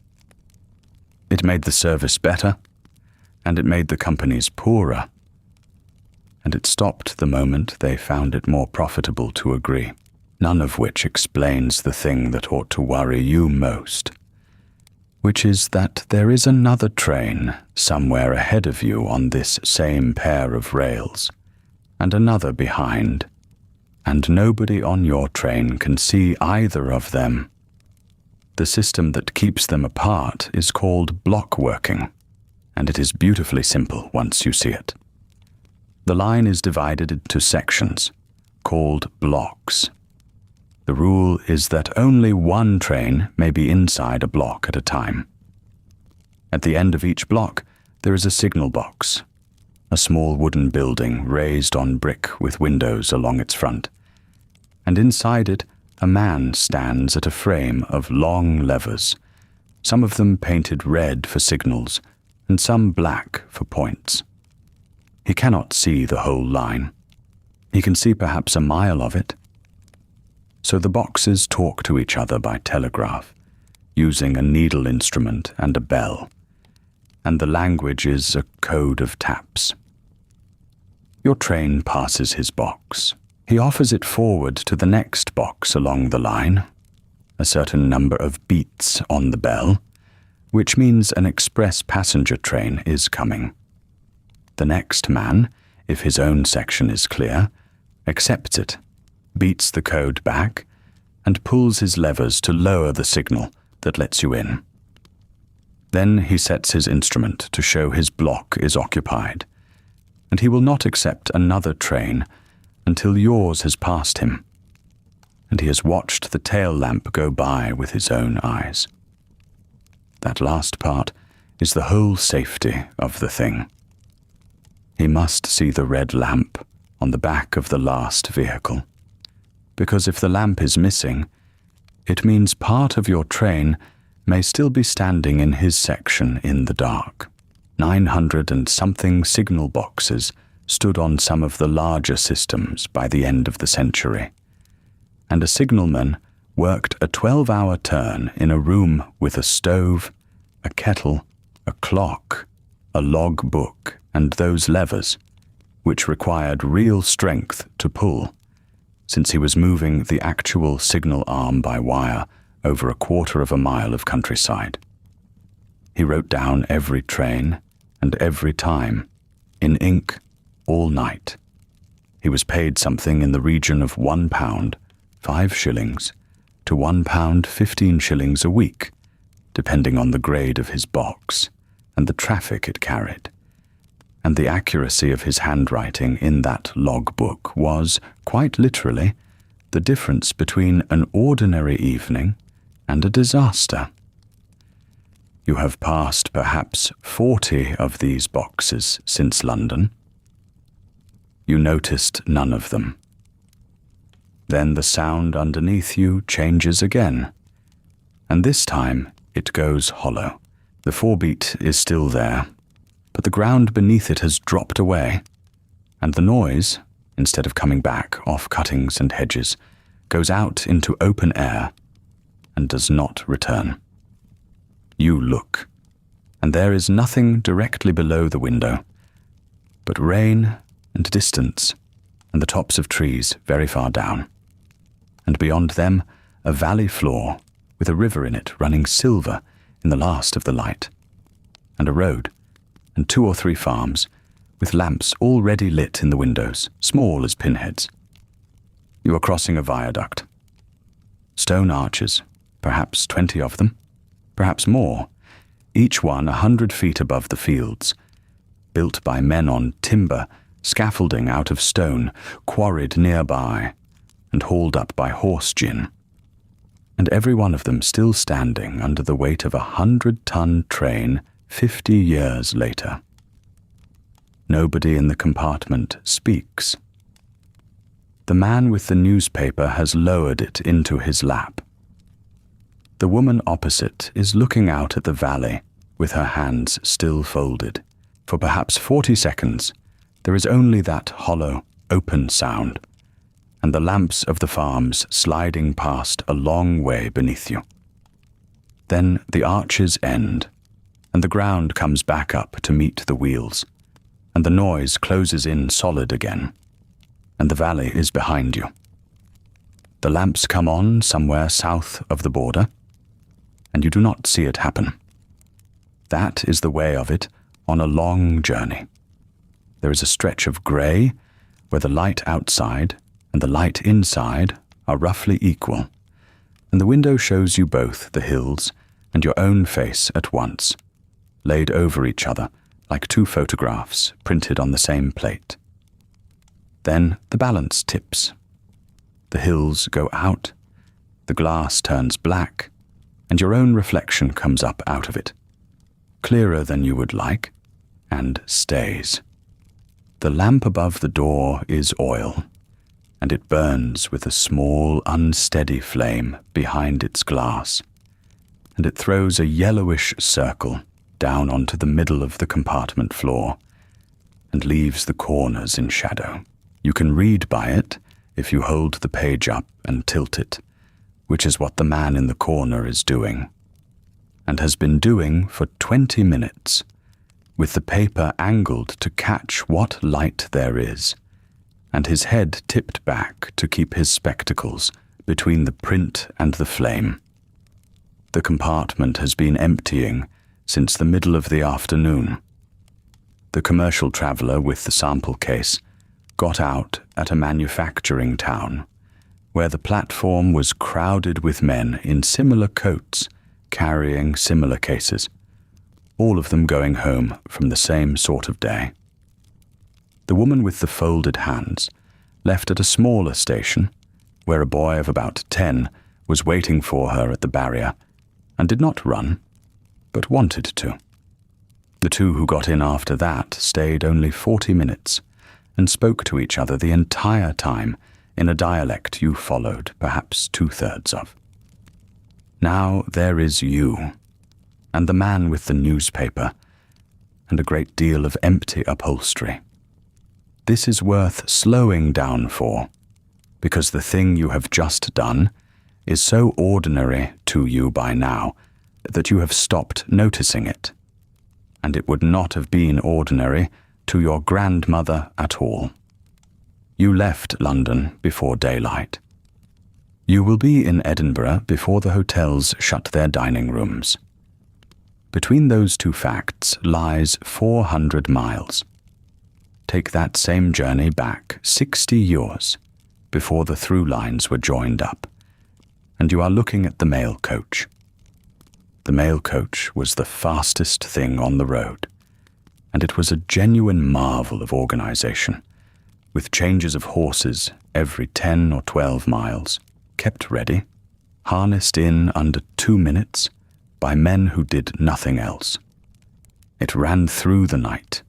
It made the service better, and it made the companies poorer, and it stopped the moment they found it more profitable to agree, none of which explains the thing that ought to worry you most, which is that there is another train somewhere ahead of you on this same pair of rails, and another behind, and nobody on your train can see either of them. The system that keeps them apart is called block working, and it is beautifully simple once you see it. The line is divided into sections, called blocks. The rule is that only one train may be inside a block at a time. At the end of each block, there is a signal box, a small wooden building raised on brick with windows along its front, and inside it a man stands at a frame of long levers, some of them painted red for signals and some black for points. He cannot see the whole line. He can see perhaps a mile of it. So the boxes talk to each other by telegraph, using a needle instrument and a bell, and the language is a code of taps. Your train passes his box. He offers it forward to the next box along the line, a certain number of beats on the bell, which means an express passenger train is coming. The next man, if his own section is clear, accepts it, beats the code back, and pulls his levers to lower the signal that lets you in. Then he sets his instrument to show his block is occupied, and he will not accept another train until yours has passed him, and he has watched the tail lamp go by with his own eyes. That last part is the whole safety of the thing. He must see the red lamp on the back of the last vehicle, because if the lamp is missing, it means part of your train may still be standing in his section in the dark. 900 and something signal boxes stood on some of the larger systems by the end of the century, and a signalman worked a 12-hour turn in a room with a stove, a kettle, a clock, a log book, and those levers, which required real strength to pull, since he was moving the actual signal arm by wire over a quarter of a mile of countryside. He wrote down every train and every time, in ink, all night. He was paid something in the region of £1, 5 shillings, to £1, 15 shillings a week, depending on the grade of his box and the traffic it carried. And the accuracy of his handwriting in that logbook was, quite literally, the difference between an ordinary evening and a disaster. You have passed perhaps 40 of these boxes since London. You noticed none of them. Then the sound underneath you changes again, and this time it goes hollow. The 4-beat is still there, but the ground beneath it has dropped away, and the noise, instead of coming back off cuttings and hedges, goes out into open air and does not return. You look, and there is nothing directly below the window, but rain and distance and the tops of trees very far down, and beyond them a valley floor with a river in it running silver in the last of the light, and a road, and 2 or 3 farms, with lamps already lit in the windows, small as pinheads. You are crossing a viaduct. Stone arches, perhaps 20 of them, perhaps more, each one 100 feet above the fields, built by men on timber, scaffolding out of stone, quarried nearby, and hauled up by horse gin, and every one of them still standing under the weight of 100-ton train 50 years later. Nobody in the compartment speaks. The man with the newspaper has lowered it into his lap. The woman opposite is looking out at the valley with her hands still folded. For perhaps 40 seconds, there is only that hollow, open sound, and the lamps of the farms sliding past a long way beneath you. Then the arches end, and the ground comes back up to meet the wheels, and the noise closes in solid again, and the valley is behind you. The lamps come on somewhere south of the border, and you do not see it happen. That is the way of it on a long journey. There is a stretch of grey where the light outside and the light inside are roughly equal, and the window shows you both the hills and your own face at once, laid over each other like 2 photographs printed on the same plate. Then the balance tips. The hills go out, the glass turns black, and your own reflection comes up out of it, clearer than you would like, and stays. The lamp above the door is oil, and it burns with a small, unsteady flame behind its glass, and it throws a yellowish circle down onto the middle of the compartment floor, and leaves the corners in shadow. You can read by it if you hold the page up and tilt it, which is what the man in the corner is doing, and has been doing for 20 minutes, with the paper angled to catch what light there is, and his head tipped back to keep his spectacles between the print and the flame. The compartment has been emptying since the middle of the afternoon. The commercial traveller with the sample case got out at a manufacturing town, where the platform was crowded with men in similar coats, carrying similar cases, all of them going home from the same sort of day. The woman with the folded hands left at a smaller station, where a boy of about 10 was waiting for her at the barrier, and did not run, but wanted to. The 2 who got in after that stayed only 40 minutes, and spoke to each other the entire time in a dialect you followed perhaps 2/3 of. Now there is you, and the man with the newspaper, and a great deal of empty upholstery. This is worth slowing down for, because the thing you have just done is so ordinary to you by now that you have stopped noticing it, and it would not have been ordinary to your grandmother at all. You left London before daylight. You will be in Edinburgh before the hotels shut their dining rooms. Between those 2 facts lies 400 miles. Take that same journey back 60 years before the through lines were joined up, and you are looking at the mail coach. The mail coach was the fastest thing on the road, and it was a genuine marvel of organization, with changes of horses every 10 or 12 miles, kept ready, harnessed in under 2 minutes by men who did nothing else. It ran through the night.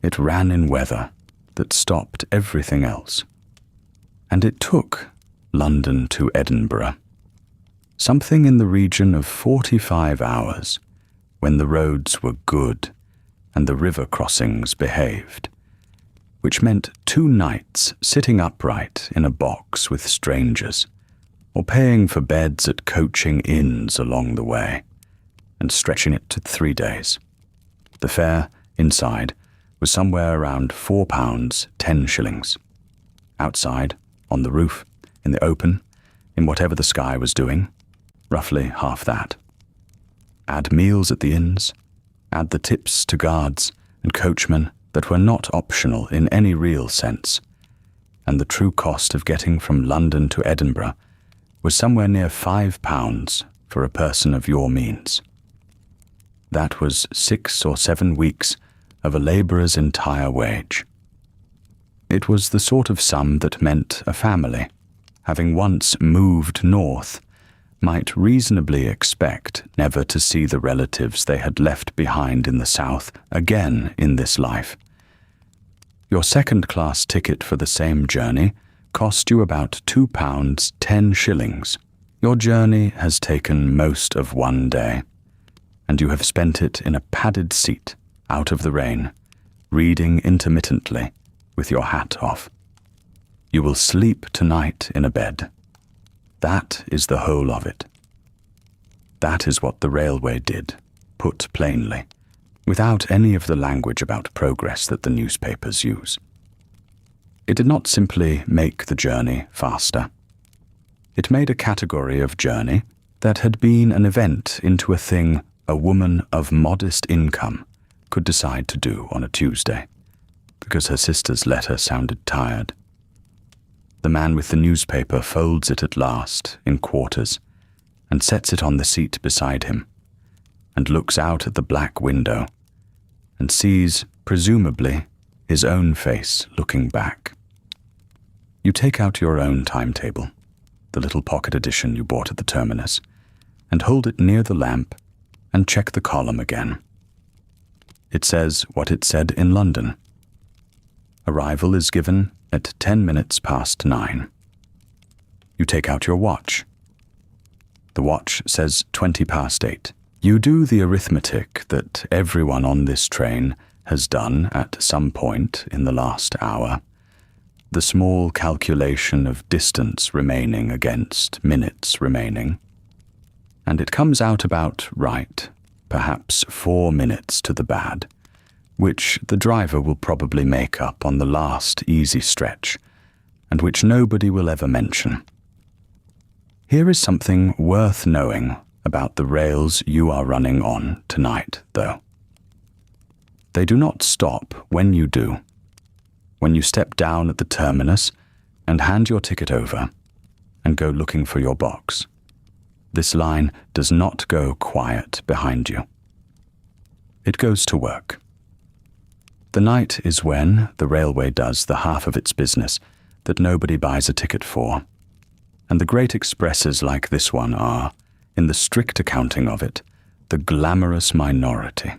It ran in weather that stopped everything else. And it took London to Edinburgh something in the region of 45 hours, when the roads were good and the river crossings behaved, which meant 2 nights sitting upright in a box with strangers, or paying for beds at coaching inns along the way, and stretching it to 3 days. The fare, inside, was somewhere around £4, 10 shillings. Outside, on the roof, in the open, in whatever the sky was doing, roughly half that. Add meals at the inns, add the tips to guards and coachmen that were not optional in any real sense, and the true cost of getting from London to Edinburgh was somewhere near £5 for a person of your means. That was 6 or 7 weeks of a labourer's entire wage. It was the sort of sum that meant a family, having once moved north, might reasonably expect never to see the relatives they had left behind in the south again in this life. Your second-class ticket for the same journey cost you about £2, 10 shillings. Your journey has taken most of 1 day, and you have spent it in a padded seat, out of the rain, reading intermittently, with your hat off. You will sleep tonight in a bed. That is the whole of it. That is what the railway did, put plainly, without any of the language about progress that the newspapers use. It did not simply make the journey faster. It made a category of journey that had been an event into a thing a woman of modest income could decide to do on a Tuesday, because her sister's letter sounded tired. The man with the newspaper folds it at last in quarters and sets it on the seat beside him, and looks out at the black window and sees, presumably, his own face looking back. You take out your own timetable, the little pocket edition you bought at the terminus, and hold it near the lamp and check the column again. It says what it said in London. Arrival is given at 9:10. You take out your watch. The watch says 8:20. You do the arithmetic that everyone on this train has done at some point in the last hour, the small calculation of distance remaining against minutes remaining, and it comes out about right, perhaps 4 minutes to the bad, which the driver will probably make up on the last easy stretch, and which nobody will ever mention. Here is something worth knowing about the rails you are running on tonight, though. They do not stop when you do. When you step down at the terminus and hand your ticket over and go looking for your box, this line does not go quiet behind you. It goes to work. The night is when the railway does the half of its business that nobody buys a ticket for, and the great expresses like this one are, in the strict accounting of it, the glamorous minority.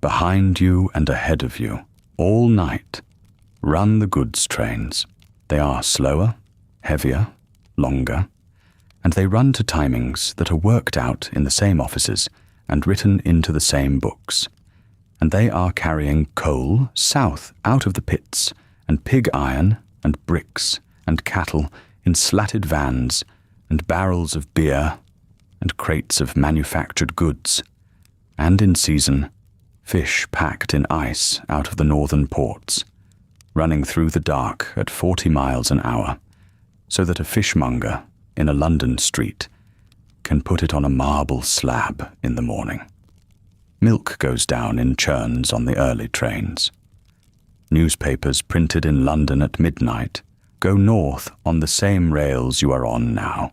Behind you and ahead of you, all night, run the goods trains. They are slower, heavier, longer, and they run to timings that are worked out in the same offices and written into the same books. And they are carrying coal south out of the pits, and pig iron, and bricks, and cattle in slatted vans, and barrels of beer, and crates of manufactured goods, and in season, fish packed in ice out of the northern ports, running through the dark at 40 miles an hour, so that a fishmonger in a London street can put it on a marble slab in the morning. Milk goes down in churns on the early trains. Newspapers printed in London at midnight go north on the same rails you are on now,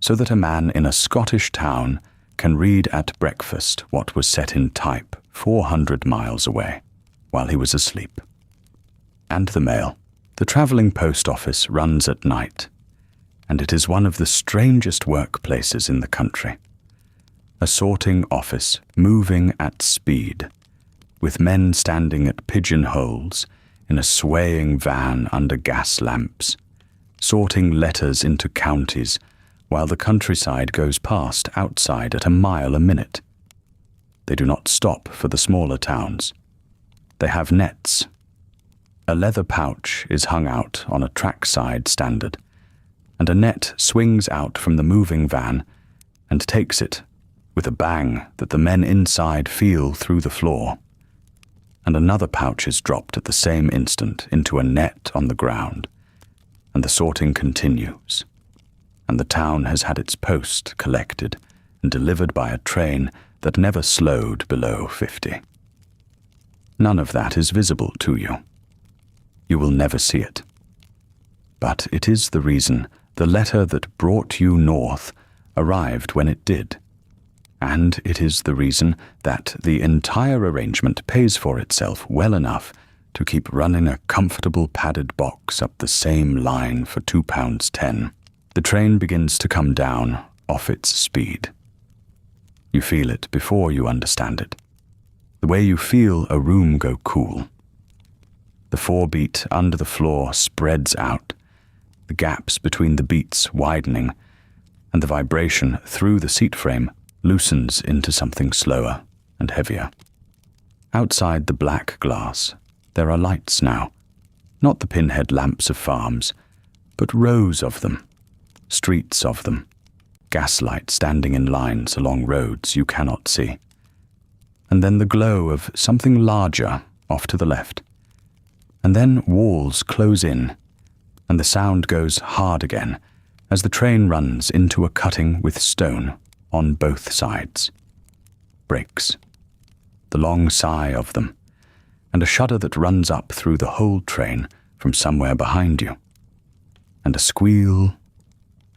so that a man in a Scottish town can read at breakfast what was set in type 400 miles away while he was asleep. And the mail. The travelling post office runs at night, and it is one of the strangest workplaces in the country. A sorting office moving at speed, with men standing at pigeonholes in a swaying van under gas lamps, sorting letters into counties while the countryside goes past outside at a mile a minute. They do not stop for the smaller towns. They have nets, A leather pouch is hung out on a trackside standard, and a net swings out from the moving van and takes it with a bang that the men inside feel through the floor. And another pouch is dropped at the same instant into a net on the ground, and the sorting continues, and the town has had its post collected and delivered by a train that never slowed below 50. None of that is visible to you. You will never see it. But it is the reason the letter that brought you north arrived when it did. And it is the reason that the entire arrangement pays for itself well enough to keep running a comfortable padded box up the same line for £2.10. The train begins to come down off its speed. You feel it before you understand it. The way you feel a room go cool. The 4-beat under the floor spreads out, the gaps between the beats widening, and the vibration through the seat frame loosens into something slower and heavier. Outside the black glass, there are lights now, not the pinhead lamps of farms, but rows of them, streets of them, gaslight standing in lines along roads you cannot see. And then the glow of something larger off to the left. And then walls close in, and the sound goes hard again as the train runs into a cutting with stone on both sides. Brakes. The long sigh of them, and a shudder that runs up through the whole train from somewhere behind you. And a squeal,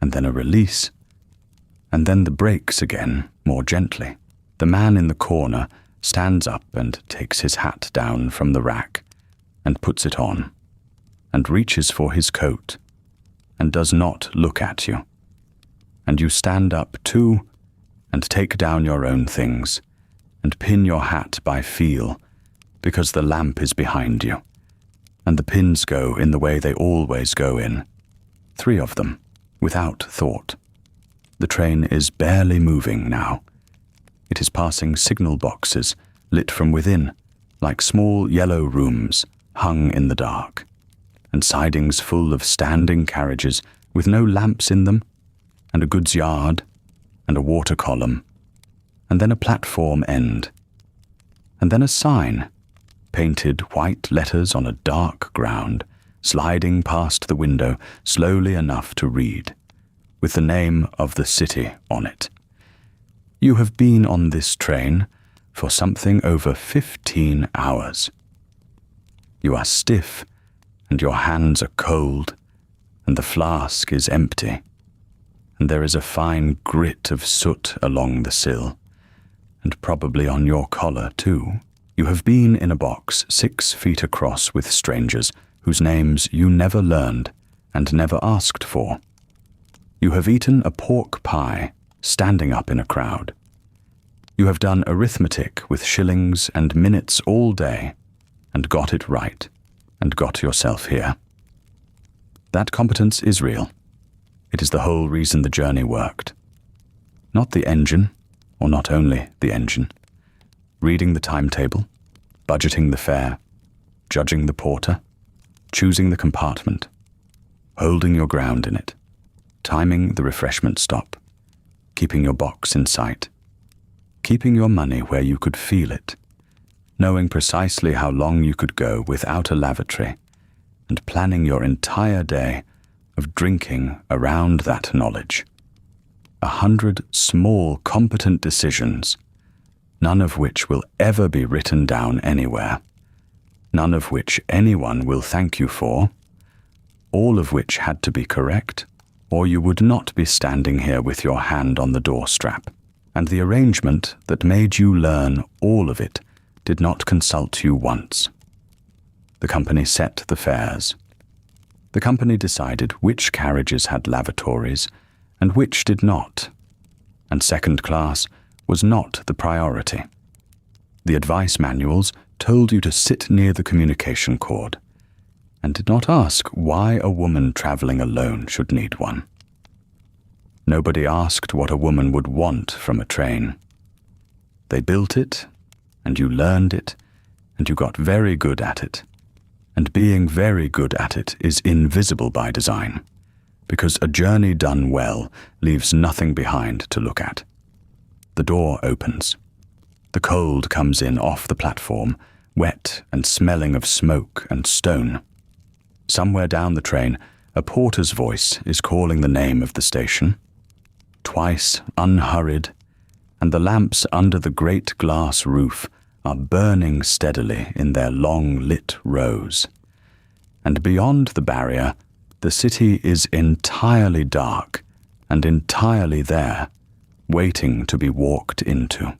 and then a release, and then the brakes again, more gently. The man in the corner stands up and takes his hat down from the rack and puts it on, and reaches for his coat, and does not look at you. And you stand up too, and take down your own things, and pin your hat by feel, because the lamp is behind you, and the pins go in the way they always go in, 3 of them, without thought. The train is barely moving now. It is passing signal boxes, lit from within, like small yellow rooms hung in the dark, and sidings full of standing carriages with no lamps in them, and a goods yard, and a water column, and then a platform end, and then a sign, painted white letters on a dark ground, sliding past the window slowly enough to read, with the name of the city on it. You have been on this train for something over 15 hours. You are stiff, and your hands are cold, and the flask is empty, and there is a fine grit of soot along the sill, and probably on your collar too. You have been in a box 6 feet across with strangers whose names you never learned and never asked for. You have eaten a pork pie standing up in a crowd. You have done arithmetic with shillings and minutes all day, and got it right, and got yourself here. That competence is real. It is the whole reason the journey worked. Not the engine, or not only the engine. Reading the timetable, budgeting the fare, judging the porter, choosing the compartment, holding your ground in it, timing the refreshment stop, keeping your box in sight, keeping your money where you could feel it, knowing precisely how long you could go without a lavatory, and planning your entire day of drinking around that knowledge. 100 small, competent decisions, none of which will ever be written down anywhere, none of which anyone will thank you for, all of which had to be correct, or you would not be standing here with your hand on the doorstrap. And the arrangement that made you learn all of it did not consult you once. The company set the fares. The company decided which carriages had lavatories and which did not, and second class was not the priority. The advice manuals told you to sit near the communication cord, and did not ask why a woman traveling alone should need one. Nobody asked what a woman would want from a train. They built it, and you learned it, and you got very good at it, and being very good at it is invisible by design, because a journey done well leaves nothing behind to look at. The door opens. The cold comes in off the platform, wet and smelling of smoke and stone. Somewhere down the train, a porter's voice is calling the name of the station. Twice, unhurried, and the lamps under the great glass roof are burning steadily in their long lit rows. And beyond the barrier, the city is entirely dark and entirely there, waiting to be walked into.